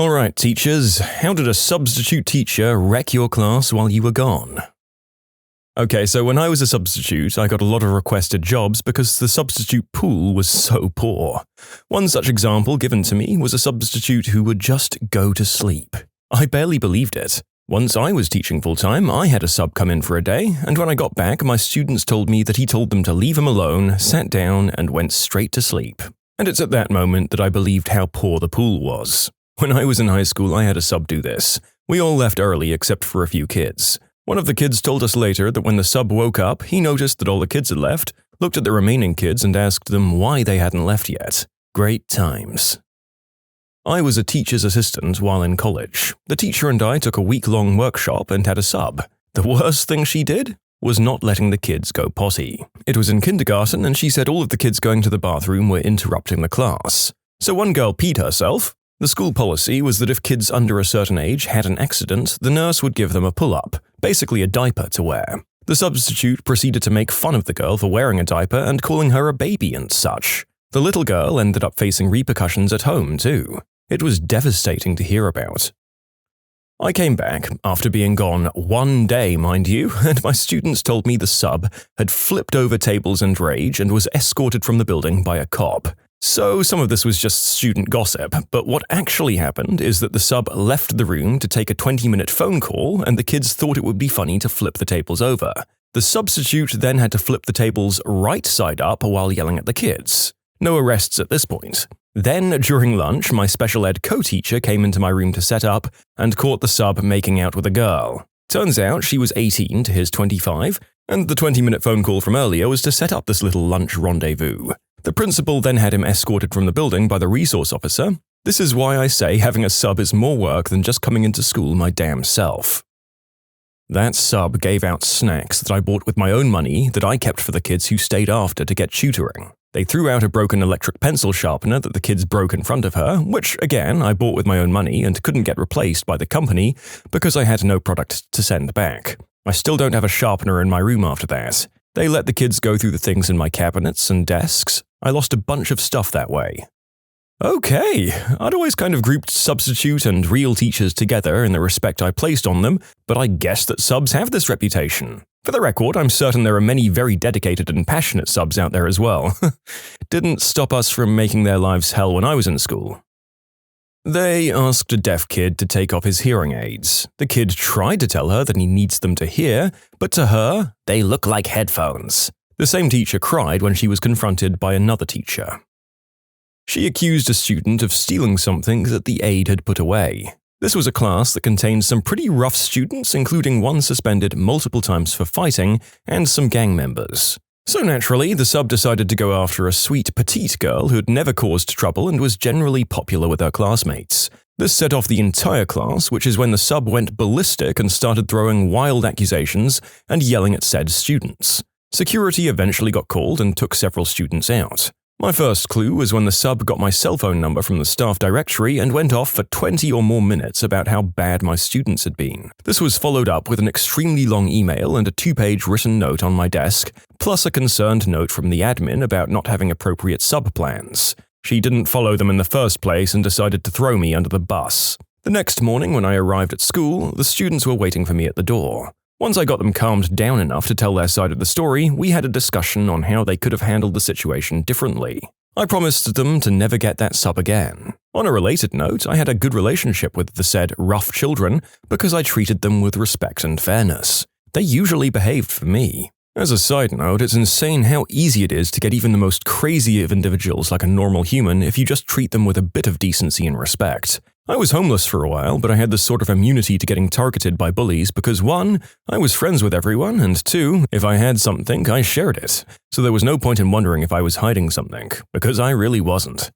Alright, teachers, how did a substitute teacher wreck your class while you were gone? Okay, so when I was a substitute, I got a lot of requested jobs because the substitute pool was so poor. One such example given to me was a substitute who would just go to sleep. I barely believed it. Once I was teaching full-time, I had a sub come in for a day, and when I got back, my students told me that he told them to leave him alone, sat down, and went straight to sleep. And it's at that moment that I believed how poor the pool was. When I was in high school, I had a sub do this. We all left early except for a few kids. One of the kids told us later that when the sub woke up, he noticed that all the kids had left, looked at the remaining kids and asked them why they hadn't left yet. Great times. I was a teacher's assistant while in college. The teacher and I took a week-long workshop and had a sub. The worst thing she did was not letting the kids go potty. It was in kindergarten and she said all of the kids going to the bathroom were interrupting the class. So one girl peed herself. The school policy was that if kids under a certain age had an accident, the nurse would give them a pull-up, basically a diaper to wear. The substitute proceeded to make fun of the girl for wearing a diaper and calling her a baby and such. The little girl ended up facing repercussions at home too. It was devastating to hear about. I came back, after being gone 1 day, mind you, and my students told me the sub had flipped over tables in rage and was escorted from the building by a cop. So some of this was just student gossip, but what actually happened is that the sub left the room to take a 20-minute phone call and the kids thought it would be funny to flip the tables over. The substitute then had to flip the tables right side up while yelling at the kids. No arrests at this point. Then, during lunch, my special ed co-teacher came into my room to set up and caught the sub making out with a girl. Turns out she was 18 to his 25, and the 20-minute phone call from earlier was to set up this little lunch rendezvous. The principal then had him escorted from the building by the resource officer. This is why I say having a sub is more work than just coming into school my damn self. That sub gave out snacks that I bought with my own money that I kept for the kids who stayed after to get tutoring. They threw out a broken electric pencil sharpener that the kids broke in front of her, which, again, I bought with my own money and couldn't get replaced by the company because I had no product to send back. I still don't have a sharpener in my room after that. They let the kids go through the things in my cabinets and desks. I lost a bunch of stuff that way. Okay, I'd always kind of grouped substitute and real teachers together in the respect I placed on them, but I guess that subs have this reputation. For the record, I'm certain there are many very dedicated and passionate subs out there as well. Didn't stop us from making their lives hell when I was in school. They asked a deaf kid to take off his hearing aids. The kid tried to tell her that he needs them to hear, but to her, they look like headphones. The same teacher cried when she was confronted by another teacher. She accused a student of stealing something that the aide had put away. This was a class that contained some pretty rough students, including one suspended multiple times for fighting and some gang members. So naturally, the sub decided to go after a sweet petite girl who had never caused trouble and was generally popular with her classmates. This set off the entire class, which is when the sub went ballistic and started throwing wild accusations and yelling at said students. Security eventually got called and took several students out. My first clue was when the sub got my cell phone number from the staff directory and went off for 20 or more minutes about how bad my students had been. This was followed up with an extremely long email and a 2-page written note on my desk, plus a concerned note from the admin about not having appropriate sub plans. She didn't follow them in the first place and decided to throw me under the bus. The next morning when I arrived at school, the students were waiting for me at the door. Once I got them calmed down enough to tell their side of the story, we had a discussion on how they could have handled the situation differently. I promised them to never get that sub again. On a related note, I had a good relationship with the said rough children because I treated them with respect and fairness. They usually behaved for me. As a side note, it's insane how easy it is to get even the most crazy of individuals like a normal human if you just treat them with a bit of decency and respect. I was homeless for a while, but I had this sort of immunity to getting targeted by bullies because 1, I was friends with everyone, and 2, if I had something, I shared it. So there was no point in wondering if I was hiding something, because I really wasn't.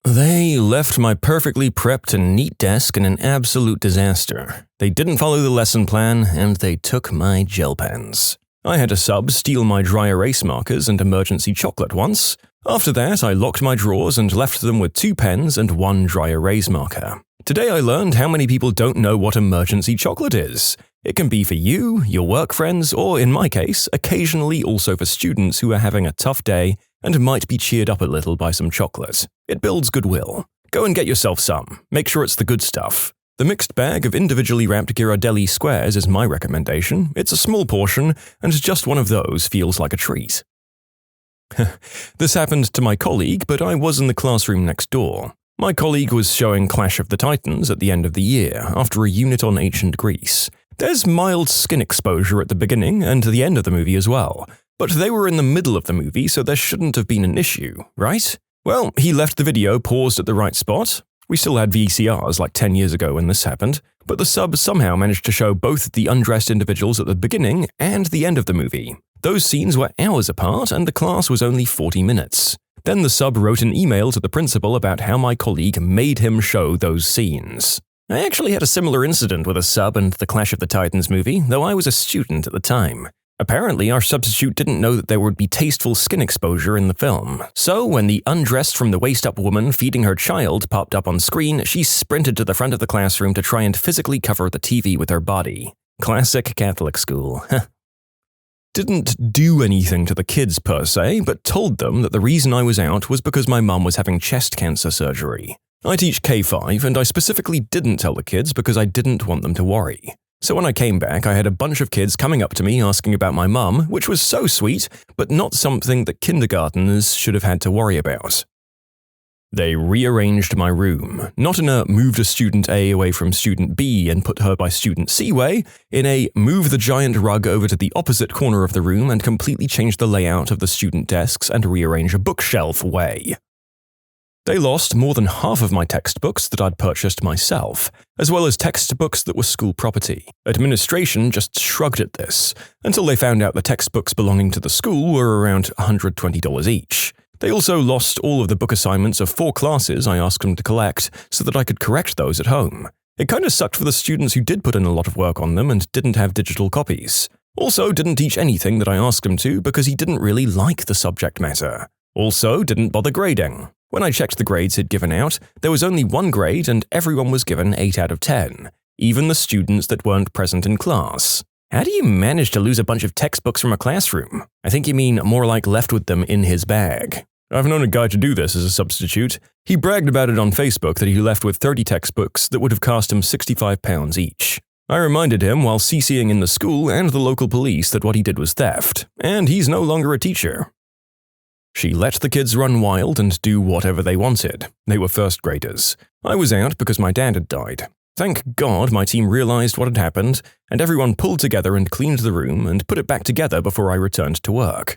They left my perfectly prepped and neat desk in an absolute disaster. They didn't follow the lesson plan, and they took my gel pens. I had a sub steal my dry erase markers and emergency chocolate once. After that, I locked my drawers and left them with 2 pens and 1 dry erase marker. Today I learned how many people don't know what emergency chocolate is. It can be for you, your work friends, or in my case, occasionally also for students who are having a tough day and might be cheered up a little by some chocolate. It builds goodwill. Go and get yourself some. Make sure it's the good stuff. The mixed bag of individually wrapped Ghirardelli squares is my recommendation. It's a small portion, and just one of those feels like a treat. This happened to my colleague, but I was in the classroom next door. My colleague was showing Clash of the Titans at the end of the year, after a unit on ancient Greece. There's mild skin exposure at the beginning and the end of the movie as well, but they were in the middle of the movie, so there shouldn't have been an issue, right? Well, he left the video paused at the right spot. We still had VCRs like 10 years ago when this happened, but the sub somehow managed to show both the undressed individuals at the beginning and the end of the movie. Those scenes were hours apart, and the class was only 40 minutes. Then the sub wrote an email to the principal about how my colleague made him show those scenes. I actually had a similar incident with a sub and the Clash of the Titans movie, though I was a student at the time. Apparently, our substitute didn't know that there would be tasteful skin exposure in the film, so when the undressed from the waist-up woman feeding her child popped up on screen, she sprinted to the front of the classroom to try and physically cover the TV with her body. Classic Catholic school. Didn't do anything to the kids per se, but told them that the reason I was out was because my mum was having chest cancer surgery. I teach K5, and I specifically didn't tell the kids because I didn't want them to worry. So when I came back, I had a bunch of kids coming up to me asking about my mum, which was so sweet, but not something that kindergarteners should have had to worry about. They rearranged my room, not in a moved a student A away from student B and put her by student C way, in a move the giant rug over to the opposite corner of the room and completely change the layout of the student desks and rearrange a bookshelf way. They lost more than half of my textbooks that I'd purchased myself, as well as textbooks that were school property. Administration just shrugged at this, until they found out the textbooks belonging to the school were around $120 each. They also lost all of the book assignments of 4 classes I asked them to collect so that I could correct those at home. It kinda sucked for the students who did put in a lot of work on them and didn't have digital copies. Also didn't teach anything that I asked him to because he didn't really like the subject matter. Also didn't bother grading. When I checked the grades he'd given out, there was only 1 grade and everyone was given 8 out of 10, even the students that weren't present in class. How do you manage to lose a bunch of textbooks from a classroom? I think you mean more like left with them in his bag. I've known a guy to do this as a substitute. He bragged about it on Facebook that he left with 30 textbooks that would have cost him £65 each. I reminded him while CCing in the school and the local police that what he did was theft, and he's no longer a teacher. She let the kids run wild and do whatever they wanted. They were first graders. I was out because my dad had died. Thank God my team realized what had happened, and everyone pulled together and cleaned the room and put it back together before I returned to work.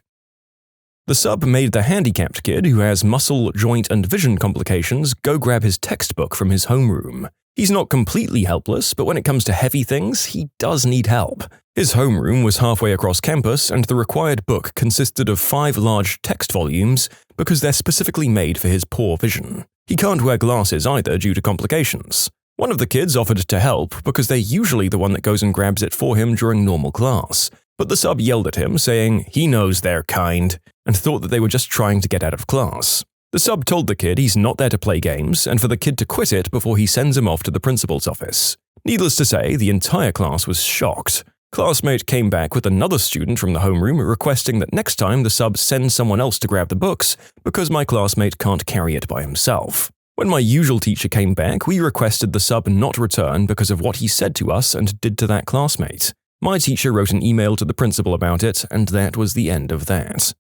The sub made the handicapped kid who has muscle, joint, and vision complications go grab his textbook from his homeroom. He's not completely helpless, but when it comes to heavy things, he does need help. His homeroom was halfway across campus, and the required book consisted of 5 large text volumes because they're specifically made for his poor vision. He can't wear glasses either due to complications. One of the kids offered to help because they're usually the one that goes and grabs it for him during normal class, but the sub yelled at him, saying he knows they're kind, and thought that they were just trying to get out of class. The sub told the kid he's not there to play games and for the kid to quit it before he sends him off to the principal's office. Needless to say, the entire class was shocked. Classmate came back with another student from the homeroom requesting that next time the sub send someone else to grab the books because my classmate can't carry it by himself. When my usual teacher came back, we requested the sub not return because of what he said to us and did to that classmate. My teacher wrote an email to the principal about it, and that was the end of that.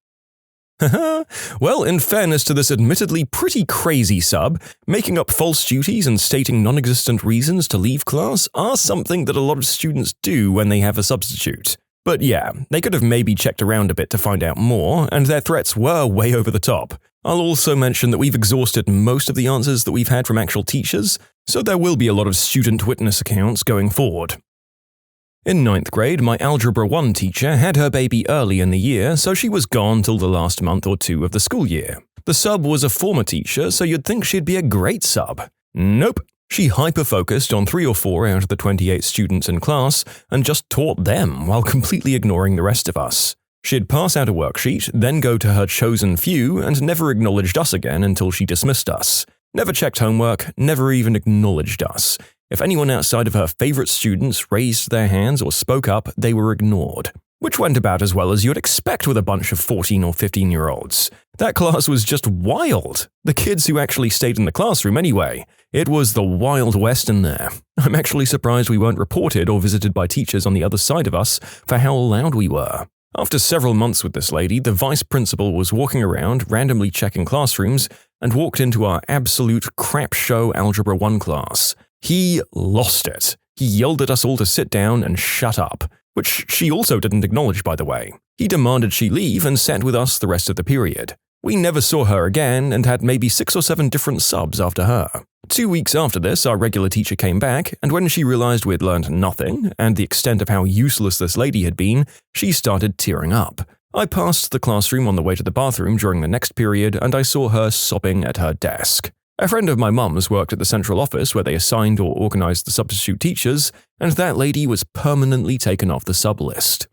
Well, in fairness to this admittedly pretty crazy sub, making up false duties and stating non-existent reasons to leave class are something that a lot of students do when they have a substitute. But yeah, they could have maybe checked around a bit to find out more, and their threats were way over the top. I'll also mention that we've exhausted most of the answers that we've had from actual teachers, so there will be a lot of student witness accounts going forward. In 9th grade, my Algebra 1 teacher had her baby early in the year, so she was gone till the last month or 2 of the school year. The sub was a former teacher, so you'd think she'd be a great sub. Nope. She hyper-focused on 3 or 4 out of the 28 students in class and just taught them while completely ignoring the rest of us. She'd pass out a worksheet, then go to her chosen few and never acknowledged us again until she dismissed us. Never checked homework, never even acknowledged us. If anyone outside of her favorite students raised their hands or spoke up, they were ignored. Which went about as well as you'd expect with a bunch of 14 or 15-year-olds. That class was just wild. The kids who actually stayed in the classroom anyway. It was the Wild West in there. I'm actually surprised we weren't reported or visited by teachers on the other side of us for how loud we were. After several months with this lady, the vice principal was walking around, randomly checking classrooms, and walked into our absolute crap show Algebra 1 class. He lost it. He yelled at us all to sit down and shut up, which she also didn't acknowledge, by the way. He demanded she leave and sat with us the rest of the period. We never saw her again and had maybe 6 or 7 different subs after her. 2 weeks after this, our regular teacher came back, and when she realized we'd learned nothing and the extent of how useless this lady had been, she started tearing up. I passed the classroom on the way to the bathroom during the next period, and I saw her sobbing at her desk. A friend of my mum's worked at the central office where they assigned or organized the substitute teachers, and that lady was permanently taken off the sub list.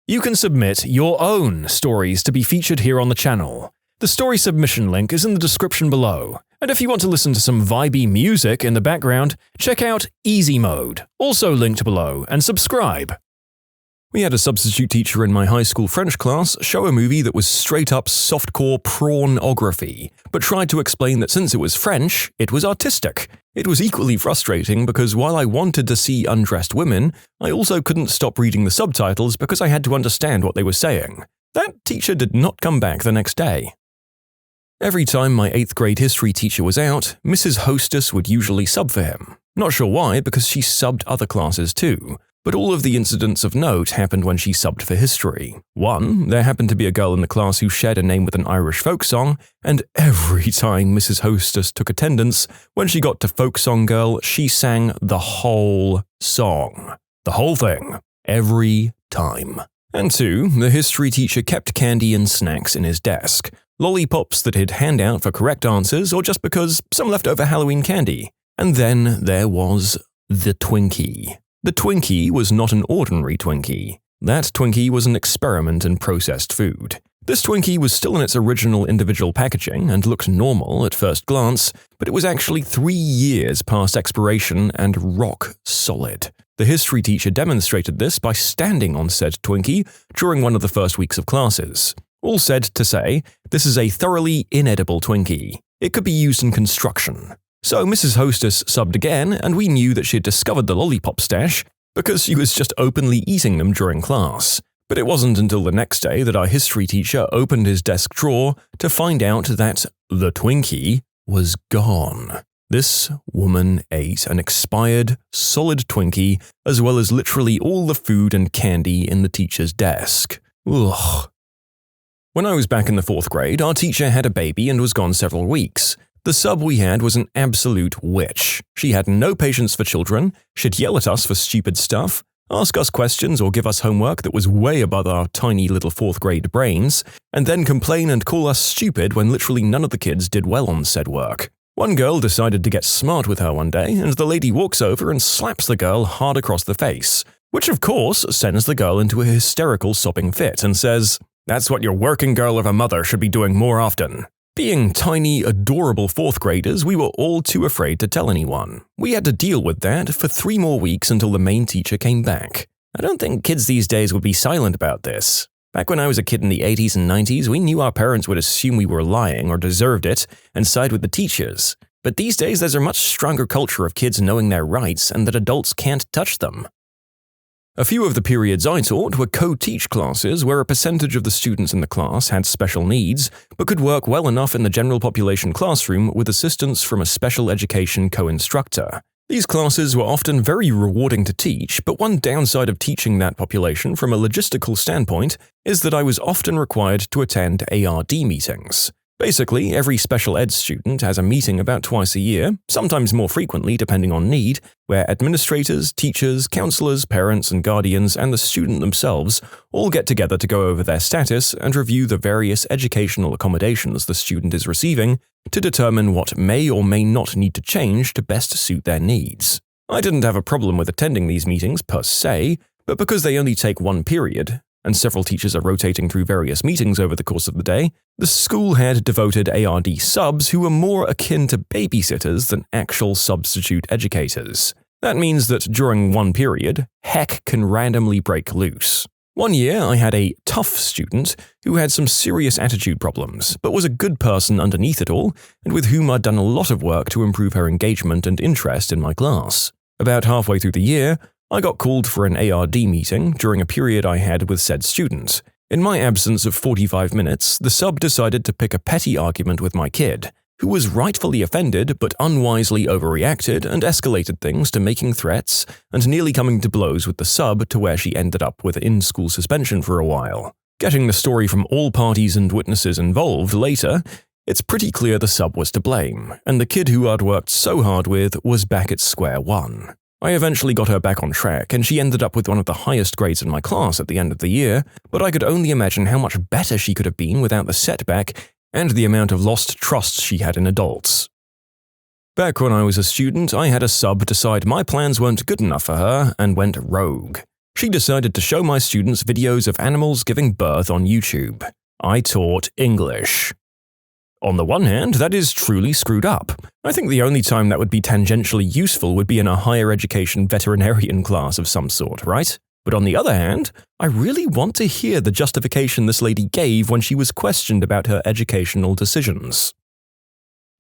You can submit your own stories to be featured here on the channel. The story submission link is in the description below. And if you want to listen to some vibey music in the background, check out easymode, also linked below, and subscribe. We had a substitute teacher in my high school French class show a movie that was straight up softcore pornography, but tried to explain that since it was French, it was artistic. It was equally frustrating because while I wanted to see undressed women, I also couldn't stop reading the subtitles because I had to understand what they were saying. That teacher did not come back the next day. Every time my 8th grade history teacher was out, Mrs. Hostess would usually sub for him. Not sure why, because she subbed other classes too. But all of the incidents of note happened when she subbed for history. One, there happened to be a girl in the class who shared a name with an Irish folk song, and every time Mrs. Hostess took attendance, when she got to folk song girl, she sang the whole song. The whole thing. Every time. And 2, the history teacher kept candy and snacks in his desk. Lollipops that he'd hand out for correct answers or just because some leftover Halloween candy. And then there was the Twinkie. The Twinkie was not an ordinary Twinkie. That Twinkie was an experiment in processed food. This Twinkie was still in its original individual packaging and looked normal at first glance, but it was actually 3 years past expiration and rock solid. The history teacher demonstrated this by standing on said Twinkie during one of the first weeks of classes. All said to say, this is a thoroughly inedible Twinkie. It could be used in construction. So Mrs. Hostess subbed again, and we knew that she had discovered the lollipop stash because she was just openly eating them during class. But it wasn't until the next day that our history teacher opened his desk drawer to find out that the Twinkie was gone. This woman ate an expired, solid Twinkie, as well as literally all the food and candy in the teacher's desk. Ugh. When I was back in the 4th grade, our teacher had a baby and was gone several weeks. The sub we had was an absolute witch. She had no patience for children, she'd yell at us for stupid stuff, ask us questions or give us homework that was way above our tiny little 4th grade brains, and then complain and call us stupid when literally none of the kids did well on said work. One girl decided to get smart with her one day, and the lady walks over and slaps the girl hard across the face, which of course sends the girl into a hysterical sobbing fit and says, "That's what your working girl of a mother should be doing more often." Being tiny, adorable 4th graders, we were all too afraid to tell anyone. We had to deal with that for 3 more weeks until the main teacher came back. I don't think kids these days would be silent about this. Back when I was a kid in the 80s and 90s, we knew our parents would assume we were lying or deserved it and side with the teachers. But these days, there's a much stronger culture of kids knowing their rights and that adults can't touch them. A few of the periods I taught were co-teach classes where a percentage of the students in the class had special needs, but could work well enough in the general population classroom with assistance from a special education co-instructor. These classes were often very rewarding to teach, but one downside of teaching that population from a logistical standpoint is that I was often required to attend ARD meetings. Basically, every special ed student has a meeting about twice a year, sometimes more frequently depending on need, where administrators, teachers, counselors, parents and guardians, and the student themselves all get together to go over their status and review the various educational accommodations the student is receiving to determine what may or may not need to change to best suit their needs. I didn't have a problem with attending these meetings per se, but because they only take one period, and several teachers are rotating through various meetings over the course of the day, the school had devoted ARD subs who were more akin to babysitters than actual substitute educators. That means that during one period, heck can randomly break loose. One year, I had a tough student who had some serious attitude problems, but was a good person underneath it all, and with whom I'd done a lot of work to improve her engagement and interest in my class. About halfway through the year, I got called for an ARD meeting during a period I had with said student. In my absence of 45 minutes, the sub decided to pick a petty argument with my kid, who was rightfully offended but unwisely overreacted and escalated things to making threats and nearly coming to blows with the sub to where she ended up with in-school suspension for a while. Getting the story from all parties and witnesses involved later, it's pretty clear the sub was to blame, and the kid who I'd worked so hard with was back at square one. I eventually got her back on track, and she ended up with one of the highest grades in my class at the end of the year, but I could only imagine how much better she could have been without the setback and the amount of lost trust she had in adults. Back when I was a student, I had a sub decide my plans weren't good enough for her and went rogue. She decided to show my students videos of animals giving birth on YouTube. I taught English. On the one hand, that is truly screwed up. I think the only time that would be tangentially useful would be in a higher education veterinarian class of some sort, right? But on the other hand, I really want to hear the justification this lady gave when she was questioned about her educational decisions.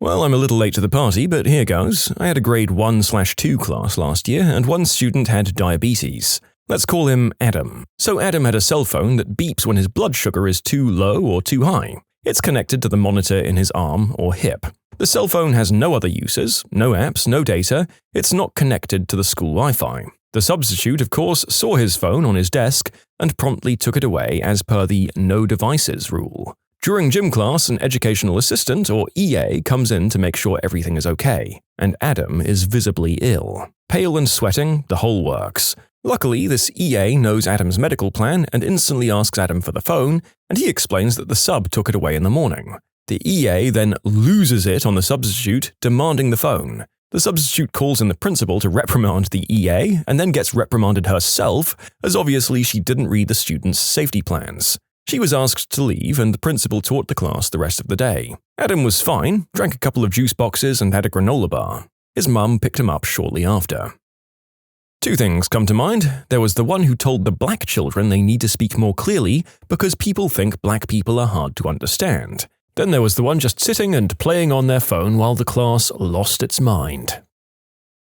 Well, I'm a little late to the party, but here goes. I had a grade 1/2 class last year, and one student had diabetes. Let's call him Adam. So Adam had a cell phone that beeps when his blood sugar is too low or too high. It's connected to the monitor in his arm or hip. The cell phone has no other uses, no apps, no data. It's not connected to the school Wi-Fi. The substitute, of course, saw his phone on his desk and promptly took it away as per the no devices rule. During gym class, an educational assistant, or EA, comes in to make sure everything is okay, and Adam is visibly ill. Pale and sweating, the whole works. Luckily, this EA knows Adam's medical plan and instantly asks Adam for the phone, and he explains that the sub took it away in the morning. The EA then loses it on the substitute, demanding the phone. The substitute calls in the principal to reprimand the EA and then gets reprimanded herself, as obviously she didn't read the student's safety plans. She was asked to leave, and the principal taught the class the rest of the day. Adam was fine, drank a couple of juice boxes and had a granola bar. His mum picked him up shortly after. Two things come to mind. There was the one who told the black children they need to speak more clearly because people think black people are hard to understand. Then there was the one just sitting and playing on their phone while the class lost its mind.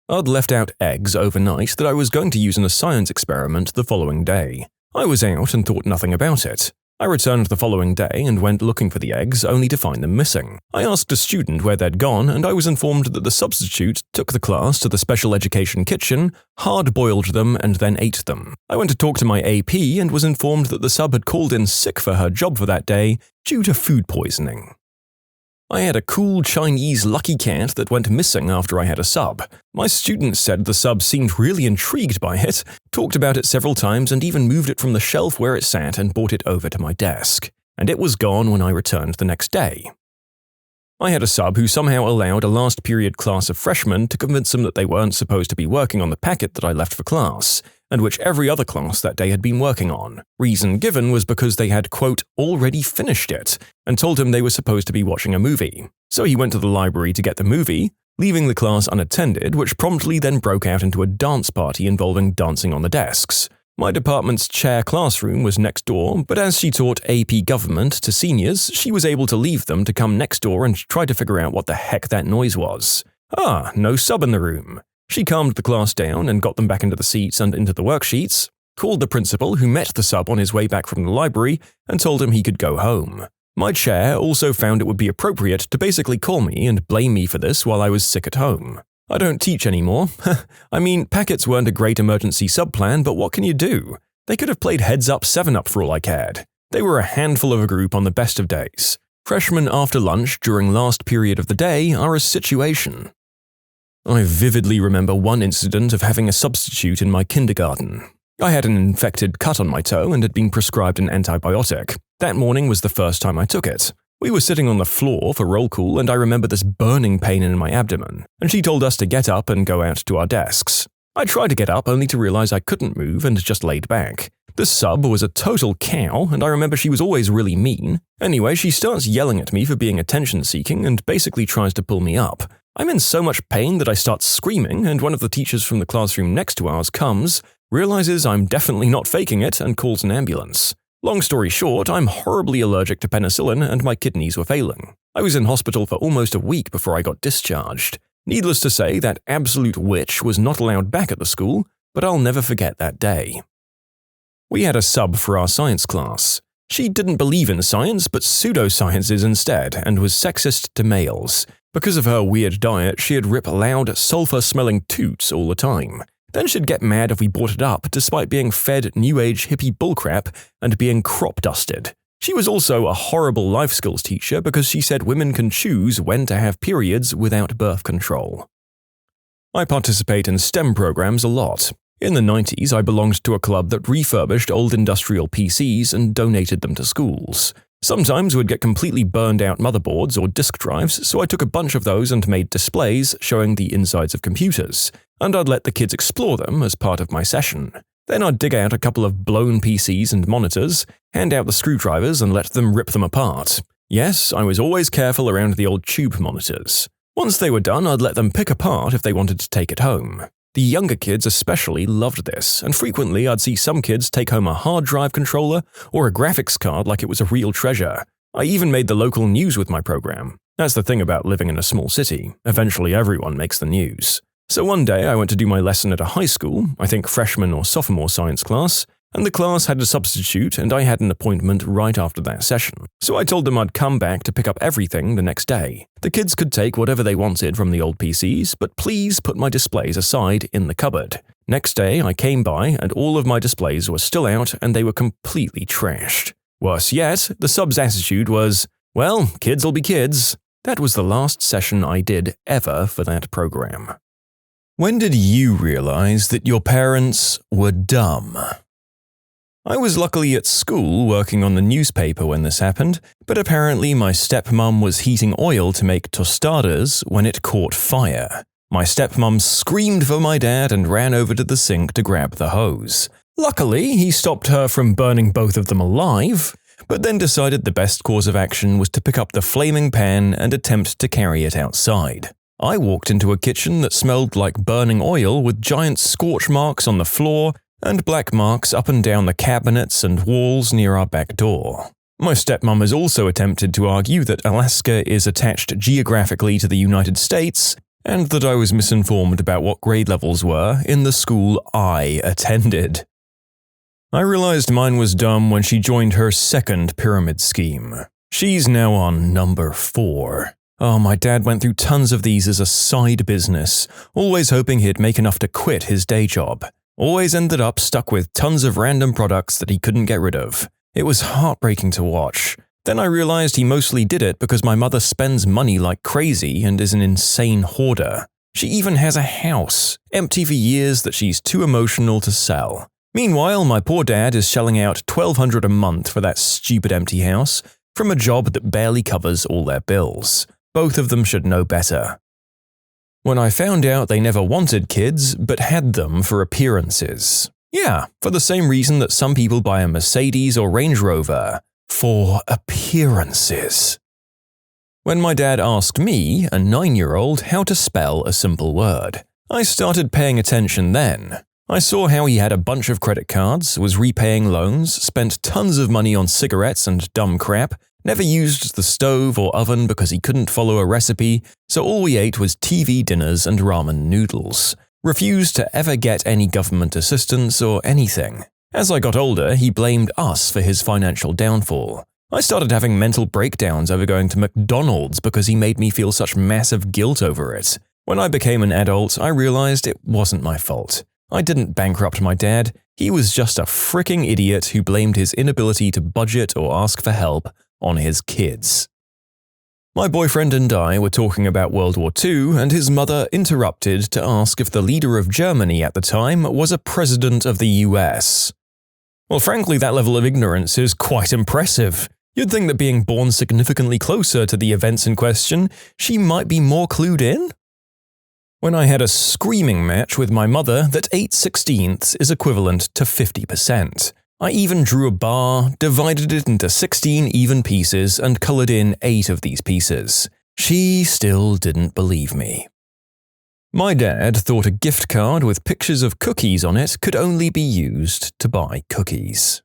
I'd left out eggs overnight that I was going to use in a science experiment the following day. I was out and thought nothing about it. I returned the following day and went looking for the eggs, only to find them missing. I asked a student where they'd gone, and I was informed that the substitute took the class to the special education kitchen, hard-boiled them, and then ate them. I went to talk to my AP and was informed that the sub had called in sick for her job for that day due to food poisoning. I had a cool Chinese lucky cat that went missing after I had a sub. My students said the sub seemed really intrigued by it, talked about it several times, and even moved it from the shelf where it sat and brought it over to my desk. And it was gone when I returned the next day. I had a sub who somehow allowed a last period class of freshmen to convince them that they weren't supposed to be working on the packet that I left for class, and which every other class that day had been working on. Reason given was because they had, quote, already finished it, and told him they were supposed to be watching a movie. So he went to the library to get the movie, leaving the class unattended, which promptly then broke out into a dance party involving dancing on the desks. My department's chair classroom was next door, but as she taught AP government to seniors, she was able to leave them to come next door and try to figure out what the heck that noise was. Ah, no sub in the room. She calmed the class down and got them back into the seats and into the worksheets, called the principal, who met the sub on his way back from the library, and told him he could go home. My chair also found it would be appropriate to basically call me and blame me for this while I was sick at home. I don't teach anymore. I mean, packets weren't a great emergency sub-plan, but what can you do? They could have played Heads Up 7-Up for all I cared. They were a handful of a group on the best of days. Freshmen after lunch during last period of the day are a situation. I vividly remember one incident of having a substitute in my kindergarten. I had an infected cut on my toe and had been prescribed an antibiotic. That morning was the first time I took it. We were sitting on the floor for roll call, and I remember this burning pain in my abdomen, and she told us to get up and go out to our desks. I tried to get up only to realize I couldn't move and just laid back. The sub was a total cow, and I remember she was always really mean. Anyway, she starts yelling at me for being attention-seeking and basically tries to pull me up. I'm in so much pain that I start screaming, and one of the teachers from the classroom next to ours comes, realizes I'm definitely not faking it, and calls an ambulance. Long story short, I'm horribly allergic to penicillin and my kidneys were failing. I was in hospital for almost a week before I got discharged. Needless to say, that absolute witch was not allowed back at the school, but I'll never forget that day. We had a sub for our science class. She didn't believe in science, but pseudosciences instead, and was sexist to males. Because of her weird diet, she'd rip loud, sulfur-smelling toots all the time. Then she'd get mad if we brought it up, despite being fed new-age hippie bullcrap and being crop-dusted. She was also a horrible life skills teacher because she said women can choose when to have periods without birth control. I participate in STEM programs a lot. In the 90s, I belonged to a club that refurbished old industrial PCs and donated them to schools. Sometimes we'd get completely burned out motherboards or disk drives, so I took a bunch of those and made displays showing the insides of computers, and I'd let the kids explore them as part of my session. Then I'd dig out a couple of blown PCs and monitors, hand out the screwdrivers and let them rip them apart. Yes, I was always careful around the old tube monitors. Once they were done, I'd let them pick apart if they wanted to take it home. The younger kids especially loved this, and frequently I'd see some kids take home a hard drive controller or a graphics card like it was a real treasure. I even made the local news with my program. That's the thing about living in a small city. Eventually everyone makes the news. So one day I went to do my lesson at a high school, I think freshman or sophomore science class, and the class had a substitute and I had an appointment right after that session. So I told them I'd come back to pick up everything the next day. The kids could take whatever they wanted from the old PCs, but please put my displays aside in the cupboard. Next day I came by and all of my displays were still out and they were completely trashed. Worse yet, the sub's attitude was, well, kids'll be kids. That was the last session I did ever for that program. When did you realize that your parents were dumb? I was luckily at school working on the newspaper when this happened, but apparently my stepmom was heating oil to make tostadas when it caught fire. My stepmom screamed for my dad and ran over to the sink to grab the hose. Luckily, he stopped her from burning both of them alive, but then decided the best course of action was to pick up the flaming pan and attempt to carry it outside. I walked into a kitchen that smelled like burning oil with giant scorch marks on the floor and black marks up and down the cabinets and walls near our back door. My stepmom has also attempted to argue that Alaska is attached geographically to the United States and that I was misinformed about what grade levels were in the school I attended. I realized mine was dumb when she joined her second pyramid scheme. She's now on number 4. Oh, my dad went through tons of these as a side business, always hoping he'd make enough to quit his day job. Always ended up stuck with tons of random products that he couldn't get rid of. It was heartbreaking to watch. Then I realized he mostly did it because my mother spends money like crazy and is an insane hoarder. She even has a house, empty for years that she's too emotional to sell. Meanwhile, my poor dad is shelling out $1,200 a month for that stupid empty house from a job that barely covers all their bills. Both of them should know better. When I found out they never wanted kids, but had them for appearances. Yeah, for the same reason that some people buy a Mercedes or Range Rover. For appearances. When my dad asked me, a 9-year-old, how to spell a simple word, I started paying attention then. I saw how he had a bunch of credit cards, was repaying loans, spent tons of money on cigarettes and dumb crap, never used the stove or oven because he couldn't follow a recipe, so all we ate was TV dinners and ramen noodles. Refused to ever get any government assistance or anything. As I got older, he blamed us for his financial downfall. I started having mental breakdowns over going to McDonald's because he made me feel such massive guilt over it. When I became an adult, I realized it wasn't my fault. I didn't bankrupt my dad. He was just a freaking idiot who blamed his inability to budget or ask for help on his kids. My boyfriend and I were talking about World War II, and his mother interrupted to ask if the leader of Germany at the time was a president of the US. Well, frankly, that level of ignorance is quite impressive. You'd think that being born significantly closer to the events in question, she might be more clued in? When I had a screaming match with my mother that 8/16 is equivalent to 50%. I even drew a bar, divided it into 16 even pieces, and colored in 8 of these pieces. She still didn't believe me. My dad thought a gift card with pictures of cookies on it could only be used to buy cookies.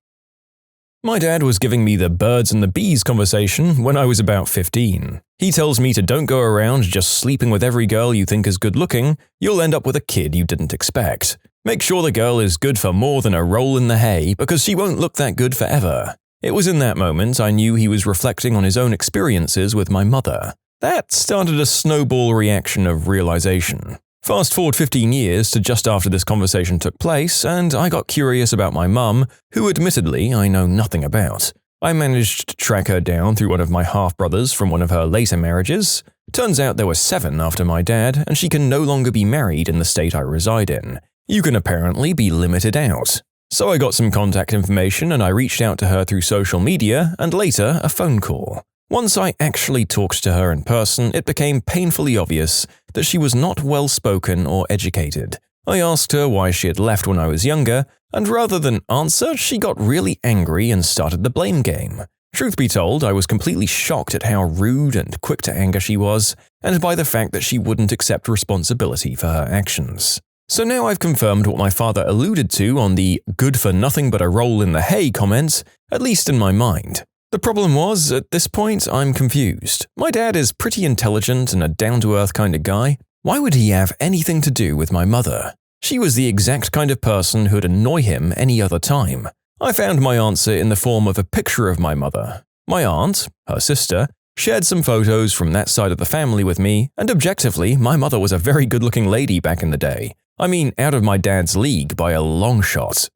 My dad was giving me the birds and the bees conversation when I was about 15. He tells me to don't go around just sleeping with every girl you think is good looking, you'll end up with a kid you didn't expect. Make sure the girl is good for more than a roll in the hay because she won't look that good forever. It was in that moment I knew he was reflecting on his own experiences with my mother. That started a snowball reaction of realization. Fast forward 15 years to just after this conversation took place, and I got curious about my mum, who admittedly I know nothing about. I managed to track her down through one of my half-brothers from one of her later marriages. Turns out there were 7 after my dad, and she can no longer be married in the state I reside in. You can apparently be limited out. So I got some contact information and I reached out to her through social media and later a phone call. Once I actually talked to her in person, it became painfully obvious that she was not well-spoken or educated. I asked her why she had left when I was younger, and rather than answer, she got really angry and started the blame game. Truth be told, I was completely shocked at how rude and quick to anger she was, and by the fact that she wouldn't accept responsibility for her actions. So now I've confirmed what my father alluded to on the good for nothing but a roll in the hay comment, at least in my mind. The problem was, at this point, I'm confused. My dad is pretty intelligent and a down-to-earth kind of guy. Why would he have anything to do with my mother? She was the exact kind of person who'd annoy him any other time. I found my answer in the form of a picture of my mother. My aunt, her sister, shared some photos from that side of the family with me, and objectively, my mother was a very good-looking lady back in the day. I mean, out of my dad's league by a long shot.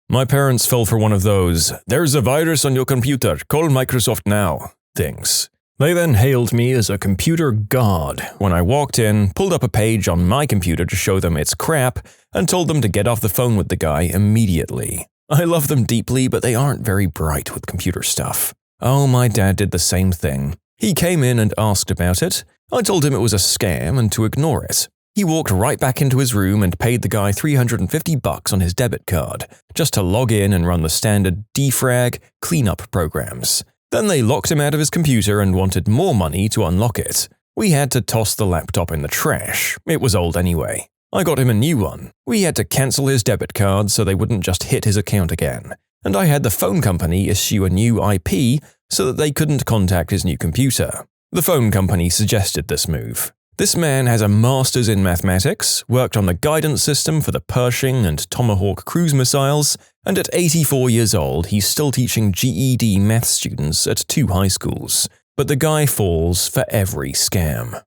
My parents fell for one of those, "There's a virus on your computer, call Microsoft now," things. They then hailed me as a computer god when I walked in, pulled up a page on my computer to show them it's crap, and told them to get off the phone with the guy immediately. I love them deeply, but they aren't very bright with computer stuff. Oh, my dad did the same thing. He came in and asked about it. I told him it was a scam and to ignore it. He walked right back into his room and paid the guy $350 on his debit card, just to log in and run the standard defrag, cleanup programs. Then they locked him out of his computer and wanted more money to unlock it. We had to toss the laptop in the trash. It was old anyway. I got him a new one. We had to cancel his debit card so they wouldn't just hit his account again. And I had the phone company issue a new IP so that they couldn't contact his new computer. The phone company suggested this move. This man has a master's in mathematics, worked on the guidance system for the Pershing and Tomahawk cruise missiles, and at 84 years old, he's still teaching GED math students at 2 high schools. But the guy falls for every scam.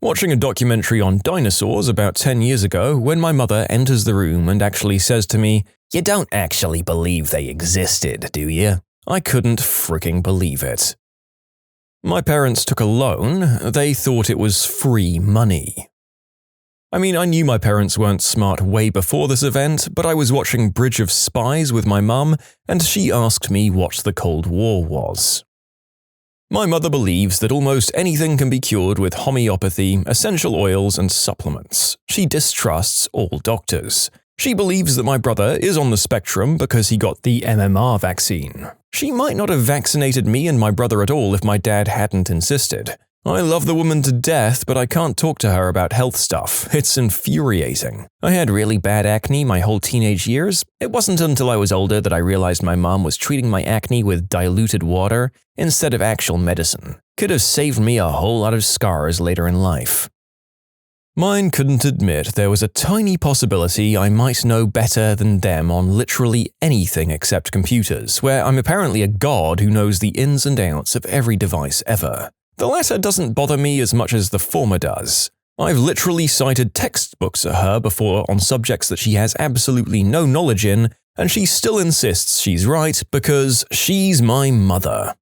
Watching a documentary on dinosaurs about 10 years ago, when my mother enters the room and actually says to me, "You don't actually believe they existed, do you?" I couldn't freaking believe it. My parents took a loan. They thought it was free money. I mean, I knew my parents weren't smart way before this event, but I was watching Bridge of Spies with my mum, and she asked me what the Cold War was. My mother believes that almost anything can be cured with homeopathy, essential oils, and supplements. She distrusts all doctors. She believes that my brother is on the spectrum because he got the MMR vaccine. She might not have vaccinated me and my brother at all if my dad hadn't insisted. I love the woman to death, but I can't talk to her about health stuff. It's infuriating. I had really bad acne my whole teenage years. It wasn't until I was older that I realized my mom was treating my acne with diluted water instead of actual medicine. Could have saved me a whole lot of scars later in life. Mine couldn't admit there was a tiny possibility I might know better than them on literally anything except computers, where I'm apparently a god who knows the ins and outs of every device ever. The latter doesn't bother me as much as the former does. I've literally cited textbooks at her before on subjects that she has absolutely no knowledge in, and she still insists she's right because she's my mother.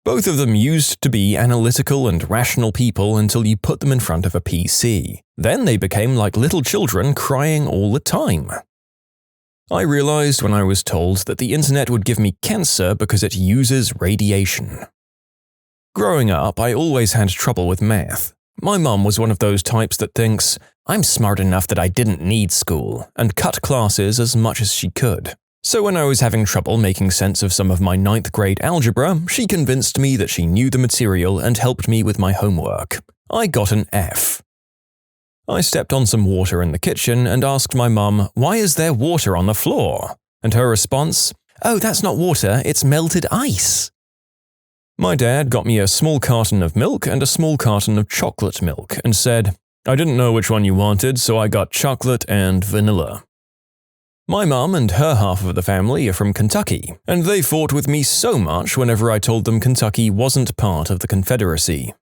Both of them used to be analytical and rational people until you put them in front of a PC. Then they became like little children crying all the time. I realized when I was told that the internet would give me cancer because it uses radiation. Growing up, I always had trouble with math. My mum was one of those types that thinks, I'm smart enough that I didn't need school, and cut classes as much as she could. So when I was having trouble making sense of some of my 9th grade algebra, she convinced me that she knew the material and helped me with my homework. I got an F. I stepped on some water in the kitchen and asked my mum, "Why is there water on the floor?" And her response, "Oh, that's not water, it's melted ice." My dad got me a small carton of milk and a small carton of chocolate milk and said, "I didn't know which one you wanted, so I got chocolate and vanilla." My mum and her half of the family are from Kentucky, and they fought with me so much whenever I told them Kentucky wasn't part of the Confederacy.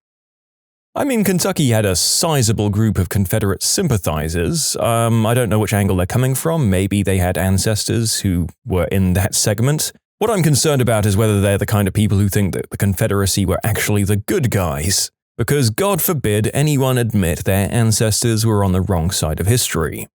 I mean, Kentucky had a sizable group of Confederate sympathizers. I don't know which angle they're coming from. Maybe they had ancestors who were in that segment. What I'm concerned about is whether they're the kind of people who think that the Confederacy were actually the good guys. Because God forbid anyone admit their ancestors were on the wrong side of history.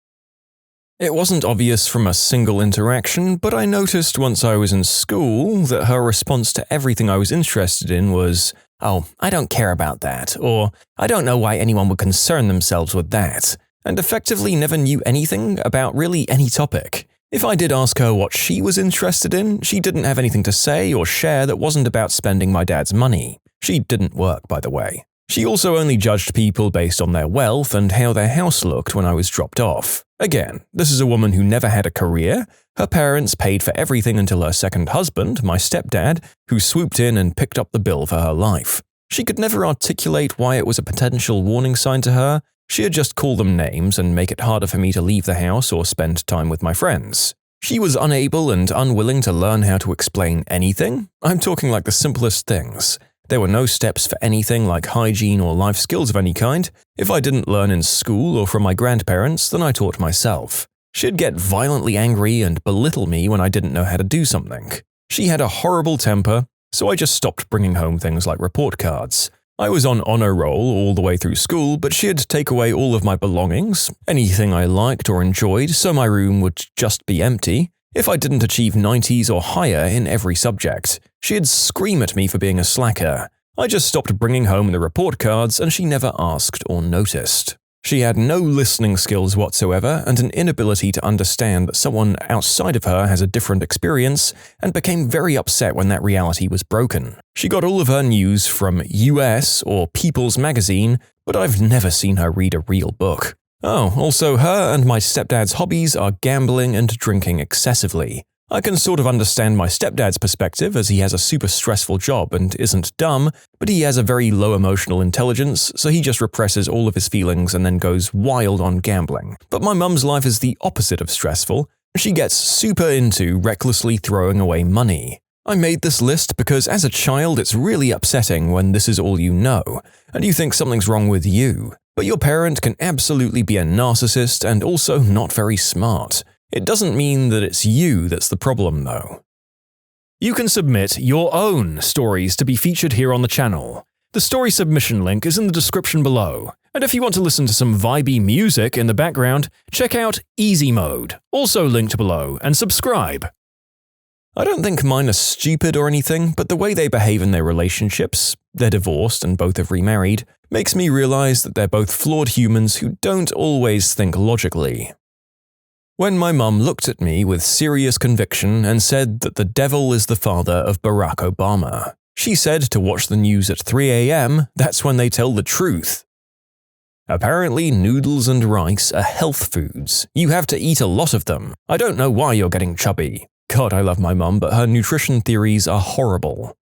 It wasn't obvious from a single interaction, but I noticed once I was in school that her response to everything I was interested in was, "Oh, I don't care about that," or "I don't know why anyone would concern themselves with that," and effectively never knew anything about really any topic. If I did ask her what she was interested in, she didn't have anything to say or share that wasn't about spending my dad's money. She didn't work, by the way. She also only judged people based on their wealth and how their house looked when I was dropped off. Again, this is a woman who never had a career. Her parents paid for everything until her second husband, my stepdad, who swooped in and picked up the bill for her life. She could never articulate why it was a potential warning sign to her. She'd just call them names and make it harder for me to leave the house or spend time with my friends. She was unable and unwilling to learn how to explain anything. I'm talking like the simplest things. There were no steps for anything like hygiene or life skills of any kind. If I didn't learn in school or from my grandparents, then I taught myself. She'd get violently angry and belittle me when I didn't know how to do something. She had a horrible temper, so I just stopped bringing home things like report cards. I was on honor roll all the way through school, but she'd take away all of my belongings, anything I liked or enjoyed, so my room would just be empty. If I didn't achieve 90s or higher in every subject, she'd scream at me for being a slacker. I just stopped bringing home the report cards and she never asked or noticed. She had no listening skills whatsoever and an inability to understand that someone outside of her has a different experience and became very upset when that reality was broken. She got all of her news from US or People's Magazine, but I've never seen her read a real book. Oh, also her and my stepdad's hobbies are gambling and drinking excessively. I can sort of understand my stepdad's perspective as he has a super stressful job and isn't dumb, but he has a very low emotional intelligence, so he just represses all of his feelings and then goes wild on gambling. But my mum's life is the opposite of stressful. She gets super into recklessly throwing away money. I made this list because as a child it's really upsetting when this is all you know, and you think something's wrong with you. But your parent can absolutely be a narcissist and also not very smart. It doesn't mean that it's you that's the problem, though. You can submit your own stories to be featured here on the channel. The story submission link is in the description below. And if you want to listen to some vibey music in the background, check out easymode, also linked below, and subscribe. I don't think mine are stupid or anything, but the way they behave in their relationships, they're divorced and both have remarried, makes me realize that they're both flawed humans who don't always think logically. When my mum looked at me with serious conviction and said that the devil is the father of Barack Obama, she said to watch the news at 3 a.m., that's when they tell the truth. Apparently, noodles and rice are health foods. You have to eat a lot of them. I don't know why you're getting chubby. God, I love my mum, but her nutrition theories are horrible.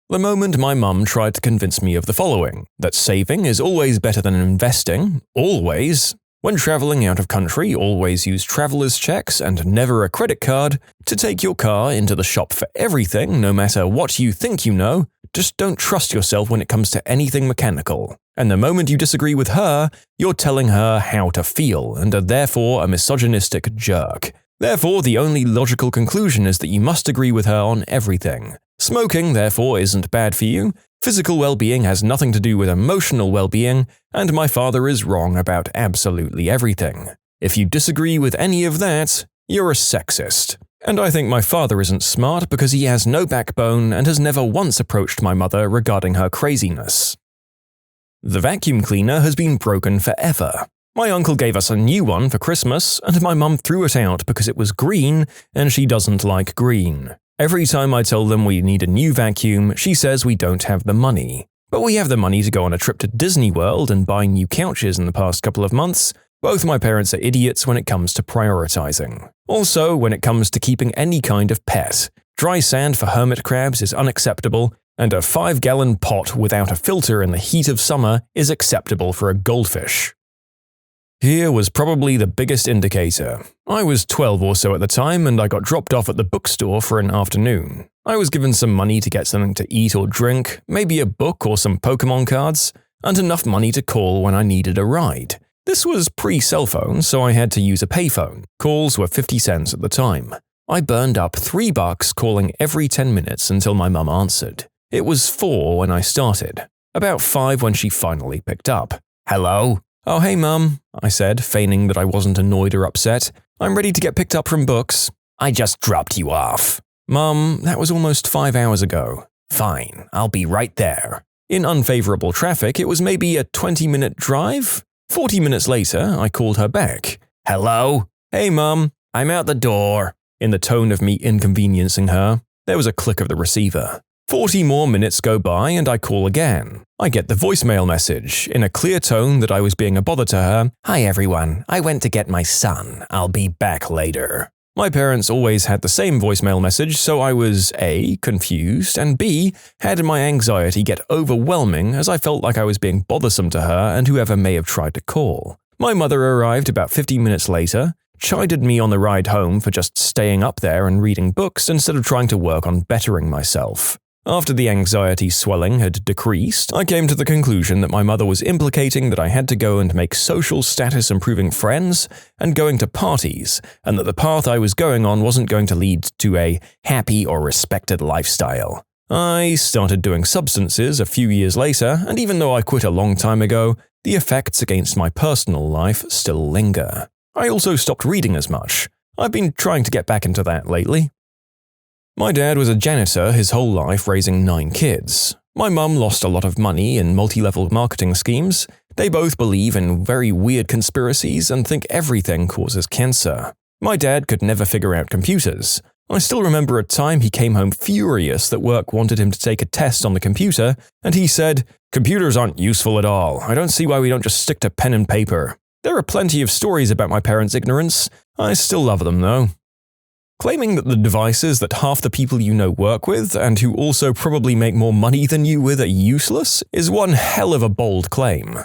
The moment my mum tried to convince me of the following, that saving is always better than investing, always. When traveling out of country, always use traveler's checks and never a credit card. To take your car into the shop for everything, no matter what you think you know, just don't trust yourself when it comes to anything mechanical. And the moment you disagree with her, you're telling her how to feel and are therefore a misogynistic jerk. Therefore, the only logical conclusion is that you must agree with her on everything. Smoking, therefore, isn't bad for you, physical well-being has nothing to do with emotional well-being, and my father is wrong about absolutely everything. If you disagree with any of that, you're a sexist. And I think my father isn't smart because he has no backbone and has never once approached my mother regarding her craziness. The vacuum cleaner has been broken forever. My uncle gave us a new one for Christmas, and my mum threw it out because it was green, and she doesn't like green. Every time I tell them we need a new vacuum, she says we don't have the money. but we have the money to go on a trip to Disney World and buy new couches in the past couple of months. Both my parents are idiots when it comes to prioritizing. Also, when it comes to keeping any kind of pet. Dry sand for hermit crabs is unacceptable, and a 5-gallon pot without a filter in the heat of summer is acceptable for a goldfish. Here was probably the biggest indicator. I was 12 or so at the time, and I got dropped off at the bookstore for an afternoon. I was given some money to get something to eat or drink, maybe a book or some Pokemon cards, and enough money to call when I needed a ride. This was pre-cell phone, so I had to use a payphone. Calls were 50 cents at the time. I burned up $3 calling every 10 minutes until my mum answered. It was 4 when I started. About 5 when she finally picked up. "Hello?" "Oh, hey, Mum," I said, feigning that I wasn't annoyed or upset. "I'm ready to get picked up from books." "I just dropped you off." "Mum, that was almost 5 hours ago." "Fine, I'll be right there." In unfavorable traffic, it was maybe a 20-minute drive. 40 minutes later, I called her back. "Hello?" "Hey, Mum, I'm out the door," in the tone of me inconveniencing her. There was a click of the receiver. 40 more minutes go by and I call again. I get the voicemail message, in a clear tone that I was being a bother to her. "Hi everyone, I went to get my son. I'll be back later." My parents always had the same voicemail message, so I was A, confused, and B, had my anxiety get overwhelming as I felt like I was being bothersome to her and whoever may have tried to call. My mother arrived about 15 minutes later, chided me on the ride home for just staying up there and reading books instead of trying to work on bettering myself. After the anxiety swelling had decreased, I came to the conclusion that my mother was implicating that I had to go and make social status-improving friends and going to parties, and that the path I was going on wasn't going to lead to a happy or respected lifestyle. I started doing substances a few years later, and even though I quit a long time ago, the effects against my personal life still linger. I also stopped reading as much. I've been trying to get back into that lately. My dad was a janitor his whole life, raising 9 kids. My mum lost a lot of money in multi-level marketing schemes. They both believe in very weird conspiracies and think everything causes cancer. My dad could never figure out computers. I still remember a time he came home furious that work wanted him to take a test on the computer, and he said, "Computers aren't useful at all. I don't see why we don't just stick to pen and paper." There are plenty of stories about my parents' ignorance. I still love them, though. Claiming that the devices that half the people you know work with, and who also probably make more money than you with, are useless, is one hell of a bold claim.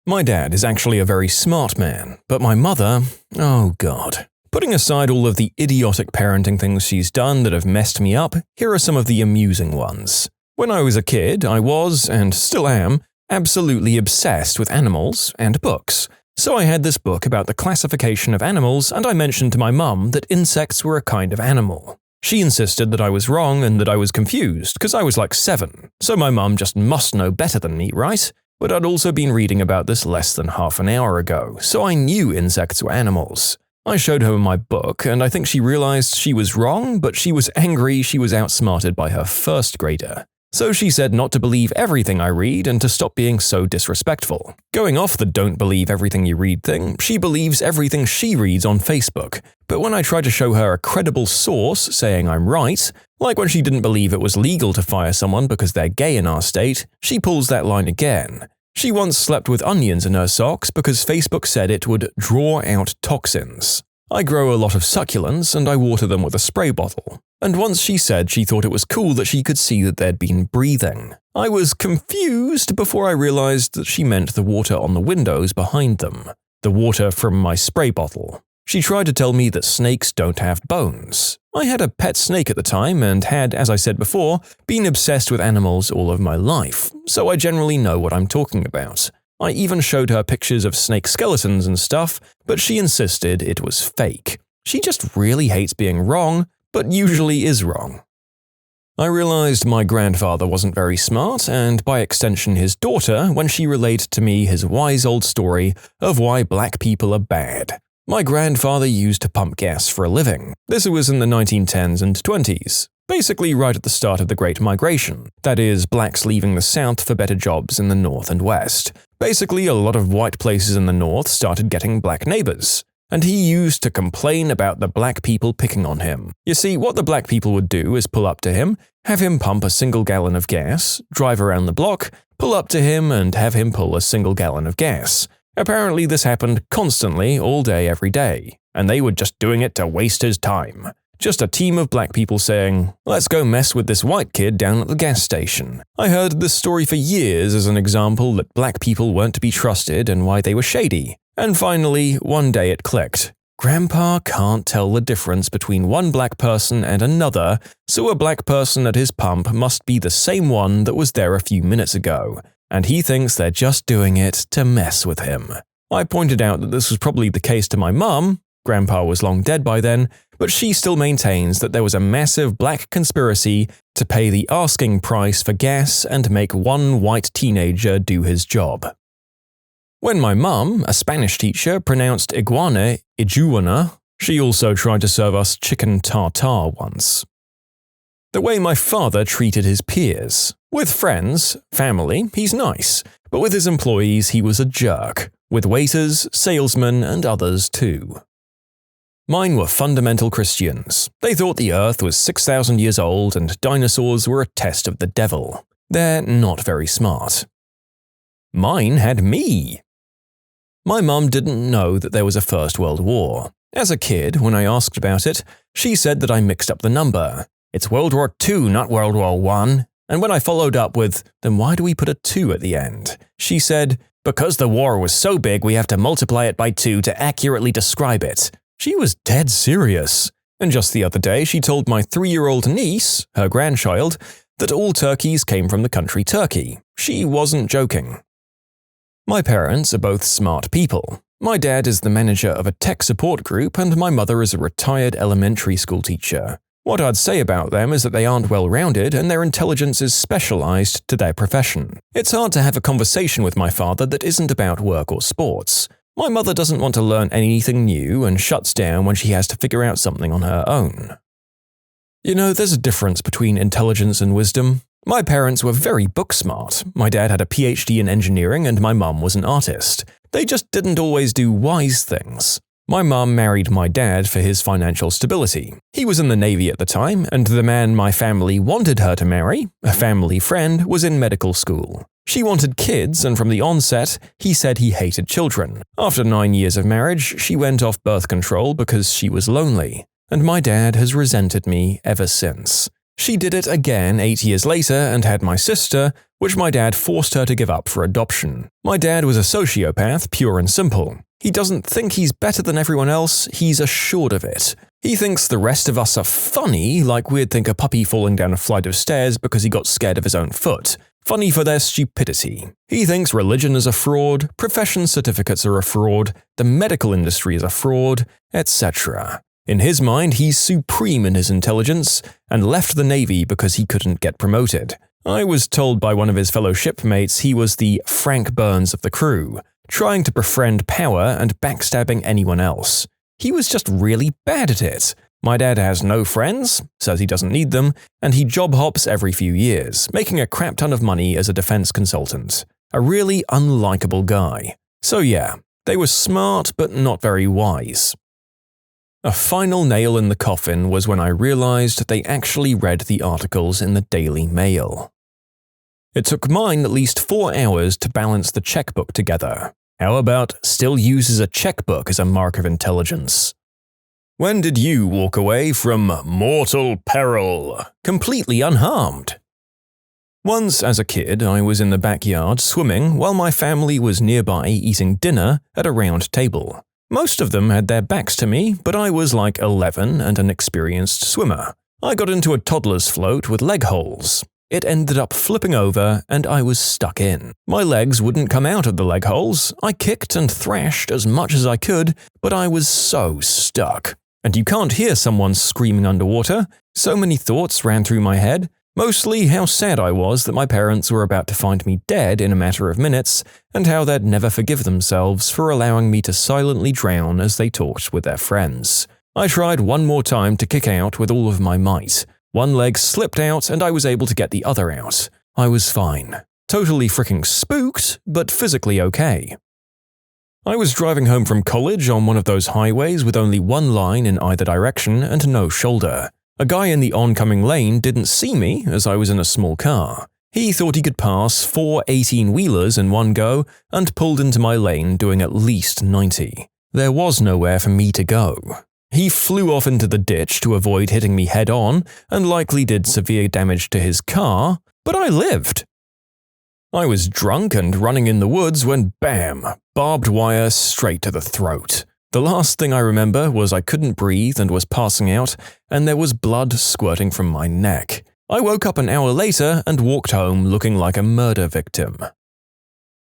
My dad is actually a very smart man, but my mother, oh god. Putting aside all of the idiotic parenting things she's done that have messed me up, here are some of the amusing ones. When I was a kid, I was, and still am, absolutely obsessed with animals and books. So I had this book about the classification of animals, and I mentioned to my mum that insects were a kind of animal. She insisted that I was wrong and that I was confused, because I was like 7, so my mum just must know better than me, right? But I'd also been reading about this less than half an hour ago, so I knew insects were animals. I showed her my book, and I think she realized she was wrong, but she was angry she was outsmarted by her first grader. So she said not to believe everything I read and to stop being so disrespectful. Going off the don't believe everything you read thing, she believes everything she reads on Facebook. But when I try to show her a credible source saying I'm right, like when she didn't believe it was legal to fire someone because they're gay in our state, she pulls that line again. She once slept with onions in her socks because Facebook said it would draw out toxins. I grow a lot of succulents and I water them with a spray bottle. And once she said she thought it was cool that she could see that they'd been breathing. I was confused before I realized that she meant the water on the windows behind them. The water from my spray bottle. She tried to tell me that snakes don't have bones. I had a pet snake at the time and had, as I said before, been obsessed with animals all of my life, so I generally know what I'm talking about. I even showed her pictures of snake skeletons and stuff, but she insisted it was fake. She just really hates being wrong, but usually is wrong. I realized my grandfather wasn't very smart, and by extension his daughter, when she relayed to me his wise old story of why black people are bad. My grandfather used to pump gas for a living. This was in the 1910s and 20s. Basically right at the start of the Great Migration, that is, blacks leaving the South for better jobs in the North and West. Basically, a lot of white places in the North started getting black neighbors, and he used to complain about the black people picking on him. You see, what the black people would do is pull up to him, have him pump a single gallon of gas, drive around the block, pull up to him and have him pull a single gallon of gas. Apparently this happened constantly all day every day, and they were just doing it to waste his time. Just a team of black people saying, "Let's go mess with this white kid down at the gas station." I heard this story for years as an example that black people weren't to be trusted and why they were shady. And finally, one day it clicked. Grandpa can't tell the difference between one black person and another, so a black person at his pump must be the same one that was there a few minutes ago, and he thinks they're just doing it to mess with him. I pointed out that this was probably the case to my mum. Grandpa was long dead by then, but she still maintains that there was a massive black conspiracy to pay the asking price for gas and make one white teenager do his job. When my mum, a Spanish teacher, pronounced iguana iguana, she also tried to serve us chicken tartare once. The way my father treated his peers. With friends, family, he's nice, but with his employees he was a jerk, with waiters, salesmen, and others too. Mine were fundamental Christians. They thought the earth was 6,000 years old and dinosaurs were a test of the devil. They're not very smart. Mine had me. My mum didn't know that there was a First World War. As a kid, when I asked about it, she said that I mixed up the number. It's World War II, not World War I. And when I followed up with, then why do we put a 2 at the end? She said, because the war was so big we have to multiply it by 2 to accurately describe it. She was dead serious. And just the other day, she told my 3-year-old niece, her grandchild, that all turkeys came from the country Turkey. She wasn't joking. My parents are both smart people. My dad is the manager of a tech support group and my mother is a retired elementary school teacher. What I'd say about them is that they aren't well-rounded and their intelligence is specialized to their profession. It's hard to have a conversation with my father that isn't about work or sports. My mother doesn't want to learn anything new and shuts down when she has to figure out something on her own. You know, there's a difference between intelligence and wisdom. My parents were very book smart. My dad had a PhD in engineering and my mum was an artist. They just didn't always do wise things. My mum married my dad for his financial stability. He was in the Navy at the time, and the man my family wanted her to marry, a family friend, was in medical school. She wanted kids, and from the onset, he said he hated children. After 9 years of marriage, she went off birth control because she was lonely. And my dad has resented me ever since. She did it again 8 years later and had my sister, which my dad forced her to give up for adoption. My dad was a sociopath, pure and simple. He doesn't think he's better than everyone else, he's assured of it. He thinks the rest of us are funny, like we'd think a puppy falling down a flight of stairs because he got scared of his own foot. Funny for their stupidity. He thinks religion is a fraud, profession certificates are a fraud, the medical industry is a fraud, etc. In his mind, he's supreme in his intelligence and left the Navy because he couldn't get promoted. I was told by one of his fellow shipmates he was the Frank Burns of the crew, trying to befriend power and backstabbing anyone else. He was just really bad at it. My dad has no friends, says he doesn't need them, and he job hops every few years, making a crap ton of money as a defense consultant. A really unlikable guy. So yeah, they were smart but not very wise. A final nail in the coffin was when I realized they actually read the articles in the Daily Mail. It took mine at least 4 hours to balance the checkbook together. How about still uses a checkbook as a mark of intelligence? When did you walk away from mortal peril, completely unharmed? Once, as a kid, I was in the backyard swimming while my family was nearby eating dinner at a round table. Most of them had their backs to me, but I was like 11 and an experienced swimmer. I got into a toddler's float with leg holes. It ended up flipping over and I was stuck in. My legs wouldn't come out of the leg holes. I kicked and thrashed as much as I could, but I was so stuck. And you can't hear someone screaming underwater. So many thoughts ran through my head. Mostly how sad I was that my parents were about to find me dead in a matter of minutes, and how they'd never forgive themselves for allowing me to silently drown as they talked with their friends. I tried one more time to kick out with all of my might. One leg slipped out and I was able to get the other out. I was fine. Totally freaking spooked, but physically okay. I was driving home from college on one of those highways with only one line in either direction and no shoulder. A guy in the oncoming lane didn't see me as I was in a small car. He thought he could pass 4 18-wheelers in one go and pulled into my lane doing at least 90. There was nowhere for me to go. He flew off into the ditch to avoid hitting me head-on and likely did severe damage to his car, but I lived. I was drunk and running in the woods when bam, barbed wire straight to the throat. The last thing I remember was I couldn't breathe and was passing out, and there was blood squirting from my neck. I woke up an hour later and walked home looking like a murder victim.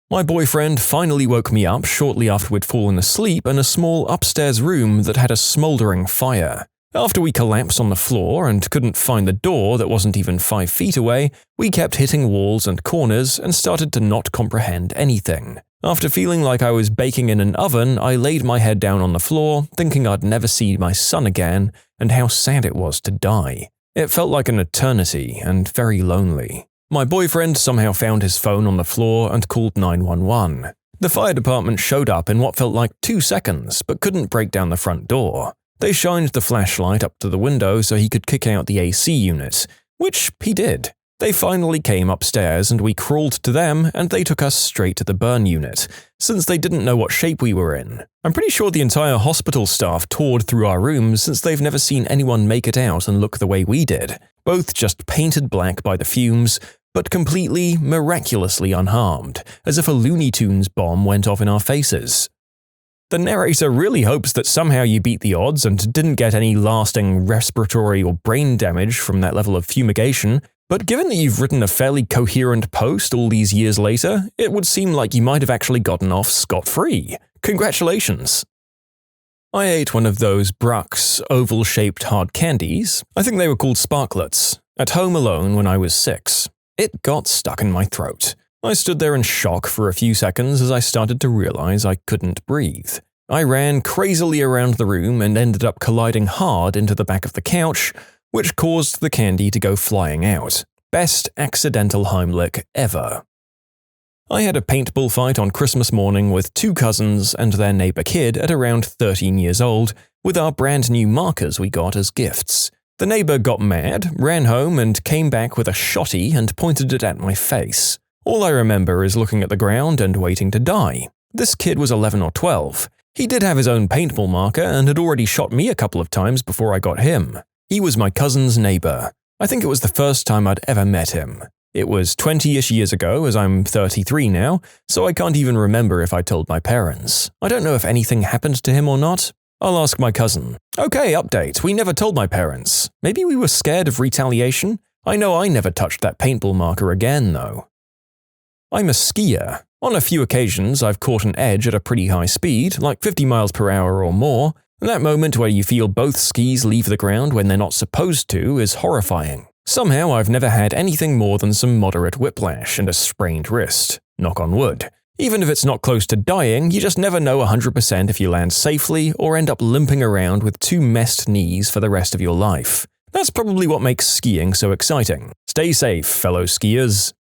My boyfriend finally woke me up shortly after we'd fallen asleep in a small upstairs room that had a smoldering fire. After we collapsed on the floor and couldn't find the door that wasn't even 5 feet away, we kept hitting walls and corners and started to not comprehend anything. After feeling like I was baking in an oven, I laid my head down on the floor, thinking I'd never see my son again and how sad it was to die. It felt like an eternity and very lonely. My boyfriend somehow found his phone on the floor and called 911. The fire department showed up in what felt like 2 seconds, but couldn't break down the front door. They shined the flashlight up to the window so he could kick out the AC unit, which he did. They finally came upstairs and we crawled to them and they took us straight to the burn unit, since they didn't know what shape we were in. I'm pretty sure the entire hospital staff toured through our rooms since they've never seen anyone make it out and look the way we did, both just painted black by the fumes, but completely, miraculously unharmed, as if a Looney Tunes bomb went off in our faces. The narrator really hopes that somehow you beat the odds and didn't get any lasting respiratory or brain damage from that level of fumigation, but given that you've written a fairly coherent post all these years later, it would seem like you might have actually gotten off scot-free. Congratulations! I ate one of those Brux oval-shaped hard candies, I think they were called sparklets, at home alone when I was 6. It got stuck in my throat. I stood there in shock for a few seconds as I started to realize I couldn't breathe. I ran crazily around the room and ended up colliding hard into the back of the couch, which caused the candy to go flying out. Best accidental Heimlich ever. I had a paintball fight on Christmas morning with 2 cousins and their neighbor kid at around 13 years old, with our brand new markers we got as gifts. The neighbor got mad, ran home, and came back with a shotty and pointed it at my face. All I remember is looking at the ground and waiting to die. This kid was 11 or 12. He did have his own paintball marker and had already shot me a couple of times before I got him. He was my cousin's neighbor. I think it was the first time I'd ever met him. It was 20-ish years ago, as I'm 33 now, so I can't even remember if I told my parents. I don't know if anything happened to him or not. I'll ask my cousin. Okay, update. We never told my parents. Maybe we were scared of retaliation? I know I never touched that paintball marker again, though. I'm a skier. On a few occasions, I've caught an edge at a pretty high speed, like 50 miles per hour or more. That moment where you feel both skis leave the ground when they're not supposed to is horrifying. Somehow I've never had anything more than some moderate whiplash and a sprained wrist. Knock on wood. Even if it's not close to dying, you just never know 100% if you land safely or end up limping around with 2 messed knees for the rest of your life. That's probably what makes skiing so exciting. Stay safe, fellow skiers.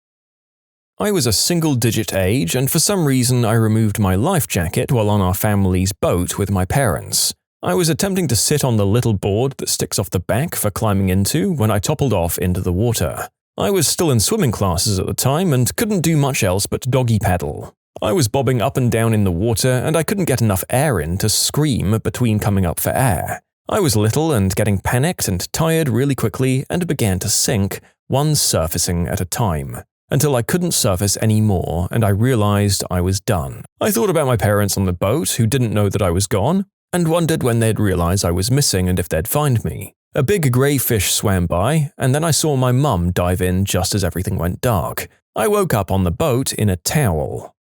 I was a single-digit age, and for some reason I removed my life jacket while on our family's boat with my parents. I was attempting to sit on the little board that sticks off the back for climbing into when I toppled off into the water. I was still in swimming classes at the time and couldn't do much else but doggy paddle. I was bobbing up and down in the water and I couldn't get enough air in to scream between coming up for air. I was little and getting panicked and tired really quickly and began to sink, one surfacing at a time, until I couldn't surface anymore and I realized I was done. I thought about my parents on the boat who didn't know that I was gone, and wondered when they'd realize I was missing and if they'd find me. A big grey fish swam by, and then I saw my mum dive in just as everything went dark. I woke up on the boat in a towel.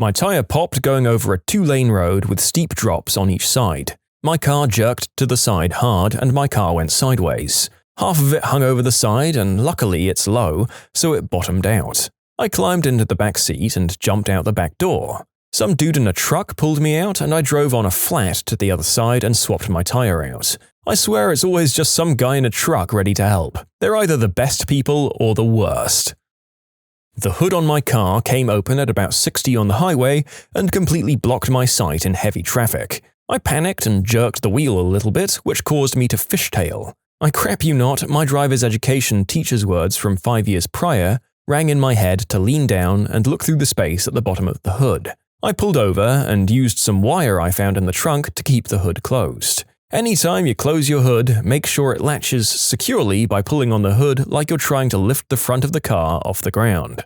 My tire popped going over a 2-lane road with steep drops on each side. My car jerked to the side hard and my car went sideways. Half of it hung over the side and luckily it's low, so it bottomed out. I climbed into the back seat and jumped out the back door. Some dude in a truck pulled me out and I drove on a flat to the other side and swapped my tire out. I swear it's always just some guy in a truck ready to help. They're either the best people or the worst. The hood on my car came open at about 60 on the highway and completely blocked my sight in heavy traffic. I panicked and jerked the wheel a little bit, which caused me to fishtail. I crap you not, my driver's education teacher's words from 5 years prior rang in my head to lean down and look through the space at the bottom of the hood. I pulled over and used some wire I found in the trunk to keep the hood closed. Anytime you close your hood, make sure it latches securely by pulling on the hood like you're trying to lift the front of the car off the ground.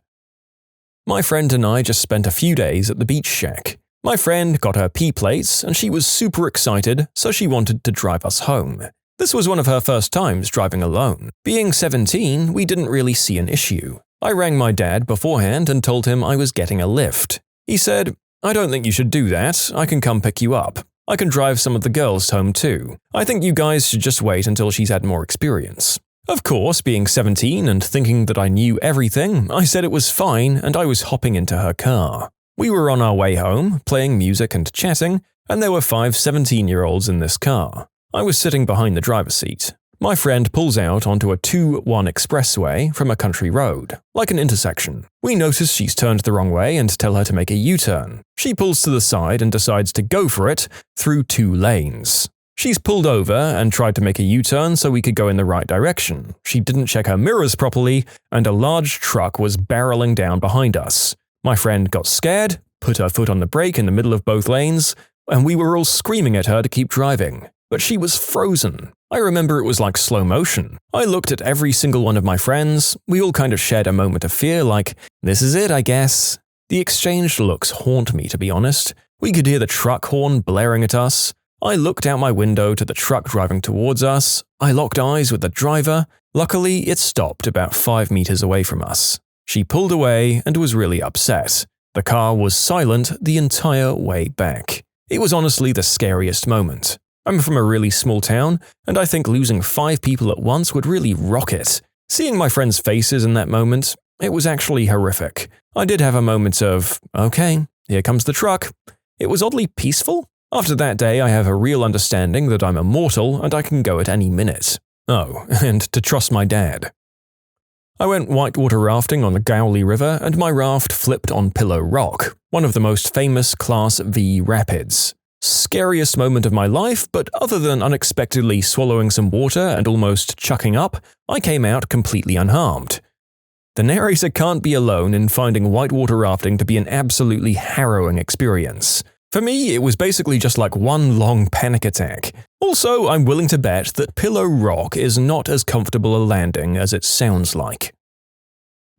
My friend and I just spent a few days at the beach shack. My friend got her P-plates and she was super excited, so she wanted to drive us home. This was one of her first times driving alone. Being 17, we didn't really see an issue. I rang my dad beforehand and told him I was getting a lift. He said, "I don't think you should do that, I can come pick you up. I can drive some of the girls home too. I think you guys should just wait until she's had more experience." Of course, being 17 and thinking that I knew everything, I said it was fine and I was hopping into her car. We were on our way home, playing music and chatting, and there were 5 17-year-olds in this car. I was sitting behind the driver's seat. My friend pulls out onto a 2-1 expressway from a country road, like an intersection. We notice she's turned the wrong way and tell her to make a U-turn. She pulls to the side and decides to go for it through 2 lanes. She's pulled over and tried to make a U-turn so we could go in the right direction. She didn't check her mirrors properly, and a large truck was barreling down behind us. My friend got scared, put her foot on the brake in the middle of both lanes, and we were all screaming at her to keep driving. But she was frozen. I remember it was like slow motion. I looked at every single one of my friends. We all kind of shared a moment of fear, like, this is it, I guess. The exchanged looks haunt me, to be honest. We could hear the truck horn blaring at us. I looked out my window to the truck driving towards us. I locked eyes with the driver. Luckily, it stopped about 5 meters away from us. She pulled away and was really upset. The car was silent the entire way back. It was honestly the scariest moment. I'm from a really small town, and I think losing 5 people at once would really rock it. Seeing my friends' faces in that moment, it was actually horrific. I did have a moment of, okay, here comes the truck. It was oddly peaceful. After that day, I have a real understanding that I'm immortal and I can go at any minute. Oh, and to trust my dad. I went whitewater rafting on the Gowley River, and my raft flipped on Pillow Rock, one of the most famous Class V rapids. Scariest moment of my life, but other than unexpectedly swallowing some water and almost chucking up, I came out completely unharmed. The narrator can't be alone in finding whitewater rafting to be an absolutely harrowing experience. For me, it was basically just like one long panic attack. Also, I'm willing to bet that Pillow Rock is not as comfortable a landing as it sounds like.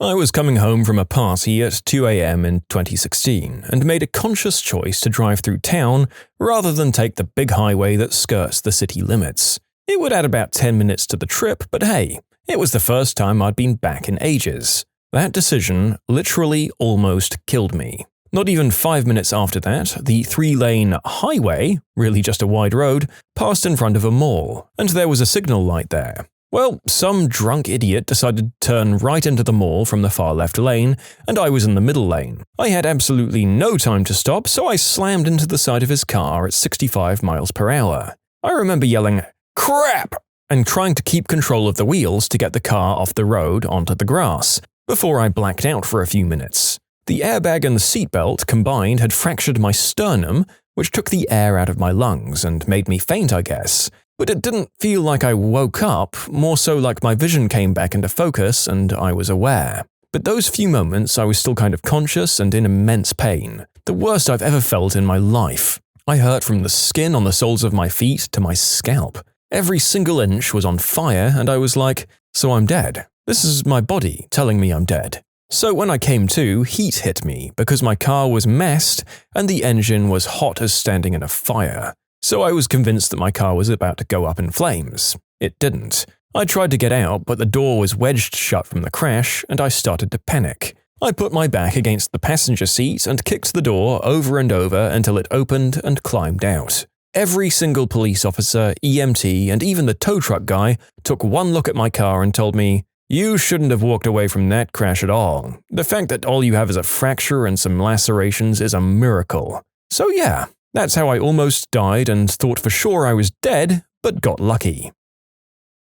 I was coming home from a party at 2 a.m. in 2016 and made a conscious choice to drive through town rather than take the big highway that skirts the city limits. It would add about 10 minutes to the trip, but hey, it was the first time I'd been back in ages. That decision literally almost killed me. Not even 5 minutes after that, the 3-lane highway, really just a wide road, passed in front of a mall, and there was a signal light there. Well, some drunk idiot decided to turn right into the mall from the far left lane, and I was in the middle lane. I had absolutely no time to stop, so I slammed into the side of his car at 65 miles per hour. I remember yelling, "Crap!" and trying to keep control of the wheels to get the car off the road onto the grass, before I blacked out for a few minutes. The airbag and the seatbelt combined had fractured my sternum, which took the air out of my lungs and made me faint, I guess. But it didn't feel like I woke up, more so like my vision came back into focus and I was aware. But those few moments I was still kind of conscious and in immense pain. The worst I've ever felt in my life. I hurt from the skin on the soles of my feet to my scalp. Every single inch was on fire and I was like, so I'm dead. This is my body telling me I'm dead. So when I came to, heat hit me because my car was messed and the engine was hot as standing in a fire. So I was convinced that my car was about to go up in flames. It didn't. I tried to get out, but the door was wedged shut from the crash, and I started to panic. I put my back against the passenger seat and kicked the door over and over until it opened and climbed out. Every single police officer, EMT, and even the tow truck guy took one look at my car and told me, "You shouldn't have walked away from that crash at all. The fact that all you have is a fracture and some lacerations is a miracle." So yeah. That's how I almost died and thought for sure I was dead, but got lucky.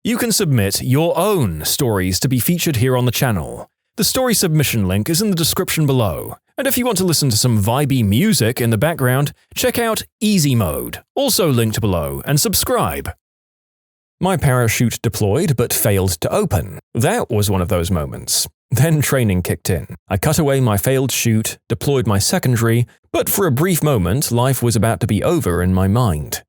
You can submit your own stories to be featured here on the channel. The story submission link is in the description below, and if you want to listen to some vibey music in the background, check out easymode, also linked below, and subscribe. My parachute deployed but failed to open. That was one of those moments. Then training kicked in. I cut away my failed chute, deployed my secondary, but for a brief moment, life was about to be over in my mind.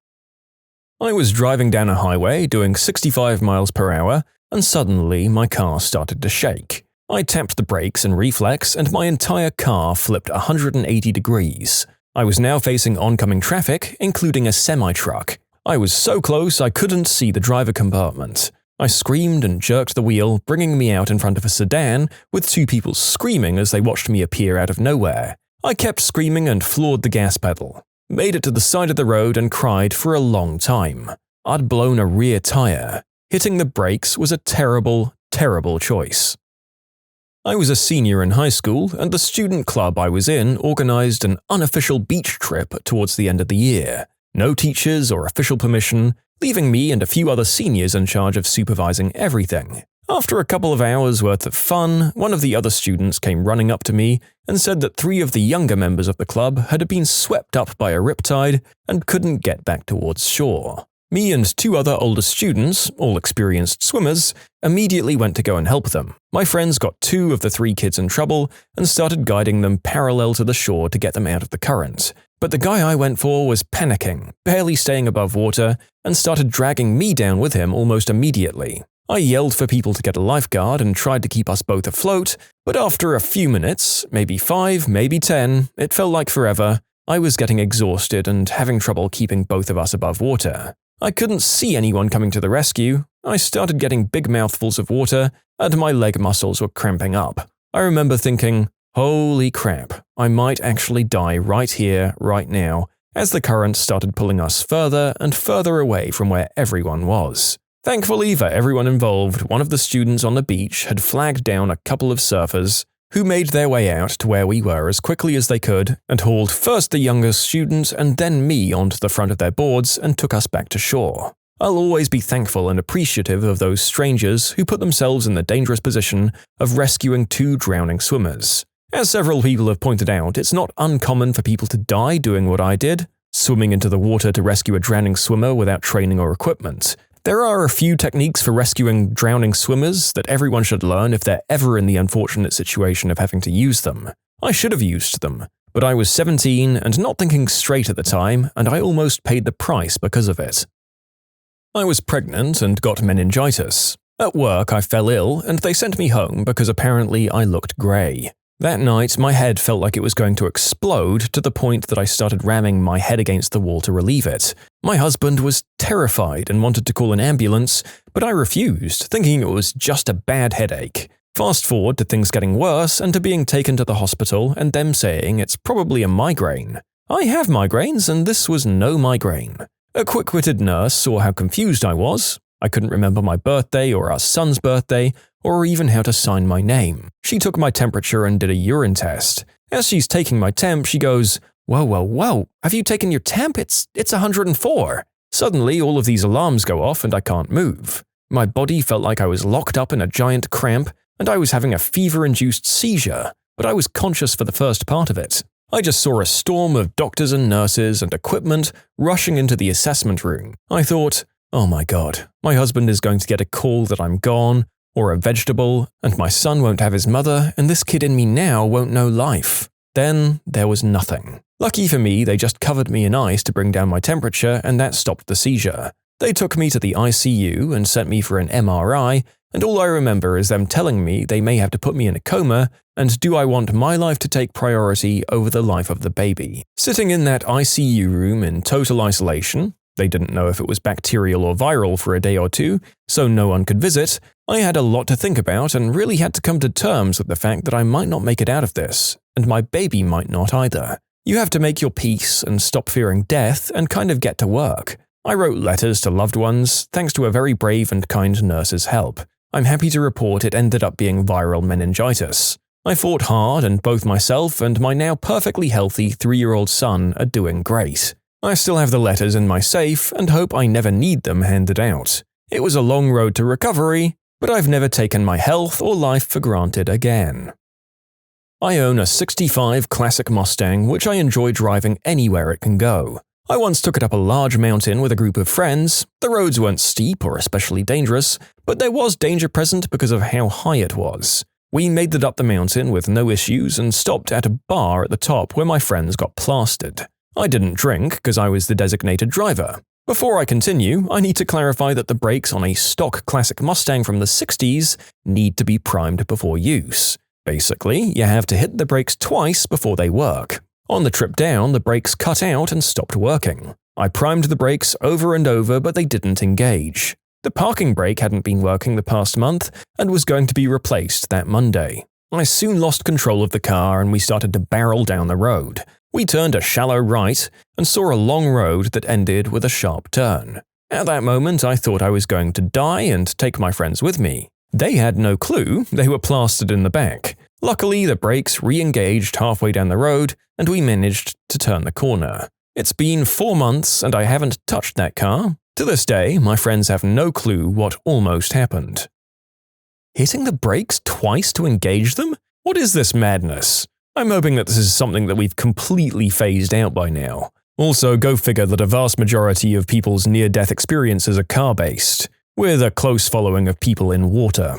I was driving down a highway doing 65 miles per hour, and suddenly my car started to shake. I tapped the brakes in reflex, and my entire car flipped 180 degrees. I was now facing oncoming traffic, including a semi-truck. I was so close I couldn't see the driver compartment. I screamed and jerked the wheel, bringing me out in front of a sedan, with two people screaming as they watched me appear out of nowhere. I kept screaming and floored the gas pedal. Made it to the side of the road and cried for a long time. I'd blown a rear tire. Hitting the brakes was a terrible, terrible choice. I was a senior in high school, and the student club I was in organized an unofficial beach trip towards the end of the year. No teachers or official permission, leaving me and a few other seniors in charge of supervising everything. After a couple of hours worth of fun, one of the other students came running up to me and said that 3 of the younger members of the club had been swept up by a riptide and couldn't get back towards shore. Me and 2 other older students, all experienced swimmers, immediately went to go and help them. My friends got 2 of the 3 kids in trouble and started guiding them parallel to the shore to get them out of the current. But the guy I went for was panicking, barely staying above water, and started dragging me down with him almost immediately. I yelled for people to get a lifeguard and tried to keep us both afloat, but after a few minutes, maybe 5, maybe 10, it felt like forever, I was getting exhausted and having trouble keeping both of us above water. I couldn't see anyone coming to the rescue. I started getting big mouthfuls of water, and my leg muscles were cramping up. I remember thinking, holy crap, I might actually die right here, right now, as the current started pulling us further and further away from where everyone was. Thankfully for everyone involved, one of the students on the beach had flagged down a couple of surfers who made their way out to where we were as quickly as they could and hauled first the youngest student and then me onto the front of their boards and took us back to shore. I'll always be thankful and appreciative of those strangers who put themselves in the dangerous position of rescuing 2 drowning swimmers. As several people have pointed out, it's not uncommon for people to die doing what I did, swimming into the water to rescue a drowning swimmer without training or equipment. There are a few techniques for rescuing drowning swimmers that everyone should learn if they're ever in the unfortunate situation of having to use them. I should have used them, but I was 17 and not thinking straight at the time, and I almost paid the price because of it. I was pregnant and got meningitis. At work, I fell ill, and they sent me home because apparently I looked grey. That night, my head felt like it was going to explode to the point that I started ramming my head against the wall to relieve it. My husband was terrified and wanted to call an ambulance, but I refused, thinking it was just a bad headache. Fast forward to things getting worse and to being taken to the hospital and them saying it's probably a migraine. I have migraines, and this was no migraine. A quick-witted nurse saw how confused I was. I couldn't remember my birthday or our son's birthday, or even how to sign my name. She took my temperature and did a urine test. As she's taking my temp, she goes, Whoa, have you taken your temp? It's 104. Suddenly, all of these alarms go off and I can't move. My body felt like I was locked up in a giant cramp, and I was having a fever-induced seizure, but I was conscious for the first part of it. I just saw a storm of doctors and nurses and equipment rushing into the assessment room. I thought, oh my god, my husband is going to get a call that I'm gone, or a vegetable, and my son won't have his mother, and this kid in me now won't know life. Then there was nothing. Lucky for me, they just covered me in ice to bring down my temperature, and that stopped the seizure. They took me to the ICU and sent me for an MRI, and all I remember is them telling me they may have to put me in a coma, and do I want my life to take priority over the life of the baby. Sitting in that ICU room in total isolation, they didn't know if it was bacterial or viral for a day or 2, so no one could visit. I had a lot to think about and really had to come to terms with the fact that I might not make it out of this, and my baby might not either. You have to make your peace and stop fearing death and kind of get to work. I wrote letters to loved ones, thanks to a very brave and kind nurse's help. I'm happy to report it ended up being viral meningitis. I fought hard, and both myself and my now perfectly healthy 3-year-old son are doing great. I still have the letters in my safe and hope I never need them handed out. It was a long road to recovery, but I've never taken my health or life for granted again. I own a '65 classic Mustang which I enjoy driving anywhere it can go. I once took it up a large mountain with a group of friends. The roads weren't steep or especially dangerous, but there was danger present because of how high it was. We made it up the mountain with no issues and stopped at a bar at the top where my friends got plastered. I didn't drink because I was the designated driver. Before I continue, I need to clarify that the brakes on a stock classic Mustang from the 60s need to be primed before use. Basically, you have to hit the brakes twice before they work. On the trip down, the brakes cut out and stopped working. I primed the brakes over and over, but they didn't engage. The parking brake hadn't been working the past month and was going to be replaced that Monday. I soon lost control of the car and we started to barrel down the road. We turned a shallow right and saw a long road that ended with a sharp turn. At that moment, I thought I was going to die and take my friends with me. They had no clue, they were plastered in the back. Luckily, the brakes re-engaged halfway down the road and we managed to turn the corner. It's been 4 months and I haven't touched that car. To this day, my friends have no clue what almost happened. Hitting the brakes twice to engage them? What is this madness? I'm hoping that this is something that we've completely phased out by now. Also, go figure that a vast majority of people's near-death experiences are car-based, with a close following of people in water.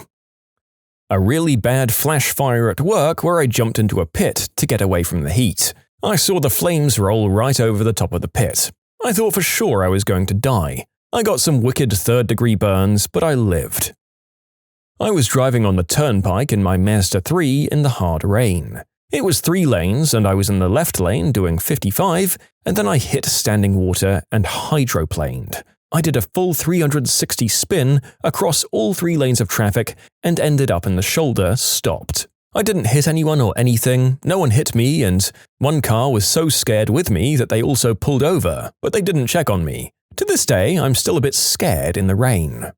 A really bad flash fire at work where I jumped into a pit to get away from the heat. I saw the flames roll right over the top of the pit. I thought for sure I was going to die. I got some wicked third-degree burns, but I lived. I was driving on the turnpike in my Mazda 3 in the hard rain. It was 3 lanes and I was in the left lane doing 55, and then I hit standing water and hydroplaned. I did a full 360 spin across all 3 lanes of traffic and ended up in the shoulder, stopped. I didn't hit anyone or anything, no one hit me, and one car was so scared with me that they also pulled over, but they didn't check on me. To this day, I'm still a bit scared in the rain.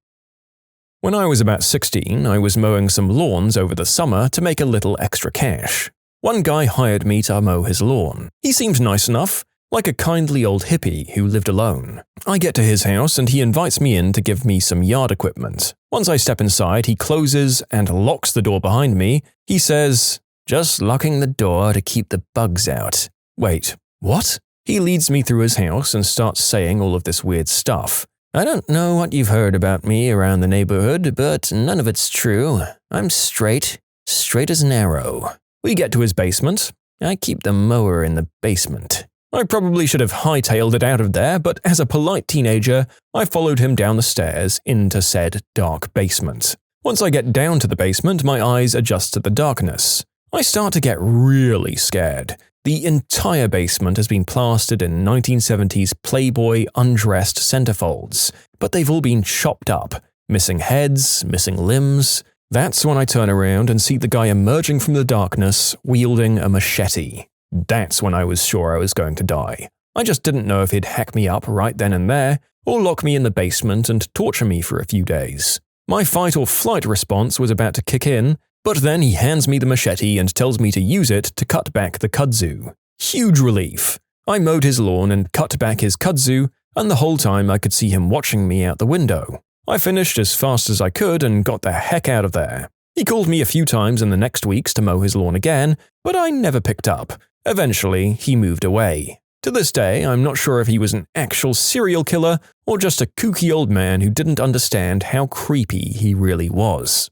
When I was about 16, I was mowing some lawns over the summer to make a little extra cash. One guy hired me to mow his lawn. He seemed nice enough, like a kindly old hippie who lived alone. I get to his house and he invites me in to give me some yard equipment. Once I step inside, he closes and locks the door behind me. He says, "Just locking the door to keep the bugs out." Wait, what? He leads me through his house and starts saying all of this weird stuff. "I don't know what you've heard about me around the neighborhood, but none of it's true. I'm straight as an arrow." We get to his basement. I keep the mower in the basement. I probably should have hightailed it out of there, but as a polite teenager, I followed him down the stairs into said dark basement. Once I get down to the basement, my eyes adjust to the darkness. I start to get really scared. The entire basement has been plastered in 1970s Playboy undressed centerfolds, but they've all been chopped up, missing heads, missing limbs. That's when I turn around and see the guy emerging from the darkness, wielding a machete. That's when I was sure I was going to die. I just didn't know if he'd hack me up right then and there, or lock me in the basement and torture me for a few days. My fight or flight response was about to kick in, but then he hands me the machete and tells me to use it to cut back the kudzu. Huge relief. I mowed his lawn and cut back his kudzu, and the whole time I could see him watching me out the window. I finished as fast as I could and got the heck out of there. He called me a few times in the next weeks to mow his lawn again, but I never picked up. Eventually, he moved away. To this day, I'm not sure if he was an actual serial killer or just a kooky old man who didn't understand how creepy he really was.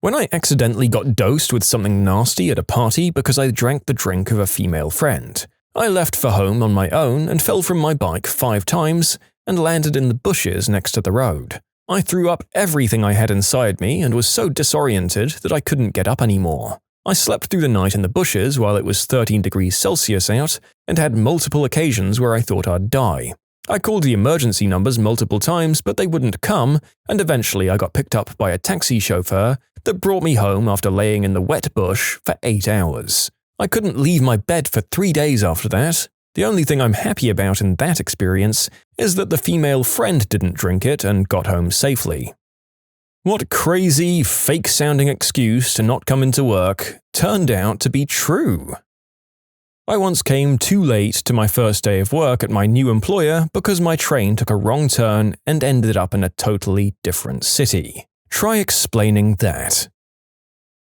When I accidentally got dosed with something nasty at a party because I drank the drink of a female friend, I left for home on my own and fell from my bike 5 times and landed in the bushes next to the road. I threw up everything I had inside me and was so disoriented that I couldn't get up anymore. I slept through the night in the bushes while it was 13 degrees Celsius out and had multiple occasions where I thought I'd die. I called the emergency numbers multiple times, but they wouldn't come, and eventually I got picked up by a taxi chauffeur that brought me home after laying in the wet bush for 8 hours. I couldn't leave my bed for 3 days after that. The only thing I'm happy about in that experience is that the female friend didn't drink it and got home safely. What crazy, fake-sounding excuse to not come into work turned out to be true. I once came too late to my first day of work at my new employer because my train took a wrong turn and ended up in a totally different city. Try explaining that.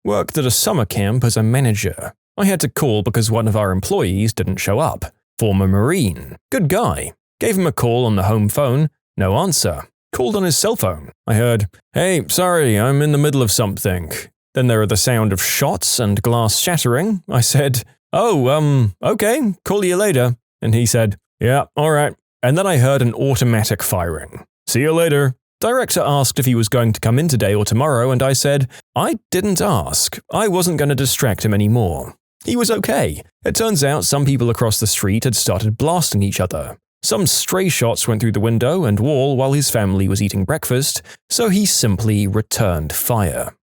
Worked at a summer camp as a manager. I had to call because one of our employees didn't show up. Former Marine. Good guy. Gave him a call on the home phone. No answer. Called on his cell phone. I heard, "Hey, sorry, I'm in the middle of something." Then there were the sound of shots and glass shattering. I said, "Oh, okay, call you later." And he said, "Yeah, alright." And then I heard an automatic firing. "See you later." Director asked if he was going to come in today or tomorrow, and I said, I didn't ask. I wasn't going to distract him anymore. He was okay. It turns out some people across the street had started blasting each other. Some stray shots went through the window and wall while his family was eating breakfast, so he simply returned fire.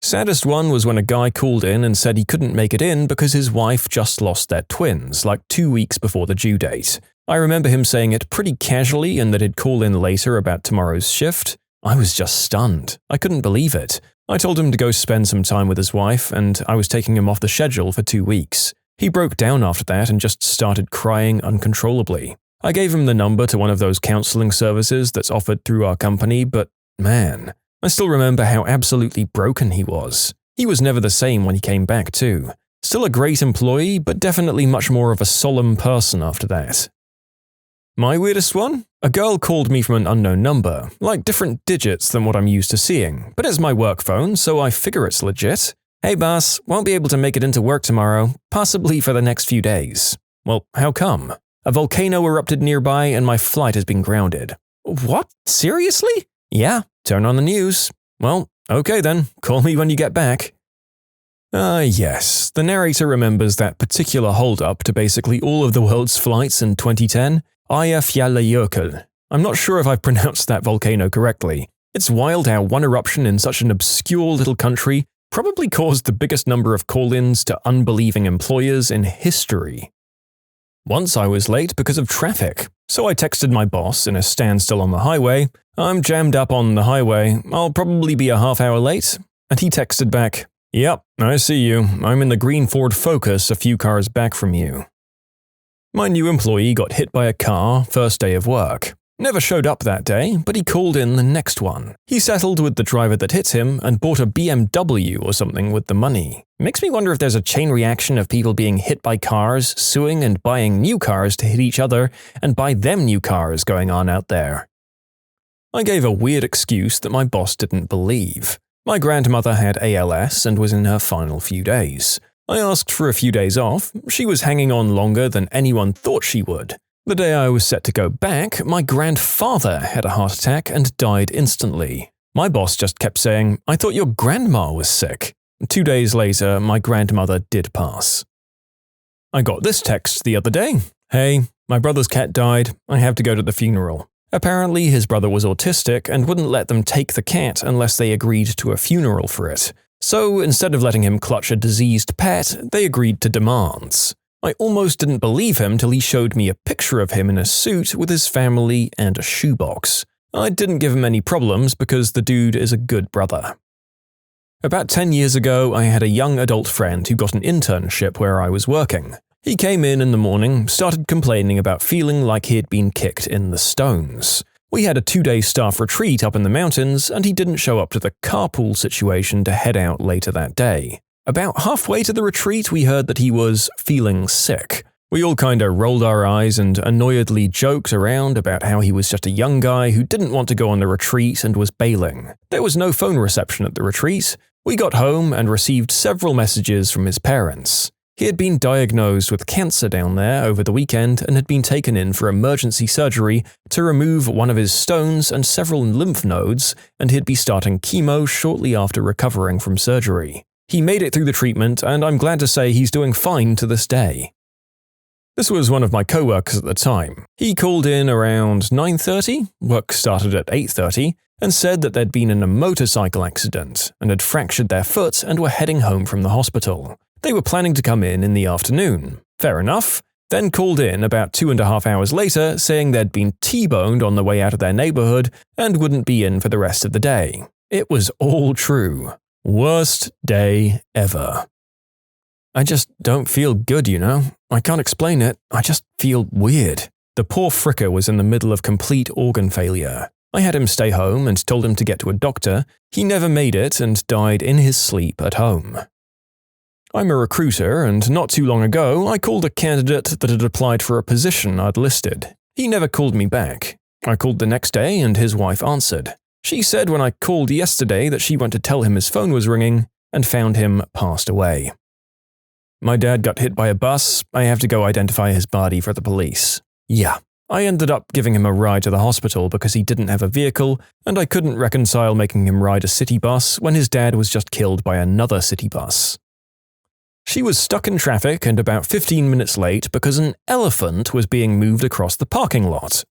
Saddest one was when a guy called in and said he couldn't make it in because his wife just lost their twins, like 2 weeks before the due date. I remember him saying it pretty casually and that he'd call in later about tomorrow's shift. I was just stunned. I couldn't believe it. I told him to go spend some time with his wife, and I was taking him off the schedule for 2 weeks. He broke down after that and just started crying uncontrollably. I gave him the number to one of those counseling services that's offered through our company, but man, I still remember how absolutely broken he was. He was never the same when he came back too. Still a great employee, but definitely much more of a solemn person after that. My weirdest one? A girl called me from an unknown number, like different digits than what I'm used to seeing, but it's my work phone, so I figure it's legit. "Hey boss, won't be able to make it into work tomorrow, possibly for the next few days." Well, how come? A volcano erupted nearby and my flight has been grounded. What? Seriously? Yeah, turn on the news. Well, okay then, call me when you get back. Yes, the narrator remembers that particular hold-up to basically all of the world's flights in 2010. IDOWorkHereLady. I'm not sure if I've pronounced that volcano correctly. It's wild how one eruption in such an obscure little country probably caused the biggest number of call-ins to unbelieving employers in history. Once I was late because of traffic, so I texted my boss in a standstill on the highway, "I'm jammed up on the highway, I'll probably be a half hour late." And he texted back, "Yep, I see you, I'm in the green Ford Focus a few cars back from you." My new employee got hit by a car first day of work. Never showed up that day, but he called in the next one. He settled with the driver that hit him and bought a BMW or something with the money. Makes me wonder if there's a chain reaction of people being hit by cars, suing and buying new cars to hit each other and buy them new cars going on out there. I gave a weird excuse that my boss didn't believe. My grandmother had ALS and was in her final few days. I asked for a few days off. She was hanging on longer than anyone thought she would. The day I was set to go back, my grandfather had a heart attack and died instantly. My boss just kept saying, "I thought your grandma was sick." 2 days later, my grandmother did pass. I got this text the other day. "Hey, my brother's cat died. I have to go to the funeral." Apparently, his brother was autistic and wouldn't let them take the cat unless they agreed to a funeral for it. So instead of letting him clutch a diseased pet, they agreed to demands. I almost didn't believe him till he showed me a picture of him in a suit with his family and a shoebox. I didn't give him any problems because the dude is a good brother. About 10 years ago, I had a young adult friend who got an internship where I was working. He came in the morning, started complaining about feeling like he had been kicked in the stones. We had a 2-day staff retreat up in the mountains, and he didn't show up to the carpool situation to head out later that day. About halfway to the retreat, we heard that he was feeling sick. We all kinda rolled our eyes and annoyedly joked around about how he was just a young guy who didn't want to go on the retreat and was bailing. There was no phone reception at the retreat. We got home and received several messages from his parents. He had been diagnosed with cancer down there over the weekend and had been taken in for emergency surgery to remove one of his stones and several lymph nodes, and he'd be starting chemo shortly after recovering from surgery. He made it through the treatment, and I'm glad to say he's doing fine to this day. This was one of my co-workers at the time. He called in around 9:30, work started at 8:30, and said that they'd been in a motorcycle accident and had fractured their foot and were heading home from the hospital. They were planning to come in the afternoon. Fair enough. Then called in about 2.5 hours later saying they'd been T-boned on the way out of their neighborhood and wouldn't be in for the rest of the day. It was all true. Worst day ever. I just don't feel good, you know? I can't explain it. I just feel weird. The poor fricker was in the middle of complete organ failure. I had him stay home and told him to get to a doctor. He never made it and died in his sleep at home. I'm a recruiter, and not too long ago, I called a candidate that had applied for a position I'd listed. He never called me back. I called the next day, and his wife answered. She said when I called yesterday that she went to tell him his phone was ringing and found him passed away. My dad got hit by a bus. I have to go identify his body for the police. Yeah. I ended up giving him a ride to the hospital because he didn't have a vehicle, and I couldn't reconcile making him ride a city bus when his dad was just killed by another city bus. She was stuck in traffic and about 15 minutes late because an elephant was being moved across the parking lot.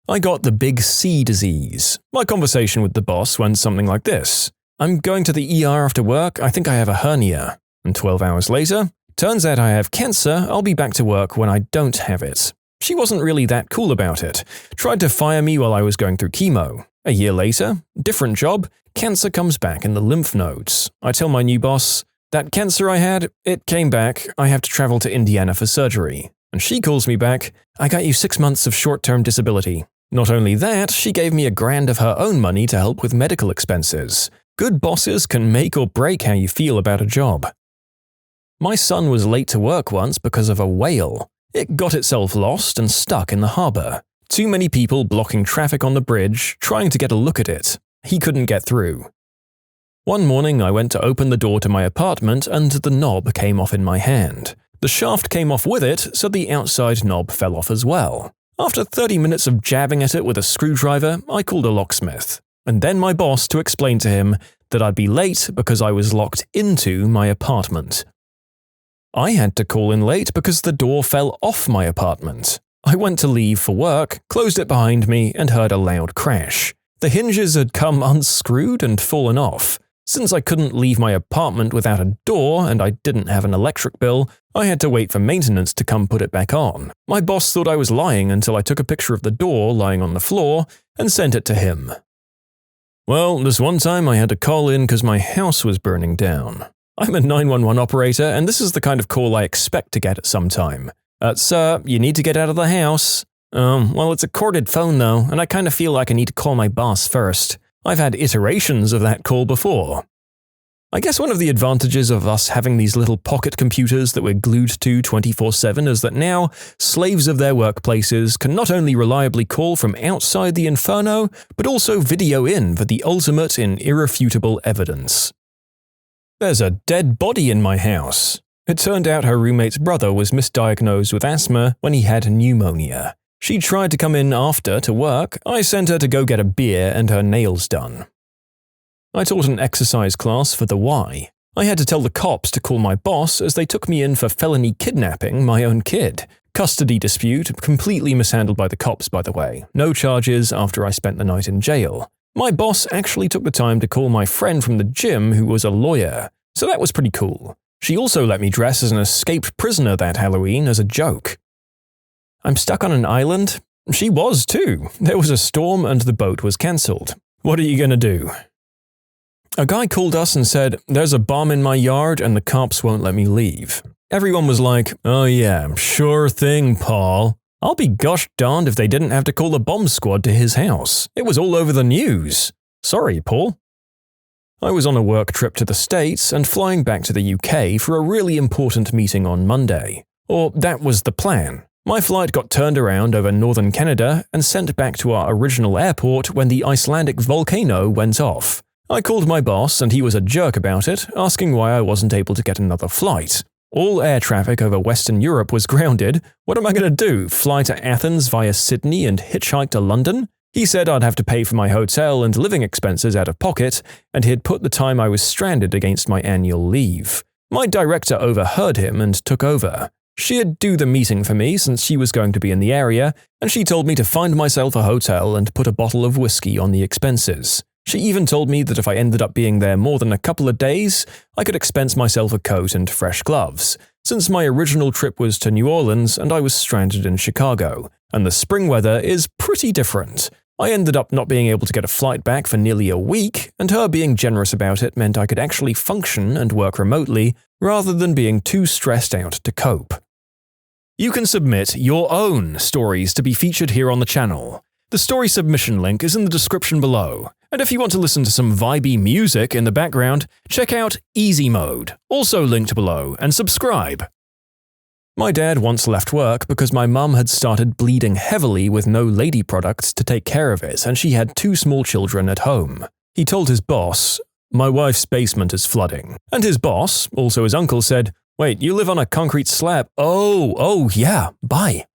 I got the big C disease. My conversation with the boss went something like this. I'm going to the ER after work, I think I have a hernia. And 12 hours later, turns out I have cancer, I'll be back to work when I don't have it. She wasn't really that cool about it. Tried to fire me while I was going through chemo. A year later, different job, cancer comes back in the lymph nodes. I tell my new boss, that cancer I had, it came back, I have to travel to Indiana for surgery. And she calls me back, I got you 6 months of short-term disability. Not only that, she gave me $1,000 of her own money to help with medical expenses. Good bosses can make or break how you feel about a job. My son was late to work once because of a whale. It got itself lost and stuck in the harbor. Too many people blocking traffic on the bridge, trying to get a look at it. He couldn't get through. One morning I went to open the door to my apartment and the knob came off in my hand. The shaft came off with it, so the outside knob fell off as well. After 30 minutes of jabbing at it with a screwdriver, I called a locksmith. And then my boss to explain to him that I'd be late because I was locked into my apartment. I had to call in late because the door fell off my apartment. I went to leave for work, closed it behind me, and heard a loud crash. The hinges had come unscrewed and fallen off. Since I couldn't leave my apartment without a door and I didn't have an electric bill, I had to wait for maintenance to come put it back on. My boss thought I was lying until I took a picture of the door lying on the floor and sent it to him. Well, this one time I had to call in because my house was burning down. I'm a 911 operator, and this is the kind of call I expect to get at some time. Sir, you need to get out of the house. Well, it's a corded phone though, and I kind of feel like I need to call my boss first. I've had iterations of that call before. I guess one of the advantages of us having these little pocket computers that we're glued to 24/7 is that now slaves of their workplaces can not only reliably call from outside the inferno, but also video in for the ultimate in irrefutable evidence. There's a dead body in my house. It turned out her roommate's brother was misdiagnosed with asthma when he had pneumonia. She tried to come in after to work. I sent her to go get a beer and her nails done. I taught an exercise class for the Y. I had to tell the cops to call my boss as they took me in for felony kidnapping my own kid. Custody dispute, completely mishandled by the cops by the way. No charges after I spent the night in jail. My boss actually took the time to call my friend from the gym who was a lawyer, so that was pretty cool. She also let me dress as an escaped prisoner that Halloween as a joke. I'm stuck on an island? She was too. There was a storm and the boat was cancelled. What are you gonna do? A guy called us and said, there's a bomb in my yard and the cops won't let me leave. Everyone was like, oh yeah, sure thing, Paul. I'll be gosh darned if they didn't have to call the bomb squad to his house. It was all over the news. Sorry, Paul. I was on a work trip to the States and flying back to the UK for a really important meeting on Monday. Or that was the plan. My flight got turned around over northern Canada and sent back to our original airport when the Icelandic volcano went off. I called my boss and he was a jerk about it, asking why I wasn't able to get another flight. All air traffic over Western Europe was grounded. What am I going to do, fly to Athens via Sydney and hitchhike to London? He said I'd have to pay for my hotel and living expenses out of pocket, and he'd put the time I was stranded against my annual leave. My director overheard him and took over. She'd do the meeting for me since she was going to be in the area, and she told me to find myself a hotel and put a bottle of whiskey on the expenses. She even told me that if I ended up being there more than a couple of days, I could expense myself a coat and fresh gloves, since my original trip was to New Orleans and I was stranded in Chicago, and the spring weather is pretty different. I ended up not being able to get a flight back for nearly a week, and her being generous about it meant I could actually function and work remotely rather than being too stressed out to cope. You can submit your own stories to be featured here on the channel. The story submission link is in the description below, And if you want to listen to some vibey music in the background, check out easymode, also linked below, and subscribe. My dad once left work because my mum had started bleeding heavily with no lady products to take care of it, and she had 2 small children at home. He told his boss, "My wife's basement is flooding." And his boss, also his uncle, said, "Wait, you live on a concrete slab? Oh, yeah, bye."